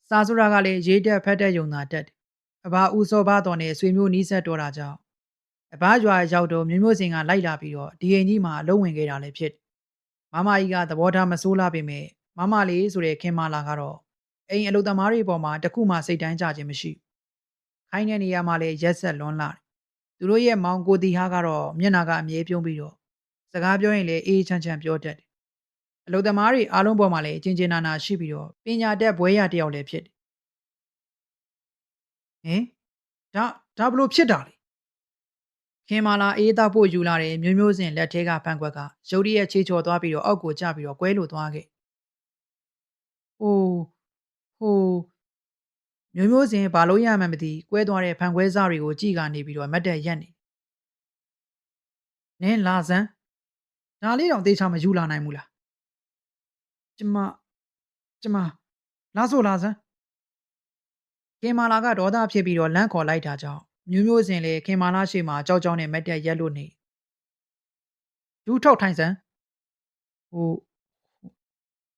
စာဆိုတာကလည်းရေးတက်ဖတ်တက်ယုံတာတက်တယ်အဘဦးစောဘာတော်နဲ့ဆွေမျိုးနီးစပ်တော်တာကြောင့်အဘရွာရောက်တော့မျိုးမျိုးစင်ကလိုက်လာပြီးတော့ဒီအိမ်ကြီးမှာအလုံးဝင်ခဲ့တာလည်းဖြစ်မမကြီးကသဘောထားမဆိုးလာပေမဲ့မမလေးဆိုတဲ့ခင်မလာကတော့အိမ်အလုသမားတွေပေါ်မှာတခုမှစိတ်တိုင်းကြခြင်းမရှိခိုင်းတဲ့နေရာမှာလည်းရက်ဆက်လွန်းလာတယ်သူတို့ရဲ့မောင်ကိုတီဟာကတော့မျက်နာကအမြဲပြုံးပြီးတော့စကားပြောရင်လည်းအေးချမ်းချမ်းပြောတတ်တယ်အလုသမားတွေအားလုံးပေါ်မှာလည်းအချင်းချင်းနာနာရှိပြီးတော့ပညာတတ်ဘွဲရတယောက်လည်းဖြစ်တယ်ဟင်ဒါဘလို့ဖြစ်တာလဲခင်မာလာအေးသားဖို့ယူလာတဲ့မျိုးမျိုးစင်လက်ထဲကဖန်ခွက်ကရုတ်တရက်ချေချော်သွားပြီးတော့အောက်ကိုကျပြီးတော့ကွဲလို့သွားခဲ့။အိုးဟိုမျိုးမျိုးစင်ဘာလို့ရမှန်းမသိကွဲသွားတဲ့ဖန်ခွဲစားတွေကိုကြည်ကနေပြီးတော့မတ်တက်ရက်နေ။နင်းလာစမ်းဒါလေးတောင်တေချာမယူလာနိုင်ဘူးလား။ကျမလာဆိုလာစမ်းခင်မာလာကဒေါသဖြစ်ပြီးတော့လန့်ခေါ်လိုက်တာကြောင့်မျိုးမျိုးစင်လေခင်မာလာရှိမှကြောက်ကြောက်နဲ့မတ်တက်ရက်လို့နေဒူးထောက်ထိုင်စမ်းဟို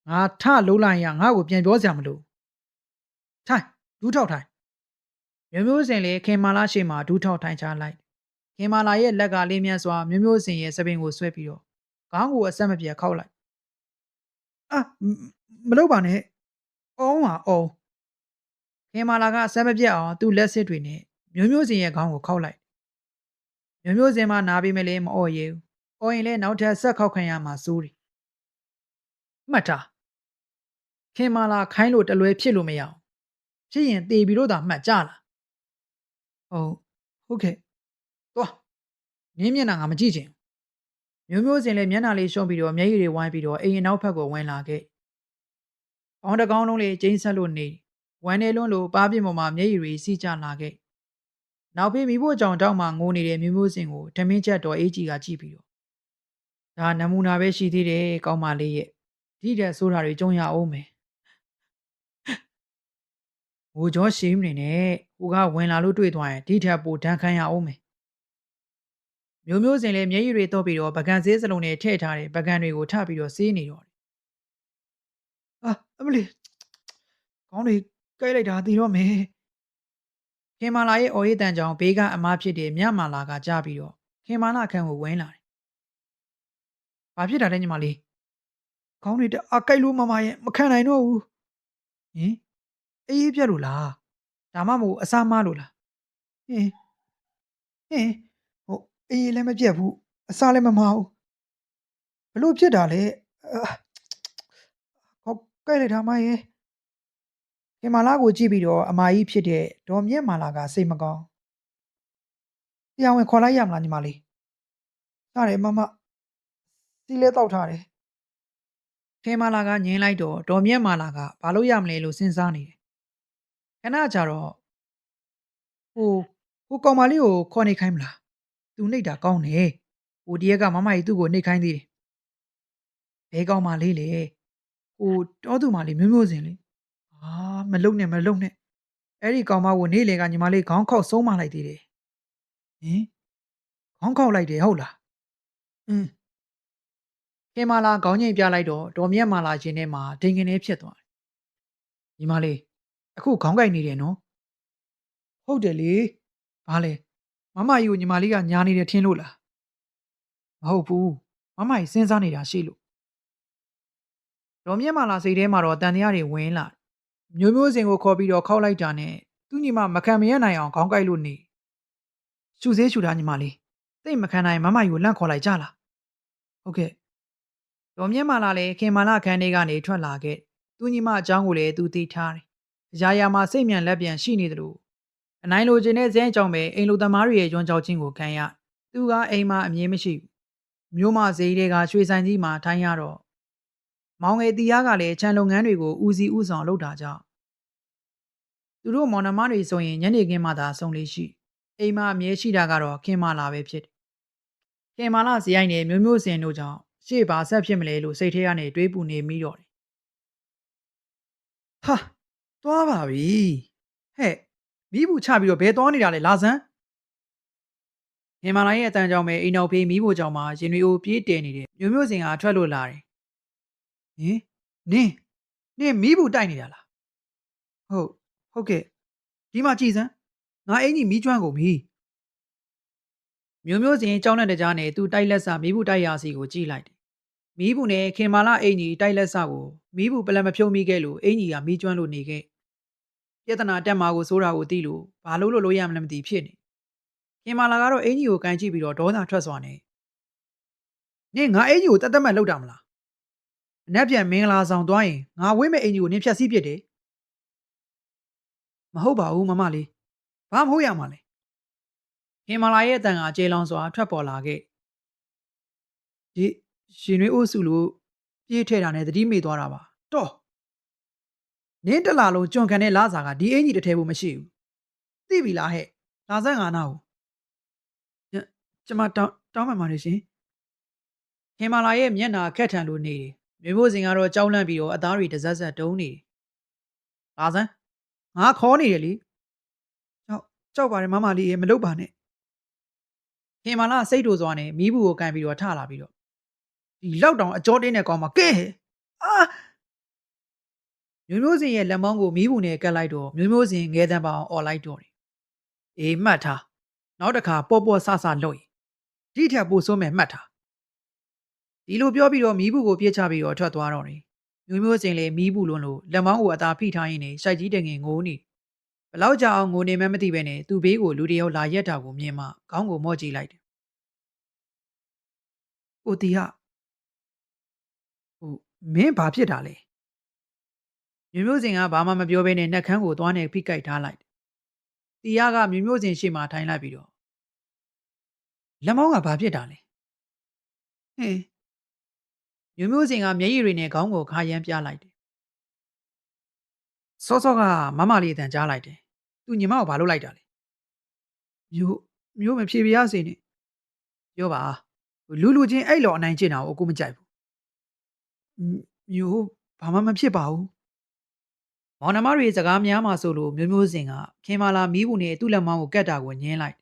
ငါထလုံးလိုက်ရငါ့ကိုပြန်ပြောစရာမလိုထိုင်ဒူးထောက်ထိုင်မျိုးမျိုးစင်လေခင်မာလာရှိမှဒူးထောက်ထိုင်ချလိုက်ခင်မာလာရဲ့လက်ကလေးမြတ်စွာမျိုးမျိုးစင်ရဲ့စပင်ကိုဆွဲပြီးတော့ခေါင်းကိုအဆက်မပြတ်ခောက်လိုက်အာမလုပ်ပါနဲ့အောင်းပါအောင်းခင်မာလာကအဆက်မပြတ်အောင်သူ့လက်စစ်တွေနဲ့မျိုးမျိုးစင်ရဲ့ခေါင်းကိုခောက်လိုက်မျိုးမျိုးစင်မှနားပြီးမလဲမအော်ရဘူးအော်ရင်လည်းနောက်ထပ်ဆက်ခောက်ခံရမှာစိုးတယ်မှတ်ထားခင်မာလာခိုင်းလို့တလွဲဖြစ်လို့မရအောင်ဖြစ်ရင်တေပြီးတော့သာမှတ်ကြလားဟုတ်ဟုတ်ကဲ့သွားနင်းမျက်နှာငါမကြည့်ချင်မျိုးမျိုးစင်လည်းမျက်နှာလေးရှုံးပြီးတော့မျက်ရည်တွေဝိုင်းပြီးတော့အိမ်အနောက်ဘက်ကိုဝင်လာခဲ့။ကောင်းတကောင်းလုံးလေးကျင်းဆက်လို့နေဝမ်းနေလွန်းလို့ပါးပြင်းပေါ်မှာမျက်ရည်တွေစီးကျလာခဲ့။နောက်ပြီးမိဖို့ကြောင့်တောက်မှငိုနေတဲ့မျိုးမျိုးစင်ကိုဓမင်းချက်တော်အေးကြီးကကြည့်ပြီးတော့ဒါနမူနာပဲရှိသေးတယ်ကောင်းမလေးရဲ့ဒီတဲ့ဆိုတာတွေကြုံရအောင်မယ်။ငိုကြောရှိမနေနဲ့ဟိုကဝင်လာလို့တွေ့သွားရင်ဒီထက်ပိုဒဏ်ခံရအောင်မယ်။မျိုးမျိုးစင်လည်းမျက်ရည်တွေတော့ပြီးတော့ပကံဆေးစလုံးနဲ့ထည့်ထားတဲ့ပကံတွေကိုထပ်ပြီးတော့ဆေးနေတော့အာအမလီခေါင်းတွေကိုက်လိုက်တာတည်တော့မယ်ခင်မာလာရဲ့အော်ရည်တန်ကြောင်ဘေးကအမားဖြစ်တဲ့မြမာလာကကြားပြီးတော့ခင်မာလာခန်းကိုဝင်လာတယ်။ဘာဖြစ်တာလဲညီမလေးခေါင်းတွေတအားကိုက်လို့မမရဲ့မခံနိုင်တော့ဘူးဟင်အေးပြက်လို့လားဒါမှမဟုတ်အစာမားလို့လားဟင်ဟင်ဟိုအေးလည်းမပြက်ဘူးအစာလည်းမမားဘူးဘလို့ဖြစ်တာလဲခေါင်းကိုက်လိုက်တာမရဲ့ခင်မာလာကိုကြည့်ပြီးတော့အမာကြီးဖြစ်တဲ့ဒေါ်မြင့်မာလာကစိတ်မကောင်းတရားဝင်ခေါ်လိုက်ရမလားညီမလေးရတယ်မမစီးလဲတောက်ထားတယ်ခင်မာလာကညင်းလိုက်တော့ဒေါ်မြင့်မာလာကဘာလို့ရမလဲလို့စဉ်းစားနေတယ်ခဏကြာတော့ဟိုဟိုကောင်မလေးကိုခေါ်နေခိုင်းမလားသူနှိပ်တာကောင်းတယ်ဟိုတရက်ကမမကြီးသူ့ကိုနှိပ်ခိုင်းသေးတယ်ဘဲကောင်မလေးလေဟိုတောသူမလေးမျိုးမျိုးစင်လေအာမလုံနဲ့အဲ့ဒီကောင်မကိုနေ့လေကညီမလေးခေါင်းခောက်ဆုံးမလိုက်သေးတယ်ဟင် ခေါင်းခောက်လိုက်တယ်ဟုတ်လားอืมခင်မာလာခေါင်းငိတ်ပြလိုက်တော့ဒေါ်မြတ်မာလာရှင်ထဲမှာဒိန်ကနေဖြစ်သွားတယ်ညီမလေးအခုခေါင်းကိုက်နေတယ်နော်ဟုတ်တယ်လေဘာလဲမမကြီးကိုညီမလေးကညာနေတယ်ထင်လို့လားမဟုတ်ဘူးမမကြီးစဉ်းစားနေတာရှိလို့ဒေါ်မြတ်မာလာစိတ်ထဲမှာတော့တန်တရားတွေဝင်လာမျိုးမျိုးစင်ကိုခေါ်ပြီးတော့ခောက်လိုက်တာနဲ့သူ့ညီမမခံမရနိုင်အောင်ခေါင်းကိုက်လို့နေရှူသေးရှူတာညီမလေးသိမခံနိုင်မမကြီးကိုလန့်ခေါ်လိုက်ကြလားဟုတ်ကဲ့ဒေါ်မြတ်မာလာလည်းခင်မာလာခန်းထဲကနေထွက်လာခဲ့သူ့ညီမအကြောင်းကိုလည်းသူသိထားတယ်အရာရာမှာစိတ်မြန်လက်ပြန်ရှိနေတယ်လို့အနိုင်လိုချင်တဲ့ဇဲအကြောင်းပဲအိမ်လိုသမားတွေရဲ့ရွံ့ကြောက်ခြင်းကိုခံရသူကအိမ်မှာအမြင်မရှိဘူးမျိုးမဈေးတွေကရွှေဆိုင်ကြီးမှာထိုင်းရတော့မောင်ငယ်တီးယားကလည်းခြံလုပ်ငန်းတွေကိုဦးစီးဦးဆောင်လုပ်တာကြောင့်သူတို့မော်နှမတွေဆိုရင်ညနေခင်းမှသာဆုံးလေးရှိအိမ်မှာအမြဲရှိတာကတော့ခင်မာလာပဲဖြစ်တယ်ခင်မာလာဇရိုက်နဲ့မျိုးမျိုးစင်တို့ကြောင့်ရှေ့ပါဆက်ဖြစ်မလဲလို့စိတ်ထဲကနေတွေးပူနေမိတော့တယ်ဟာသွားပါပြီဟဲ့မိဘူးချပြီးတော့ဘယ်သွားနေတာလဲလာစမ်းဟင်မာလာရဲ့အတန်းကြောင့်ပဲအိမ်နောက်ဖေးမိဖို့ကြောင့်မှရင်တွေအိုပြေးတည်နေတယ်မျိုးမျိုးစင်ကထွက်လို့လာတယ်ဟင်နင်းနင်းမိဘူးတိုက်နေတာလားဟုတ်ဟုတ်ကဲ့ဒီမှာကြည်စမ်းငါအင်ကြီးမီးကျွမ်းကုန်ပြီမျိုးမျိုးစင်ကြောင်းတဲ့တကြားနဲ့သူတိုက်လက်စမိဘူးတိုက်ရစီကိုကြည့်လိုက်တယ်မီးဘူးနဲ့ခင်မာလာအင်ကြီးတိုက်လက်စကိုမီးဘူးပလက်မဖြုံးမိခဲ့လို့အင်ကြီးကမီးကျွမ်းလို့နေခဲ့ပြဿနာတက်မှာကိုစိုးတာကိုသိလို့ဘာလို့ရမလဲမသိဖြစ်နေခင်မာလာကတော့အင်ကြီးကိုကန်ကြည့်ပြီးတော့ဒေါသထွက်စွာနေနင်းငါအင်ကြီးကိုတတ်တတ်မှတ်လောက်တာမလားအနက်ပြန်မင်္ဂလာဆောင်သွားရင်ငါဝိမဲ့အင်ကြီးကိုနင်းဖြတ်စည်းပစ်တယ်မဟုတ်ပါဘူးမမလေးဘာမဟုတ်ရမှာလဲဟင်မာလာရဲ့အတန်ကကြေလောင်စွာထွက်ပေါ်လာခဲ့ဒီရှင်ရွေးအိုးစုလို့ပြေးထဲ့တာနဲ့တတိမိသွားတာပါတော့နင်းတလာလုံးကြွန်ခံတဲ့လာစာကဒီအင်ကြီးတစ်ထဲဖို့မရှိဘူးသိပြီလားဟဲ့လာစမ်းငါနာကိုညကျမတောင်းပန်ပါတယ်ရှင်ဟင်မာလာရဲ့မျက်နှာခက်ထန်လို့နေတယ်မျိုးမျိုးစင်ကတော့ကြောက်လန့်ပြီးတော့အသားတွေတစက်စက်တုံးနေတယ်လာစမ်းငါခေါ်နေတယ်လေကြောက်ပါတယ်မမလေးရေမလုပ်ပါနဲ့ဟင်မာလာစိတ်တူစွာနဲ့မီးဘူးကိုကန်ပြီးတော့ထလာပြီးတော့ဒီလောက်တောင်အကြောတင်းတဲ့ကောင်မကဲဟဲ့အာမျိုးမျိုးစင်ရဲ့လက်မောင်းကိုမီးဘူးနဲ့ကတ်လိုက်တော့မျိုးမျိုးစင်ငဲတန်းပအောင်អော်လိုက်တော့တယ်အေးမှတ်ထားနောက်တစ်ခါပေါ့ဆဆလုပ်ရင်ဒီထက်ပိုဆိုးမယ်မှတ်ထားဒီလိုပြောပြီးတော့မီးဘူးကိုပြစ်ချပြီးတော့ထွက်သွားတော့တယ်မျိုးမျိုးစင်လေမီးဘူးလုံးလို့လက်မောင်းကိုအသာဖိထားရင်းနဲ့ရှိုက်ကြီးတငင်ငိုးနေဘလောက်ကြာအောင်ငိုနေမှမသိပဲနဲ့သူ့ဘေးကိုလူတယောက်လာရက်တာကိုမြင်မှခေါင်းကိုမော့ကြည့်လိုက်တယ်ကိုတီဟာဟိုမင်းဘာဖြစ်တာလဲမျိုးမျိုးစင်ကဘာမှမပြောဘဲနဲ့နှက်ခမ်းကိုသွားနေဖိကိုက်ထားလိုက်တီယာကမျိုးမျိုးစင်ရှေ့မှာထိုင်လိုက်ပြီးတော့လက်မောင်းကဘာဖြစ်တာလဲဟင်းမျိုးမျိုးစင်ကမျက်ရည်တွေနဲ့ခေါင်းကိုခါရမ်းပြလိုက်တယ်စောစောကမမလေးအတန်ကြားလိုက်တယ်သူညီမကိုဘာလုပ်လိုက်တာလဲမျိုးမဖြေပြရစေနဲ့ပြောပါလူချင်းအဲ့လော်အနိုင်ကျင့်တာကိုအကူမကြိုက်ဘူးမျိုးဘာမှမဖြစ်ပါဘူးမောင်နှမတွေစကားများမှဆိုလို့မျိုးမျိုးစင်ကခင်မာလာမီးဘူးနဲ့သူ့လက်မောင်းကိုကတ်တာကိုညင်းလိုက်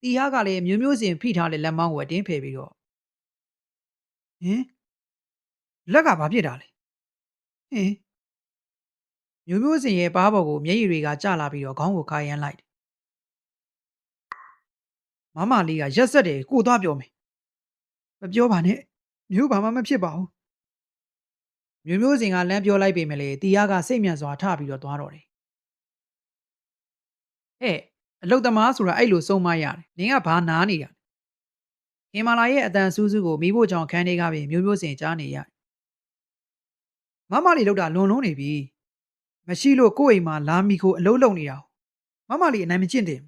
တီယာကလည်းမျိုးမျိုးစင်ဖိထားတဲ့လက်မောင်းကိုအတင်းဖယ်ပြီးတော့ဟင်လက်ကဘာဖြစ်တာလဲဟင်မျိုးမျိုးစင်ရဲ့ပါးပေါ်ကိုမျက်ရည်တွေကကျလာပြီးတော့ခေါင်းကိုခါရမ်းလိုက်မမလေးကရက်ဆက်တယ်ကိုသွားပြောမယ်မပြောပါနဲ့မျိုးဘာမှမဖြစ်ပါဘူးမျိုးမျိုးစင်ကလမ်းပြောလိုက်ပေမဲ့လေတီယာကစိတ်မြန်စွာထပြီးတော့သွားတော့တယ်ဟဲ့အလုတ်သမားဆိုတာအဲ့လိုစုံမရတယ်နင်ကဘာနားနေတာဟင်မာလာရဲ့အတန်စူးစူးကိုမိဖို့ကြောင့်ခန်းတွေကပင်မျိုးမျိုးစင်ကြားနေရတယ်မမလေးလောက်တာလွန်လုံးနေပြီမရှိလို့ကိုယ့်အိမ်မှာလာမီကိုအလုံးလုံးနေတာမမလေးအနိုင်မကျင့်တယ်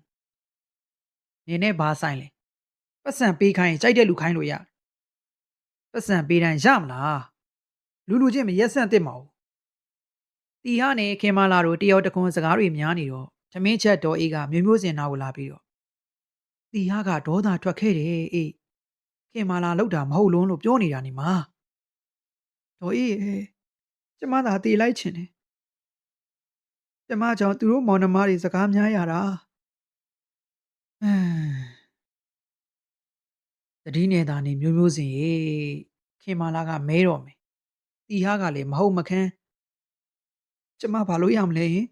နင်နဲ့ဘာဆိုင်လဲပတ်စံပေးခိုင်းရင်ကြိုက်တဲ့လူခိုင်းလို့ရပတ်စံပေးတိုင်းရမလားလူချင်းမရက်ဆန့်တစ်မအောင်တီဟာနဲ့ခင်မာလာတို့တယောက်တခွန်းစကားတွေများနေတော့သမင်းချက်တော်အေးကမျိုးမျိုးစင်နာကိုလာပြီးတော့တီဟာကဒေါသထွက်ခဲ့တယ်အေးခင်မာလာလောက်တာမဟုတ်လုံးလို့ပြောနေတာနေမှာတော်အေးကျမသာတေးလိုက်ချင်တယ်ကျမကြောင့်သူတို့မောင်နှမတွေစကားများရတာအမ် သတိနဲ့သာနေမျိုးမျိုးစင်ရေခင်မာလာကမဲတော့မယ်တီဟာကလည်းမဟုတ်မခန်းကျမဘာလို့ရမလဲဟင်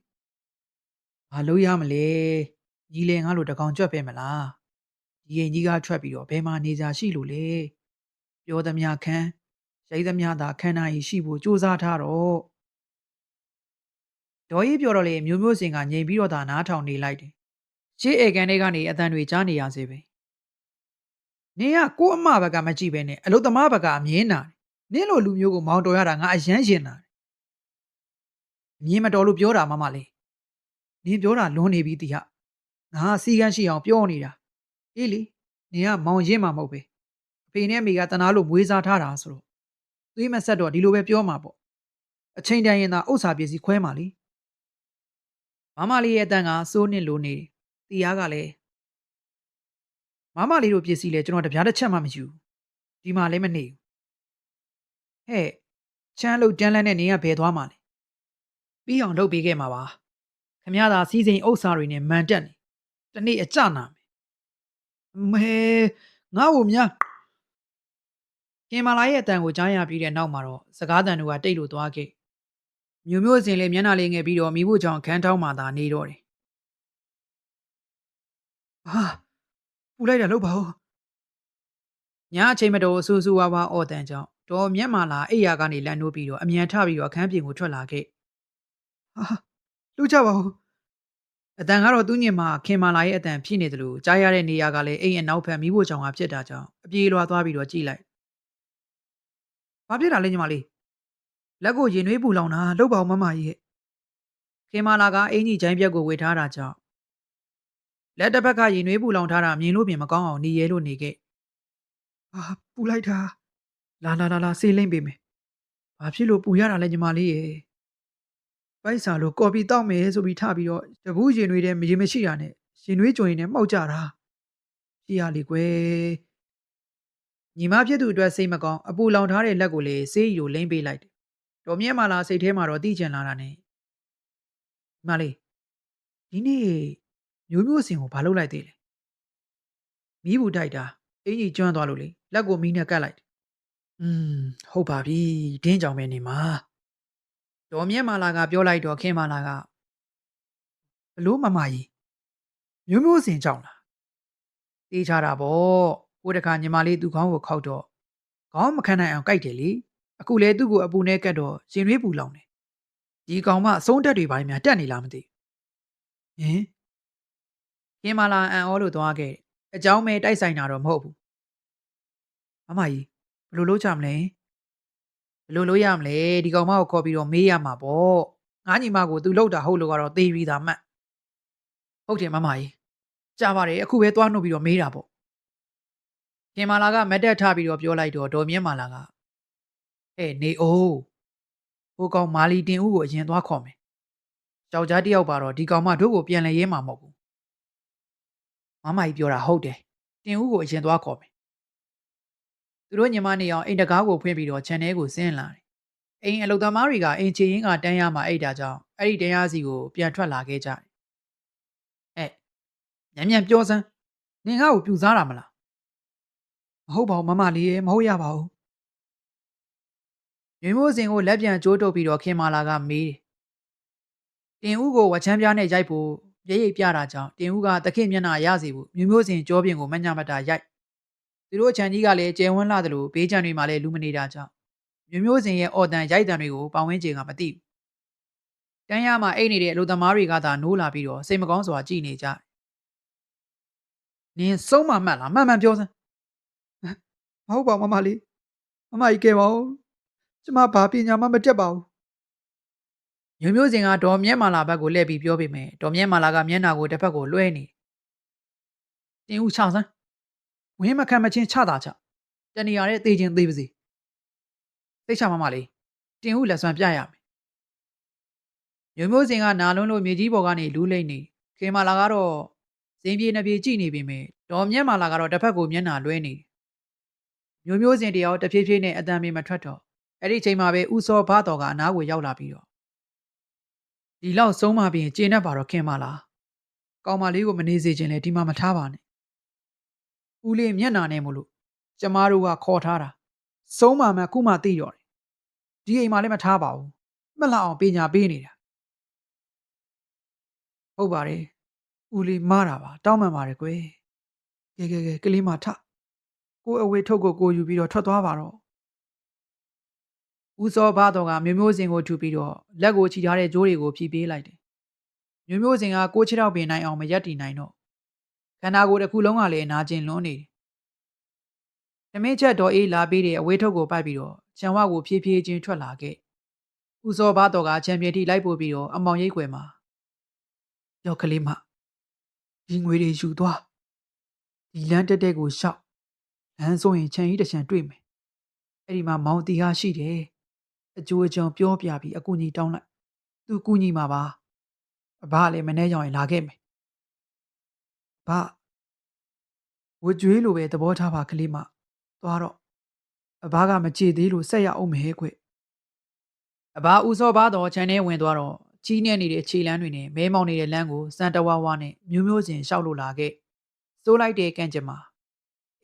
ဘာလို့ရမလဲကြီးလေငါ့လိုတကောင်ကြွက်ပဲမလားဒီရင်ကြီးကထွက်ပြီးတော့ဘယ်မှာနေကြရှိလို့လဲပြောသမျှခန်းရိတ်သမျှသာခန္ဓာကြီးရှိဖို့ကြိုးစားထားတော့ဒေါ်ကြီးပြောတော့လေမျိုးမျိုးစင်ကငြိမ်ပြီးတော့သာနားထောင်နေလိုက်တယ်ရှေးဧကန်တွေကနေအတန်တွေကြားနေရစေပဲနင်ကကို့အမဘက်ကမကြည့်ပဲနဲ့အလုသမားဘက်ကအမြင်နာတယ်နင့်လိုလူမျိုးကိုမောင်းတော်ရတာငါအယမ်းရှင်နာတယ်အမြင်မတော်လို့ပြောတာမမလေးနင်ပြောတာလွန်နေပြီတီဟာငါစီကန်းရှိအောင်ပြောနေတာအေးလေနင်ကမောင်ရင်မှမဟုတ်ပဲအဖေနဲ့အမေကတနာလို့မွေးစားထားတာဆိုတော့သွေးမဆက်တော့ဒီလိုပဲပြောမှာပေါ့အချိန်တန်ရင်သာဥစ္စာပစ္စည်းခွဲမှာလေမမလေးရဲ့အတန်ကစိုးနစ်လိုနေတီဟာကလည်းမမလေးတို့ပစ္စည်းလဲကျွန်တော်တပြားတစ်ချက်မှမယူဒီမှာလည်းမနေဘူးဟဲ့ချမ်းလို့တန်းလန်းနဲ့နင်ကဘယ်သွားမှာလဲပြီးအောင်လုပ်ပေးခဲ့မှာပါခမရသာစီးစိမ်ဥစ္စာတွေနဲ့မန်တက်နေတနေ့အကြနာမယ်မဲငါ့ကိုများခင်မာလာရဲ့အတန်ကိုကြားရပြီးတဲ့နောက်မှာတော့စကားတန်တွေကတိတ်လို့သွားခဲ့မျိုးမျိုးစင်လေးမျက်နှာလေးငယ်ပြီးတော့မိဖို့ကြောင့်ခန်းထောင်းမှသာနေတော့တယ်ဟာပူလိုက်တာလို့ပါဦးညအချိန်မတော်ဆူဆူဝါးဝါအော်တန်ကြောင့်တော်မျက်မာလာအိယာကနေလန့်နိုးပြီးတော့အမြန်ထပြီးတော့အခန်းပြင်ကိုထွက်လာခဲ့ဟာလူကြပါဦးအတန်ကတော့သူ့ညင်မှာခင်မာလာရဲ့အတန်ဖြစ်နေတယ်လို့ကြားရတဲ့နေရာကလည်းအိမ်အနောက်ဘက်မိဖို့ကြောင့်ကဖြစ်တာကြောင့်အပြေးလွာသွားပြီးတော့ကြည့်လိုက်ဘာဖြစ်တာလဲညီမလေးလက်ကိုရင်နှွေးပူလောင်တာလှုပ်ပါအောင်မမကြီးရဲ့ခင်မာလာကအင်ကြီးချိုင်းပြက်ကိုဝေထားတာကြောင့်လက်တစ်ဖက်ကရင်နှွေးပူလောင်ထားတာမြင်လို့ပြင်မကောင်းအောင်နေရဲလို့နေခဲ့အာပူလိုက်တာလာဆေးလိမ့်ပေးမယ်ဘာဖြစ်လို့ပူရတာလဲညီမလေးရဲ့ပိုက်စာလို့ကော်ပီတောက်မယ်ဆိုပြီးထပြီးတော့တပူးရင်နှွေးတဲ့ရေမရှိတာနဲ့ရင်နှွေးကြုံရင်လည်းမှောက်ကြတာကြည်ရလေကွယ်ညီမဖြစ်သူအတွက်စိတ်မကောင်းအပူလောင်ထားတဲ့လက်ကိုလေဆေးရီကိုလိမ့်ပေးလိုက်တယ်တော်မြတ်မာလာစိတ်ထဲမှာတော့တိကျင်လာတာနဲ့ညီမလေးဒီနေ့မျိုးမျိုးစင်ကိုဘာလုပ်လိုက်သေးလဲမီးဘူးတိုက်တာအင်ကြီးကျွမ်းသွားလို့လေလက်ကိုမီးနဲ့ကတ်လိုက်อืมဟုတ်ပါပြီဒင်းကြောင်ပဲနေမှာတော်မြတ်မာလာကပြောလိုက်တော့ခင်မာလာကဘလို့မမကြီးမျိုးမျိုးစင်ကြောင်လားတေးချတာပေါ့ကိုတခါညီမလေးသူ့ခေါင်းကိုခောက်တော့ခေါင်းမခံနိုင်အောင်ကြိုက်တယ်လေအခုလေသူ့ကိုအပူနဲ့ကတ်တော့ရင်ရွေးပူလောင်တယ်ဒီကောင်မအဆုံးတက်တွေဘာများတက်နေလားမသိဟင်ခင်မာလာအန်အောလို့သွားခဲ့အเจ้าမဲတိုက်ဆိုင်တာတော့မဟုတ်ဘူးမမကြီးဘလို့လုပ်ကြမလဲဘလို့လုပ်ရမလဲဒီကောင်မကိုခေါ်ပြီးတော့မေးရမှာပေါ့ငါညီမကိုသူလှုပ်တာဟုတ်လို့ကတော့သေပြီးသားမှတ်ဟုတ်တယ်မမကြီးကြားပါတယ်အခုပဲသွားနှုတ်ပြီးတော့မေးတာပေါ့ခင်မာလာကမက်တက်ထပြီးတော့ပြောလိုက်တော့ဒေါ်မြင့်မာလာကနေအိုးဟိုကောင်မာလီတင်ဦးကိုအရင်သွားခေါ်မယ်ယောက်ျားတစ်ယောက်ပါတော့ဒီကောင်မတို့ကိုပြန်လဲရဲမှာမဟုတ်ဘူးမမကြီးပြောတာဟုတ်တယ်တင်ဦးကိုအရင်သွားခေါ်မယ်သူတို့ညီမနေအောင်အိမ်တကားကိုဖွင့်ပြီးတော့ခြံထဲကိုဆင်းလာတယ်အိမ်အလုသမားတွေကအိမ်ချေရင်းကတန်းရမှာအိတ်တာကြောင့်အဲ့ဒီတန်းရစီကိုပြန်ထွက်လာခဲ့ကြတယ်မြန်ပြောစမ်းနင်ငါ့ကိုပြူစားတာမလားမဟုတ်ပါဘူးမမလေးရေမဟုတ်ရပါဘူးရွေမိုးစင်ကိုလက်ပြန်ကျိုးတုပ်ပြီးတော့ခင်မာလာကမေးတယ်တင်ဦးကိုဝချမ်းပြားနဲ့ရိုက်ဖို့ရိပ်ပြတာကြောင့်တင်ဦးကတခင်မျက်နှာရစီဖို့မျိုးမျိုးစင်ကြောပြင်ကိုမညမတာရိုက်သူတို့ချန်ကြီးကလည်းကျဲဝန်းလာတယ်လို့ဘေးချန်တွေမှာလည်းလူမနေတာကြောင့်မျိုးမျိုးစင်ရဲ့အော်တန်ရိုက်တန်တွေကိုပေါင်ဝင်းကျင်ကမသိဘူးတန်းရမှာအိတ်နေတဲ့အလူသမားတွေကသာနိုးလာပြီးတော့စိတ်မကောင်းစွာကြည်နေကြနင်ဆုံးမမှတ်လားမှန်မှန်ပြောစမ်းမဟုတ်ပါဘူးမမလေးမမကြီးကဲပါဦးကျမဘာပညာမှမတက်ပါဘူးမျိုးမျိုးစင်ကဒေါ်မြက်မာလာဘက်ကိုလှည့်ပြီးပြောပေမဲ့ဒေါ်မြက်မာလာကမျက်နှာကိုတစ်ဖက်ကိုလွှဲနေတင်ဦးချစမ်းဝင်းမခံမချင်းချတာချတဏီရတဲ့သေချင်းသေးပါစေသိချမမလေးတင်ဦးလက်ဆွမ်းပြရမယ်မျိုးမျိုးစင်ကနာလွန်းလို့မြေကြီးပေါ်ကနေလူးလိမ့်နေခင်မာလာကတော့ဇင်းပြေနှပြေကြည့်နေပေမဲ့ဒေါ်မြက်မာလာကတော့တစ်ဖက်ကိုမျက်နှာလွှဲနေမျိုးမျိုးစင်တယောက်တဖြည်းဖြည်းနဲ့အတန်ပြေမထွက်တော့အဲ့ဒီအချိန်မှာပဲဦးစောဘာတော်ကအနားကိုရောက်လာပြီးတော့ဒီလောက်ဆုံးမပြီးရင်ကျေနပ်ပါတော့ခင်မာလာကောင်မလေးကိုမနေစေချင်လေဒီမှာမထားပါနဲ့ဦးလေးမျက်နှာနဲ့မို့လို့ ကျမတို့ကခေါ်ထားတာဆုံးမှမှခုမှသိတော့တယ်ဒီအိမ်မှာလည်းမထားပါဘူးမှတ်လောက်အောင်ပညာပေးနေတာဟုတ်ပါတယ်ဦးလေးမားတာပါတောင်းပန်ပါတယ်ကွယ်ကဲကလေးမထကိုအဝေးထုတ်ကိုယူပြီးတော့ထွက်သွားပါတော့ဦးစောဘာတော်ကမျိုးမျိုးစင်ကိုထူပြီးတော့လက်ကိုချီထားတဲ့ကြိုးတွေကိုဖြီးပေးလိုက်တယ်မျိုးမျိုးစင်ကကိုချစ်တော့ပင်နိုင်အောင်မရက်တည်နိုင်တော့ခန္ဓာကိုယ်တစ်ခုလုံးကလည်းနာကျင်လွန်းနေတယ်သမင်းချက်တော်အေးလာပြီးတဲ့အဝေးထုတ်ကိုပိုက်ပြီးတော့ခြံဝကိုဖြည်းဖြည်းချင်းထွက်လာခဲ့ဦးစောဘာတော်ကချန်ပီယံထိလိုက်ပို့ပြီးတော့အမောင်ရိပ်ွယ်မှာရောက်ကလေးမဒီငွေတွေယူသွားဒီလမ်းတက်တဲ့ကိုရှောက်လမ်းဆိုရင်ခြံကြီးတစ်ခြံတွေ့မယ်အဲ့ဒီမှာမောင်တီဟာရှိတယ်အကျိုးအကြောင်းပြောပြပြီးအကူကြီးတောင်းလိုက်သူကူညီမှာပါအဘလည်းမနှဲကြောင်ရင်လာခဲ့မယ်ဘဝကြွေးလိုပဲသဘောထားပါကလေးမသွားတော့အဘကမကြည်သေးလို့ဆက်ရအောင်မယ်ကွအဘဦးစောဘာတော်ခြံထဲဝင်သွားတော့ကြီးနေနေတဲ့ခြေလမ်းတွေနဲ့မဲမောင်နေတဲ့လမ်းကိုစံတဝါဝါနဲ့မျိုးမျိုးစင်ရှောက်လို့လာခဲ့စိုးလိုက်တဲ့ကန့်ကျင်မှာ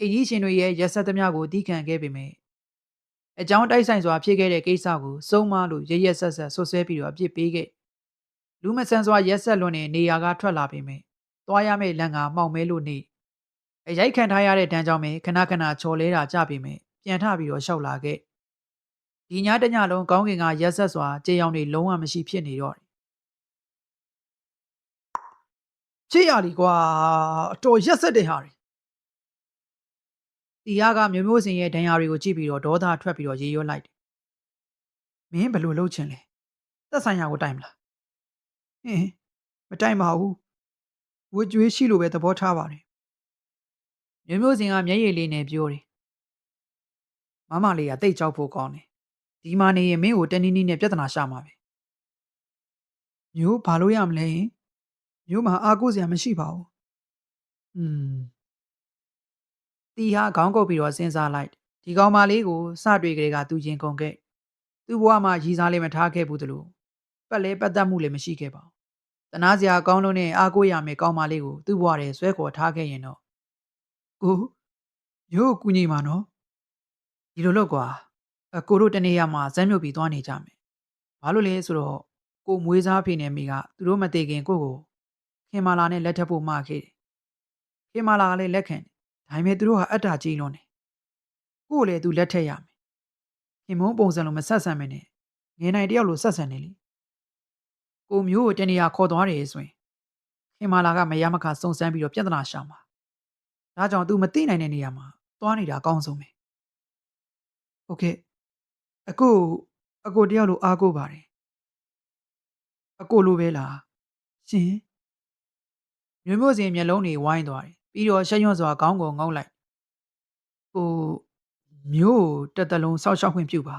အကြီးရှင်တွေရဲ့ရက်ဆက်သမျှကိုတီးခံခဲ့ပေမဲ့အကြောင်းတိုက်ဆိုင်စွာဖြစ်ခဲ့တဲ့ကိစ္စကိုစုံမလို့ရရက်ဆက်ဆက်ဆွဆွဲပြီးတော့အပြစ်ပေးခဲ့လူမဆန်စွာရက်ဆက်လွန်တဲ့နေရာကထွက်လာပေမဲ့သွားရမယ့်လမ်းကမှောက်မဲလို့နေအရိုက်ခံထားရတဲ့တန်းကြောင့်ပဲခဏခဏချော်လဲတာကြပေမဲ့ပြန်ထပြီးတော့ရှောက်လာခဲ့ဒီညတညလုံးကောင်းကင်ကရက်ဆက်စွာကြေးရောင်တွေလုံးဝမရှိဖြစ်နေတော့တယ်ချစ်ရလီကွာအတော်ရက်ဆက်တဲ့ဟာတွေတီယာကမျိုးမျိုးစင်ရဲ့ဒဏ်ရာတွေကိုကြည့်ပြီးတော့ဒေါသထွက်ပြီးတော့ရေရွတ်လိုက်တယ်မင်းဘယ်လိုလုပ်ချင်လဲသက်ဆိုင်ရာကိုတိုင်မလားဟင်းမတိုင်ပါဘူးဝှကြွေးရှိလို့ပဲသဘောထားပါတယ်မျိုးမျိုးစင်ကမျက်ရည်လေးနဲ့ပြောတယ်မမလေးကတိတ်ကြောက်ဖို့ကောင်းတယ်ဒီမှာနေရင်မင်းကိုတနည်းနည်းနဲ့ပြဿနာရှာမှာပဲမျိုးဘာလို့ရမလဲမျိုးမှာအားကိုးစရာမရှိပါဘူးတီဟာခေါင်းကုပ်ပြီးတော့စဉ်းစားလိုက်ဒီကောင်မလေးကိုစတွေ့ကြတဲ့ကသူရင်ကုန်ခဲ့သူ့ဘဝမှာရည်စားလေးမထားခဲ့ဘူးတလို့ပတ်လဲပတ်သက်မှုလည်းမရှိခဲ့ပါဘူးတနာစရာကောင်းလို့နဲ့အားကိုးရမယ်ကောင်မလေးကိုသူ့ဘဝထဲဆွဲခေါ်ထားခဲ့ရင်တော့ကိုမျိုးကူညီမှာနော်ဒီလိုလို့ကွာကိုတို့တနေ့ရမှာဇမ်းမြုပ်ပြီးသွားနေကြမယ်ဘာလို့လဲဆိုတော့ကိုမွေးစားဖေနဲ့မိကသူတို့မသေးခင်ကိုခင်မာလာနဲ့လက်ထပ်ဖို့မှာခဲ့တယ်ခင်မာလာကလည်းလက်ခံဒါပေမဲ့သူတို့ဟာအတ္တကြီးလွန်းတယ်ကိုလည်းသူလက်ထက်ရမယ်ခင်မုန်းပုံစံလိုမဆက်ဆံမနဲ့ငယ်နိုင်တယောက်လိုဆက်ဆံနေလေကိုမျိုးကိုတနေရာခေါ်သွားတယ်ဆိုရင်ခင်မာလာကမရမခစုံစမ်းပြီးတော့ပြဿနာရှာမှာဒါကြောင့် तू မသိနိုင်တဲ့နေရာမှာသွားနေတာအကောင်းဆုံးပဲโอเคအကိုတယောက်လိုအားကိုးပါတယ်အကိုလိုပဲလားရှင်မျိုးမျိုးစင်မျက်လုံးတွေဝိုင်းသွားတယ်ပြီးတော့ရှက်ရွံ့စွာခေါင်းကိုငုံလိုက်ဟိုမျိုးတက်တလုံးစောက်ရှောက်ခွင့်ပြုပါ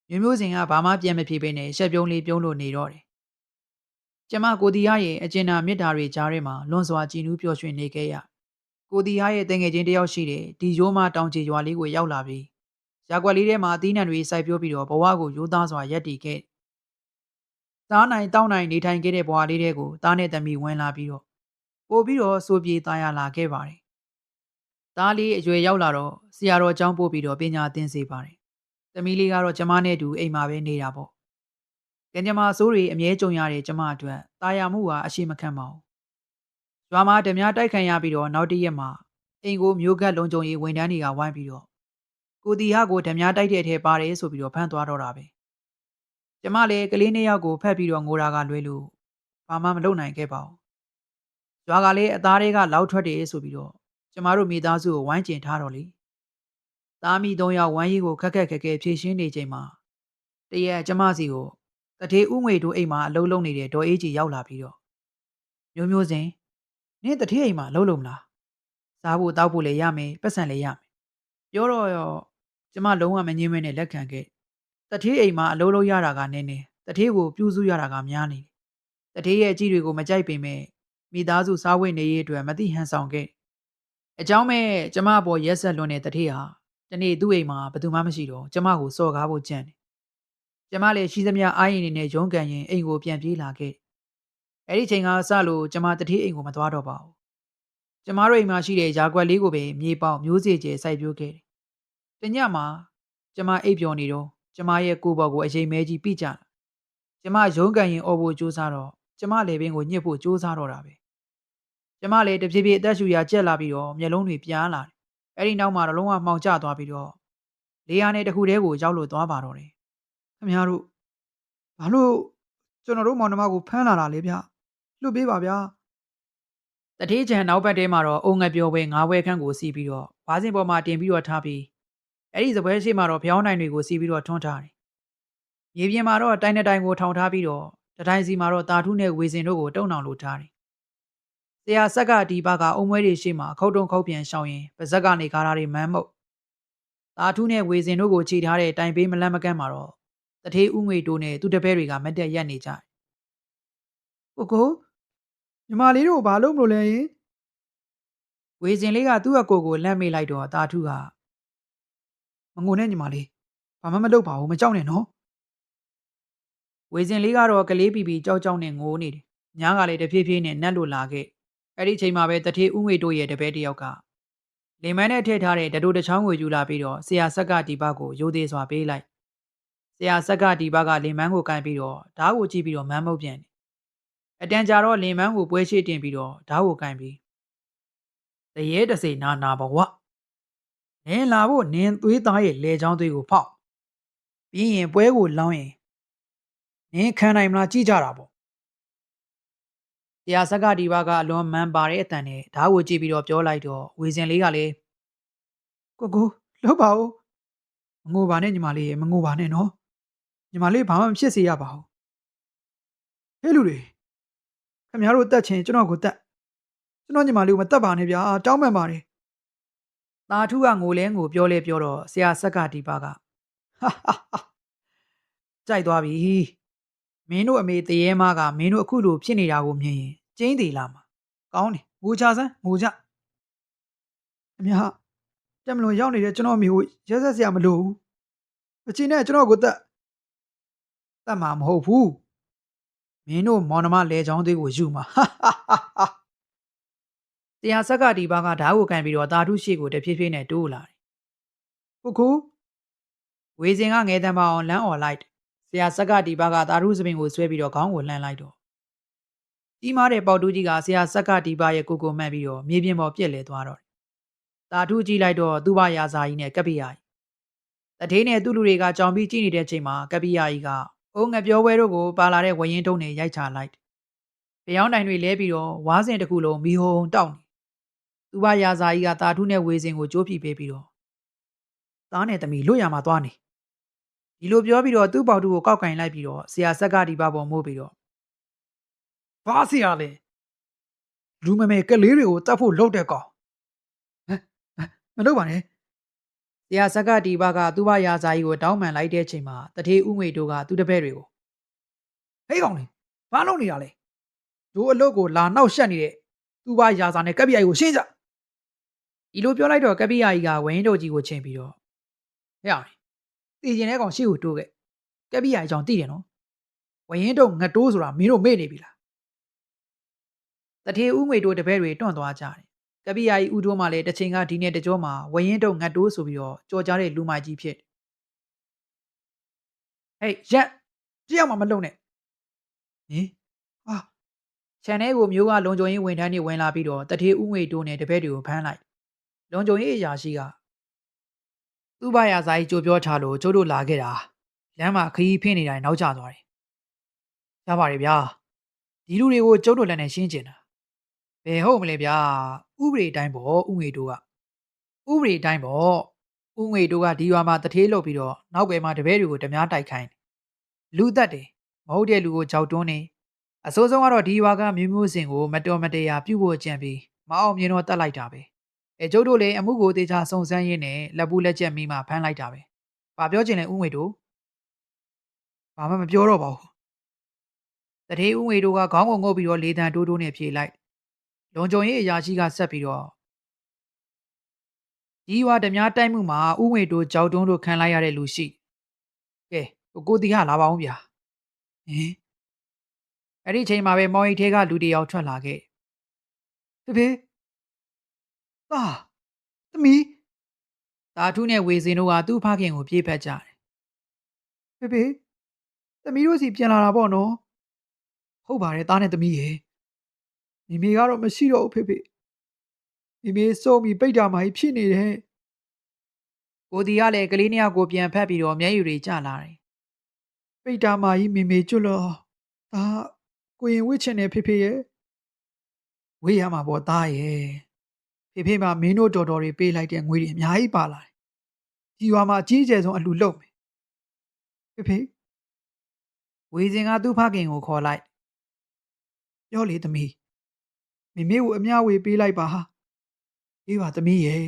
မျိုးမျိုးစင်ကဘာမှပြန်မဖြေပေးနဲ့ရှက်ပြုံးလေးပြုံးလို့နေတော့တယ်ကျမကိုတီဟာရဲ့အကျဉ်းနာမြစ်တာတွေကြားထဲမှာလွန်စွာကြည်နူးပျော်ရွှင်နေခဲ့ရကိုတီဟာရဲ့တငယ်ချင်းတယောက်ရှိတယ်ဒီရိုးမတောင်ချေရွာလေးကိုရောက်လာပြီးရာကွက်လေးထဲမှာအသီးနှံတွေစိုက်ပျိုးပြီးတော့ဘဝကိုရိုးသားစွာရက်တည်ခဲ့သားနိုင်တောင်းနိုင်နေထိုင်ခဲ့တဲ့ဘဝလေးတွေကိုသားနဲ့သမီးဝင်လာပြီးတော့ပို့ပြီးတော့စိုးပြေးသားရလာခဲ့ပါတယ်သားလေးအရွယ်ရောက်လာတော့ဆရာတော်အကြောင်းပို့ပြီးတော့ပညာသင်စေပါတယ်သမီးလေးကတော့ကျမနဲ့အတူအိမ်မှာပဲနေတာပေါ့ကံကြမ္မာဆိုးတွေအမြဲကြုံရတဲ့ကျမအတွက်တာယာမှုဟာအရှိမခံပါဘူးရွာမှာဓမြတိုက်ခံရပြီးတော့နောက်တရက်မှာအိမ်ကိုမျိုးကတ်လုံးကြုံရေးဝန်ထမ်းတွေကဝိုင်းပြီးတော့ကိုတီဟာကိုဓမြတိုက်တဲ့ထဲပါတယ်ဆိုပြီးတော့ဖမ်းသွားတော့တာပဲကျမလည်းကလေးနှစ်ယောက်ကိုဖက်ပြီးတော့ငိုတာကလွဲလို့ဘာမှမလုပ်နိုင်ခဲ့ပါဘူးရွာကလည်းအသားတွေကလောက်ထွက်တယ်ဆိုပြီးတော့ကျမတို့မိသားစုကိုဝိုင်းကျင်ထားတော့လေသားမိ၃ယောက်ဝမ်းရည်ကိုခက်ခက်ခဲခဲဖြည့်ရှင်းနေချိန်မှာတရက်ကျမစီကိုတထေးဥငွေတို့အိမ်မှာအလုံးလုံးနေတဲ့ဒေါ်အေးကြီးရောက်လာပြီးတော့မျိုးမျိုးစင်နင်းတထေးအိမ်မှာလုံးလုံးမလားစားဖို့တောက်ဖို့လည်းရမယ်ပတ်စံလည်းရမယ်ပြောတော့ကျမလုံးဝမငြင်းမဲနဲ့လက်ခံခဲ့တထေးအိမ်မှာအလုံးလုံးရတာကနည်းနည်းတထေးကိုပြုစုရတာကများနေတယ်တထေးရဲ့အကြည့်တွေကိုမကြိုက်ပေမဲ့မိသားစုစားဝတ်နေရေးအတွက်မသိဟန်ဆောင်ခဲ့အเจ้าမဲ့ကျမအပေါ်ရက်ဆက်လွန်တဲ့တထေးဟာတနေ့သူ့အိမ်မှာဘယ်သူမှမရှိတော့ကျမကိုစော်ကားဖို့ကြံ့တယ်ကျမလည်းရှိသမျှအားရင်နေနဲ့ရုန်းကန်ရင်အိမ်ကိုပြန်ပြေးလာခဲ့အဲ့ဒီချိန်ကစလို့ကျမတထေးအိမ်ကိုမသွားတော့ပါဘူး ကျမတို့အိမ်မှာရှိတဲ့ယာကွက်လေးကိုပဲမြေပေါက်မျိုးစေ့ကျဲစိုက်ပျိုးခဲ့တယ်။တညမှာကျမအိပ်ပျော်နေတော့ကျမရဲ့ကိုယ်ပေါ်ကိုအချိန်မဲကြီးပြိကျလာ။ကျမရုန်းကန်ရင်အော်ဖို့ကြိုးစားတော့ကျမလေပင်ကိုညှစ်ဖို့ကြိုးစားတော့တာပဲ။ကျမလည်းတဖြည်းဖြည်းအသက်ရှူရာကျက်လာပြီးတော့မျက်လုံးတွေပြားလာတယ်။အဲ့ဒီနောက်မှာတော့လုံးဝမှောင်ကျသွားပြီးတော့လေယာဉ်နဲ့တခုတည်းကိုရောက်လို့သွားပါတော့တယ်။ခင်ဗျားတို့ဘာလို့ကျွန်တော်တို့မောင်နှမကိုဖမ်းလာတာလဲဗျ။လွတ်ပေးပါဗျာ။တထေးချံနောက်ဘက်ထဲမှာတော့အုံငက်ပြောပွဲငါးပွဲခန့်ကိုစီးပြီးတော့ဘားစင်ပေါ်မှာတင်ပြီးတော့ထားပြီးအဲ့ဒီစပွဲရှိမှာတော့ဖျောင်းနိုင်တွေကိုစီးပြီးတော့ထွန်းထားတယ်။မြေပြင်မှာတော့တိုင်းတစ်တိုင်းကိုထောင်ထားပြီးတော့တတိုင်းစီမှာတော့တာထုနဲ့ဝေစင်တို့ကိုတုံအောင်လုပ်ထားတယ်။ဆရာဆက်ကဒီဘကအုံမွဲတွေရှိမှခုတ်တုံခုတ်ပြန်ရှောင်းရင်ပါဇက်ကနေကားထားတွေမန်းမုတ်တာထုနဲ့ဝေစင်တို့ကိုခြိထားတဲ့တိုင်ပေးမလန့်မကန့်မှာတော့တထေးဥငွေတိုးနဲ့သူ့တပည့်တွေကမတ်တက်ရက်နေကြတယ်။ကိုညီမလေးတို့ဘာလုပ်မလို့လဲယင်ဝေစင်လေးကသူ့အကိုကိုလှမ်းမေးလိုက်တော့တာထုကမငိုနဲ့ညီမလေးဘာမှမလုပ်ပါဘူးမကြောက်နဲ့နော်ဝေစင်လေးကတော့ကလေးပီပီကြောက်ကြောက်နဲ့ငိုနေတယ်ညားကလည်းတဖြည်းဖြည်းနဲ့နတ်လိုလာခဲ့အဲ့ဒီချိန်မှာပဲတထေးဥငွေတို့ရဲ့တပည့်တယောက်ကလင်မန်းနဲ့ထည့်ထားတဲ့တတိုးတစ်ချောင်းကိုယူလာပြီးတော့ဆရာဆက်ကဒီဘကိုရိုသေးစွာပေးလိုက်ဆရာဆက်ကဒီဘကလင်မန်းကိုကန်ပြီးတော့ဓားကိုကြည့်ပြီးတော့မန်းမုတ်ပြန်တယ်အတန်ကြာတော့လင်မန်းကိုပွဲရှိတင်ပြီးတော့ဓားကိုကန်ပြီးတရေတစိနာဘဝနင်းလာဖို့နင်းသွေးသားရဲ့လေချောင်းသွေးကိုဖောက်ပြီးရင်ပွဲကိုလောင်းရင်နင်းခံနိုင်မလားကြည့်ကြတာပေါ့ဆရာဆက်ကဒီဘကအလွန်မှန်ပါတဲ့အတန်နဲ့ဓားကိုကြည့်ပြီးတော့ပြောလိုက်တော့ဝေစင်လေးကလည်းကိုလှုပ်ပါဦးမငိုပါနဲ့ညီမလေးမငိုပါနဲ့နော်ညီမလေးဘာမှမဖြစ်စေရပါဘူးဟဲ့လူတွေခင်ဗျားတို့တက်ချင်ကျွန်တော်ကိုတက်ကျွန်တော်ညီမလေးကိုမတက်ပါနဲ့ဗျာတောင်းပန်ပါတယ်တာထုကငိုလဲငိုပြောလဲပြောတော့ဆရာဆက်ကဒီဘကဟာကြိုက်သွားပြီမင်းတို့အမေတရေမကမင်းတို့အခုလိုဖြစ်နေတာကိုမြင်ရင်ကျင်းသေးလားမကောင်းတယ်ငိုချစမ်းငိုချအမေဟာတက်မလို့ရောက်နေတဲ့ကျွန်တော်အမေကိုရက်ဆက်စရာမလိုဘူးအချင်းနဲ့ကျွန်တော်ကိုတက်မှာမဟုတ်ဘူးမင်းတို့မောင်နှမလဲချောင်းသေးကိုယူမှာတရားဆက်ကဒီဘကဓာတ်ကိုကန်ပြီးတော့တာထုရှိကိုတဖြည်းဖြည်းနဲ့တိုးလာတယ်ခုဝေစင်ကငဲတံပါအောင်လမ်းអော်လိုက်ဆရာဆက်ကဒီဘကတာထုစပင်ကိုဆွဲပြီးတော့ခေါင်းကိုလှမ်းလိုက်တော့ကြီးမားတဲ့ပေါက်တူးကြီးကဆရာဆက်ကဒီဘရဲ့ကိုမှတ်ပြီးတော့မြေပြင်ပေါ်ပြက်လဲသွားတော့တာထုကြည့်လိုက်တော့သူ့ဘရာဇာကြီးနဲ့ကပ္ပိယကြီးတထေးနဲ့သူ့လူတွေကကြောင်ပြီးကြည့်နေတဲ့ချိန်မှာကပ္ပိယကြီးကအုံငပြောပွဲတို့ကိုပါလာတဲ့ဝရင်တုံးနဲ့ရိုက်ချလိုက်။ပြောင်းတိုင်တွေလဲပြီးတော့ဝါးစင်တစ်ခုလုံးမီဟုံတောက်နေ။သူ့ဘရာဇာကြီးကတာထုနဲ့ဝေစင်ကိုကြိုးပြိပေးပြီးတော့သားနဲ့သမီးလွတ်ရမှာသွားနေ။ဒီလိုပြောပြီးတော့သူ့ပေါတူကိုကောက်ကင်လိုက်ပြီးတော့ဆရာဆက်ကဒီဘပေါ်မိုးပြီးတော့ဘာဆရာလဲလူမမဲကလေးတွေကိုတတ်ဖို့လုပ်တဲ့ကောင်မလုပ်ပါနဲ့ဆရာဆက်ကဒီဘကသူ့ဘရာဇာကြီးကိုတောင်းပန်လိုက်တဲ့ချိန်မှာတထေးဥငွေတို့ကသူ့တပည့်တွေကိုဟေးကောင်လေဘာလုပ်နေတာလဲတို့အလုတ်ကိုလာနောက်ရှက်နေတဲ့သူ့ဘရာဇာနဲ့ကပ္ပိယကြီးကိုရှင်းကြဒီလိုပြောလိုက်တော့ကပ္ပိယကြီးကဝင်းတို့ကြီးကိုချိန်ပြီးတော့ဟဲ့အောင်တည်ကျင်တဲ့ကောင်ရှေ့ကိုတိုးခဲ့ကပ္ပိယကြီးကြောင့်တည်တယ်နော်ဝရင်တို့ငတ်တိုးဆိုတာမင်းတို့မေ့နေပြီလားတထေးဥငွေတို့တပည့်တွေတွန့်သွားကြတယ်ကပ္ပိယကြီးဥတိုးမှလည်းတစ်ချိန်ကဒီနေ့တကြောမှာဝရင်တို့ငတ်တိုးဆိုပြီးတော့ကြော်ကြားတဲ့လူမိုက်ကြီးဖြစ်ဟေးရက်တယောက်မှမလုံနဲ့ဟင်ဟာခြံထဲကိုမျိုးကလုံခြုံရေးဝန်ထမ်းတွေဝင်လာပြီးတော့တထေးဥငွေတို့နဲ့တပည့်တွေကိုဖမ်းလိုက်လုံခြုံရေးအရာရှိကသူ့ဘရာဇာကြီးကြိုပြောထားလို့ကျိုးတို့လာခဲ့တာလမ်းမှာခရီးဖင်းနေတိုင်းနောက်ကျသွားတယ်ရပါတယ်ဗျာဒီလူတွေကိုကျုပ်တို့လည်းနဲ့ရှင်းကျင်တာဘယ်ဟုတ်မလဲဗျာဥပဒေတိုင်းပေါ့ဥငွေတို့ကဥပဒေတိုင်းပေါ့ဥငွေတို့ကဒီရွာမှာတထေးလုပ်ပြီးတော့နောက်ွယ်မှာတပည့်တွေကိုဓမြတိုက်ခိုင်းလူသက်တယ်မဟုတ်တဲ့လူကိုကြောက်တွန်းနေအစိုးဆုံးကတော့ဒီရွာကမျိုးမျိုးစင်ကိုမတော်မတရားပြုတ်ဖို့ကြံပြီးမအောင်မြင်တော့တတ်လိုက်တာပဲကျုပ်တို့လည်းအမှုကိုတေချာစုံစမ်းရင်းနဲ့လက်ပူးလက်ချက်မိမှဖမ်းလိုက်တာပဲဘာပြောချင်လဲဥငွေတို့ဘာမှမပြောတော့ပါဘူးတထေးဥငွေတို့ကခေါင်းကိုငုတ်ပြီးတော့လေတံတိုးတိုးနဲ့ဖြေလိုက်လုံခြုံရေးအရာရှိကဆက်ပြီးတော့ဒီရွာဓမြတိုက်မှုမှာဥငွေတို့ကြောက်တွန်းတို့ခံလိုက်ရတဲ့လူရှိကဲကိုတီဟာလာပါအောင်ဗျာဟင်အဲ့ဒီချိန်မှာပဲမော်ရီထဲကလူတယောက်ထွက်လာခဲ့ဖေ啊，သမီးတာထုနဲ့ဝေစင်တို့ကသူ့ဖခင်ကိုပြေးဖက်ကြတယ်ဖေဖေသမီးတို့စီပြန်လာတာပေါ့နော်ဟုတ်ပါတယ်သားနဲ့သမီးရေမိမိကတော့မရှိတော့ဘူးဖေဖေမိမိစုံပြီးပိတ်တာမှဖြစ်နေတယ်ကိုဒီကလည်းကလေးနှစ်ယောက်ကိုပြန်ဖက်ပြီးတော့မျက်ရည်တွေကျလာတယ်ပိတ်တာမှမိမိကျွတ်လို့ဒါကိုရင်ဝစ်ချင်တယ်ဖေဖေရဲ့ဝေးရမှာပေါ့သားရဲ့ဖေဖေမှာမင်းတို့တော်တော်တွေပေးလိုက်တဲ့ငွေတွေအများကြီးပါလာတယ်ဒီရွာမှာအကြီးအကျယ်ဆုံးအလှလုပ်မယ်ဖေဖေဝေစင်ကသူ့ဖခင်ကိုခေါ်လိုက်ပြောလေသမီးမိမိကိုအမျှဝေပေးလိုက်ပါအေးပါသမီးရဲ့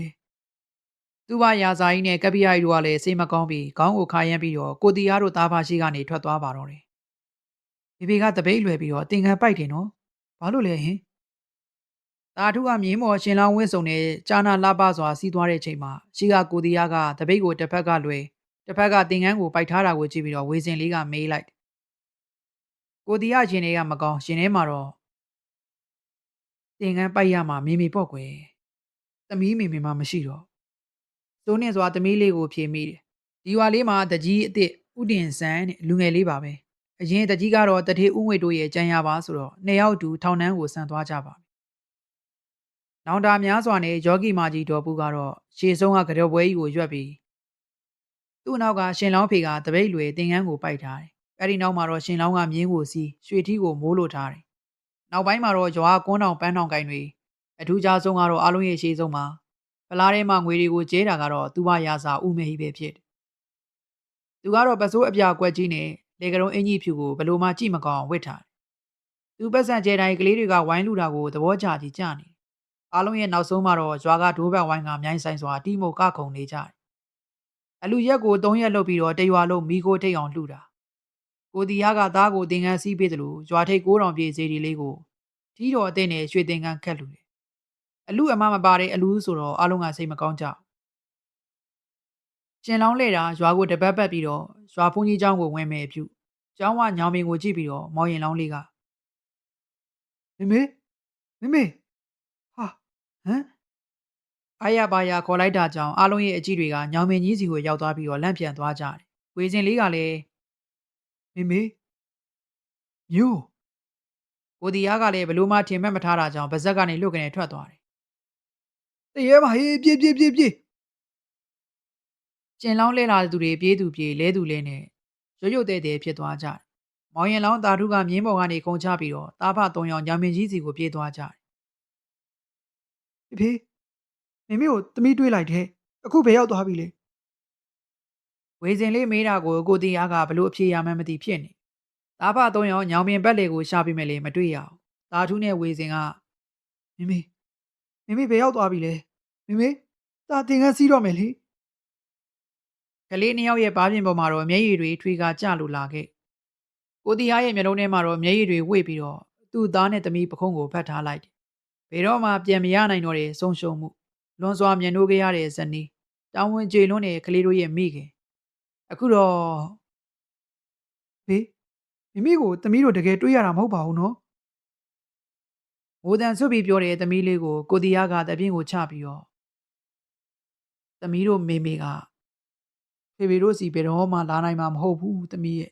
သူ့ဘရာဇာကြီးနဲ့ကပ္ပိယကြီးတို့ကလည်းစိတ်မကောင်းပြီးခေါင်းကိုခါရမ်းပြီးတော့ကိုတီအားတို့သားဖရှိကနေထွက်သွားပါတော့တယ်ဖေဖေကတပိတ်လွယ်ပြီးတော့တင်ခံပိုက်တယ်နော်ဘာလို့လဲဟင်တာထုကမြင်းမော်ရှင်လောင်းဝင်းစုံနဲ့ကြာနာလှပစွာစီးသွားတဲ့ချိန်မှာရှိကကိုတီအားကတပိတ်ကိုတစ်ဖက်ကလွယ်တစ်ဖက်ကတင်ကန်းကိုပိုက်ထားတာကိုကြည့်ပြီးတော့ဝေစင်လေးကမေးလိုက်ကိုတီအားရှင်တွေကမကောင်းရှင်ထဲမှာတော့တင်ကန်းပိုက်ရမှာမိမိပေါ့ကွယ်သမီးမိမိမှမရှိတော့စိုးနဲ့စွာသမီးလေးကိုဖြေမိတယ်ဒီရွာလေးမှာတကြီးအစ်စ်ဥတင်ဆန်းတဲ့လူငယ်လေးပါပဲအရင်တကြီးကတော့တထေးဥငွေတို့ရဲ့ကြံရပါဆိုတော့နှစ်ယောက်တူထောင်နှန်းကိုဆန်သွားကြပါနောင်တာများစွာနဲ့ယောဂီမာကြီးတော်ပူကတော့ရှေ့ဆုံးကကြော်ပွဲကြီးကိုရွက်ပြီးသူ့နောက်ကရှင်လောင်းဖေကတပိတ်လွယ်တင်ကန်းကိုပိုက်ထားတယ်အဲ့ဒီနောက်မှာတော့ရှင်လောင်းကမြင်းကိုစီးရွှေထီးကိုမိုးလို့ထားတယ်နောက်ပိုင်းမှာတော့ရွာကွန်းတောင်ပန်းတောင်ကိုင်တွေအထူးခြားဆုံးကတော့အားလုံးရဲ့ရှေ့ဆုံးမှာဖလားထဲမှာငွေတွေကိုကျဲတာကတော့သူ့ဘရာစာဥမေကြီးပဲဖြစ်တယ်သူကတော့ပစိုးအပြာကွက်ကြီးနဲ့လေကရုံအင်ကြီးဖြူကိုဘလို့မှကြည့်မကောင်းဝစ်ထားတယ်သူပတ်စံကျဲတိုင်းကလေးတွေကဝိုင်းလူတာကိုသဘောကျကြနေအားလုံးရဲ့နောက်ဆုံးမှာတော့ရွာကဒိုးဘက်ဝိုင်းကမြိုင်းဆိုင်စွာတိမို့ကခုံနေကြတယ်အလူရက်ကို3ရက်လုပ်ပြီးတော့တရွာလုံးမိကိုထိတ်အောင်လှူတာကိုတီယာကသားကိုတင်ကန်းစီးပေးတယ်လို့ရွာထိတ်9တောင်ပြည့်စေဒီလေးကိုထီးတော်အတဲ့နဲ့ရွှေတင်ကန်းခက်လူတယ်အလူအမမပါတဲ့အလူဆိုတော့အားလုံးကစိတ်မကောင်းကြရှင်လောင်းလဲတာရွာကိုတပတ်ပတ်ပြီးတော့ရွာဖုန်ကြီးเจ้าကိုဝင်မယ်ပြုเจ้าကညောင်မင်းကိုကြည့်ပြီးတော့မောင်ရင်လောင်းလေးကမေမေဟာဟမ်အားရပါရခေါ်လိုက်တာကြောင့်အားလုံးရဲ့အကြည့်တွေကညောင်မင်းကြီးစီကိုရောက်သွားပြီးတော့လန့်ပြန်သွားကြတယ်ဝေစင်လေးကလည်းမေမျိုးကိုဒီယားကလည်းဘလို့မှထင်မှတ်မထားတာကြောင့်ဗဇက်ကနေလွတ်ကနေထွက်သွားတယ်တရေမဟေးပြေးကျင်လောင်းလဲလာသူတွေပြေးသူပြေးလဲသူလဲနဲ့ရုတ်တဲ့ဖြစ်သွားကြတယ်။မောင်ရင်လောင်းတာထုကမြင်းပေါ်ကနေခုန်ချပြီးတော့တားဖ3ယောက်ညောင်မင်းကြီးစီကိုပြေးသွားကြတယ်။ဖေမိမိကိုသမီးတွေးလိုက်တယ်။အခုဘယ်ရောက်သွားပြီလဲ။ဝေစင်လေးမေးတာကိုကိုတီအားကဘလို့အဖြေရမှန်းမသိဖြစ်နေ။တားဖ3ယောက်ညောင်မင်းဘက်လေကိုရှာပြီးမယ်လေမတွေ့ရအောင်။တာထုနဲ့ဝေစင်ကမိမိဘယ်ရောက်သွားပြီလဲ။မိတာတင်ကန်းစီးတော့မယ်လေ။ကလေးနှစ်ယောက်ရဲ့ဘားပြင်ပေါ်မှာတော့မျက်ရည်တွေထွေးကာကျလို့လာခဲ့ကိုတီဟာရဲ့မျက်လုံးထဲမှာတော့မျက်ရည်တွေဝှေ့ပြီးတော့သူ့သားနဲ့သမီးပခုံးကိုဖတ်ထားလိုက်တယ်ဘယ်တော့မှပြန်မရနိုင်တော့တဲ့ဆုံးရှုံးမှုလွန်စွာမြင်လို့ခဲ့ရတဲ့ဇနီးတောင်းဝင်ကြေလွန်းတဲ့ကလေးတို့ရဲ့မိခင်အခုတော့ဘေးမိမိကိုသမီးတို့တကယ်တွေးရတာမဟုတ်ပါဘူးနော်မိုးတန်ဆွပြီးပြောတဲ့သမီးလေးကိုကိုတီဟာကတပြင်းကိုချပြီးတော့သမီးတို့မေကဖေဖေတို့စီဘယ်တော့မှလာနိုင်မှာမဟုတ်ဘူးသမီးရဲ့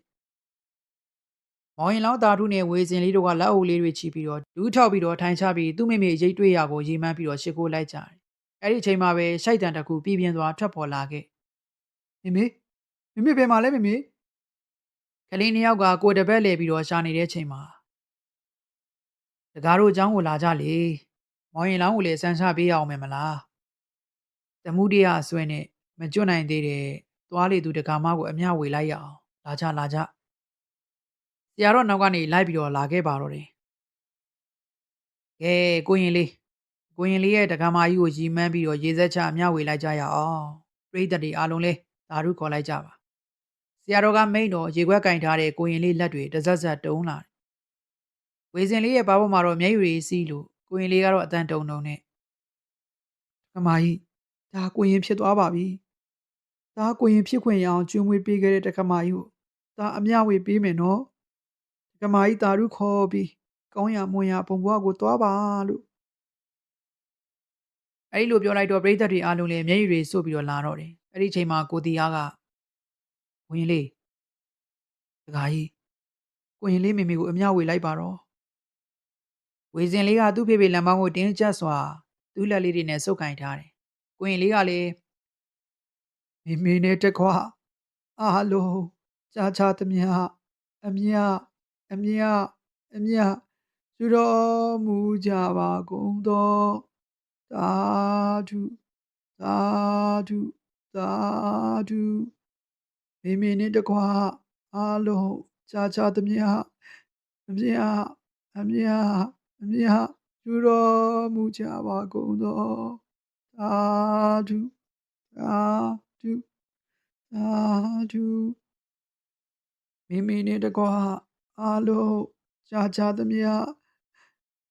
မောင်ရင်လောင်းတာထုနဲ့ဝေစင်လေးတို့ကလက်အုပ်လေးတွေချီပြီးတော့ဒူးထောက်ပြီးတော့ထိုင်ချပြီးသူ့မိမိရိတ်တွေ့ရကိုရေမှန်းပြီးတော့ရှ िख ိုးလိုက်ကြတယ်အဲ့ဒီအချိန်မှာပဲရှိုက်တန်တစ်ခုပြည်ပြင်းသွားထွက်ပေါ်လာခဲ့မိဘယ်မှာလဲမိကလေးနှစ်ယောက်ကကိုတပတ်လဲပြီးတော့ရှာနေတဲ့ချိန်မှာတကားတို့အကြောင်းကိုလာကြလေမောင်ရင်လောင်းကိုလည်းစမ်းချပေးအောင်မယ်မလားတမှုတရားအစွဲနဲ့မကျွတ်နိုင်သေးတဲ့သွားလေသူတကာမကိုအမျှဝေလိုက်ရအောင်လာကြဆရာတော့နောက်ကနေလိုက်ပြီးတော့လာခဲ့ပါတော့တယ်ကဲကိုရင်လေးရဲ့တကာမကြီးကိုရီမှန်းပြီးတော့ရေစက်ချအမျှဝေလိုက်ကြရအောင်ပြိတ္တတွေအားလုံးလဲဓာတုခေါ်လိုက်ကြပါဆရာတော်ကမိန့်တော်ရေခွက်ကင်ထားတဲ့ကိုရင်လေးလက်တွေတစက်စက်တုံးလာတယ်ဝေစင်လေးရဲ့ဘာပေါ်မှာတော့မျက်ရည်တွေစီးလို့ကိုရင်လေးကတော့အတန်တုံနဲ့ကမာကြီးဒါကိုရင်ဖြစ်သွားပါပြီဒါကိုရင်ဖြစ်ခွင့်ရအောင်ကျွေးမွေးပေးခဲ့တဲ့တက္ကမကြီးကိုဒါအမျှဝေပေးမယ်နော်တက္ကမကြီးတာရုခေါ်ပြီးကောင်းရမွန်ရဘုံဘွားကိုသွားပါလို့ အဲ့ဒီလိုပြောလိုက်တော့ပရိသတ်တွေအားလုံးလည်းမျက်ရည်တွေစို့ပြီးတော့လာတော့တယ်အဲ့ဒီချိန်မှာကိုတီအားကကိုရင်လေးတခါကြီးကိုရင်လေးမေမေကိုအမျှဝေလိုက်ပါတော့ဝေစင်လေးကသူ့ဖေဖေလမ်းမောင်းကိုတင်းကျပ်စွာသူ့လက်လေးတွေနဲ့စုပ်ကင်ထားတယ်ကိုရင်လေးကလည်းမေမေနဲ့တခွအားလုံးကြားချသမျှအမြအမြအမြယူတော်မူကြပါကုန်သောသာဓုသာဓုသာဓုမေမေနဲ့တကွာအားလုံးကြားချသမျှအမြအမြအမြယူတော်မူကြပါကုန်သောသာဓုသာဓုသာဓုမိမိနှင့်တကွာအားလုံးကြားချသမျှ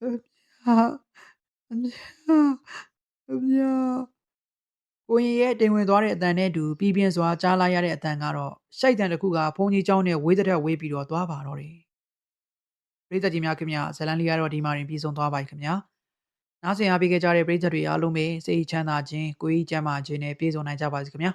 အမြအမြအမြကိုရင်ရဲ့တိမ်ဝင်သွားတဲ့အတန်နဲ့အတူပြည်ပြင်းစွာကြားလိုက်ရတဲ့အတန်ကတော့ရှိုက်တန်တစ်ခုကဘုံကြီးเจ้าနဲ့ဝေးတဲ့ဝေးပြီးတော့သွားပါတော့တယ်ပရိသတ်ကြီးများခင်ဗျာဇလန်လေးကတော့ဒီမှာရင်ပြီးဆုံးသွားပါပြီခင်ဗျာနားဆင်အားပေးခဲ့ကြတဲ့ပရိသတ်တွေအားလုံးပဲစိတ်ချမ်းသာခြင်းကိုယ်ကြီးကျန်းမာခြင်းနဲ့ပြည့်စုံနိုင်ကြပါစေခင်ဗျာ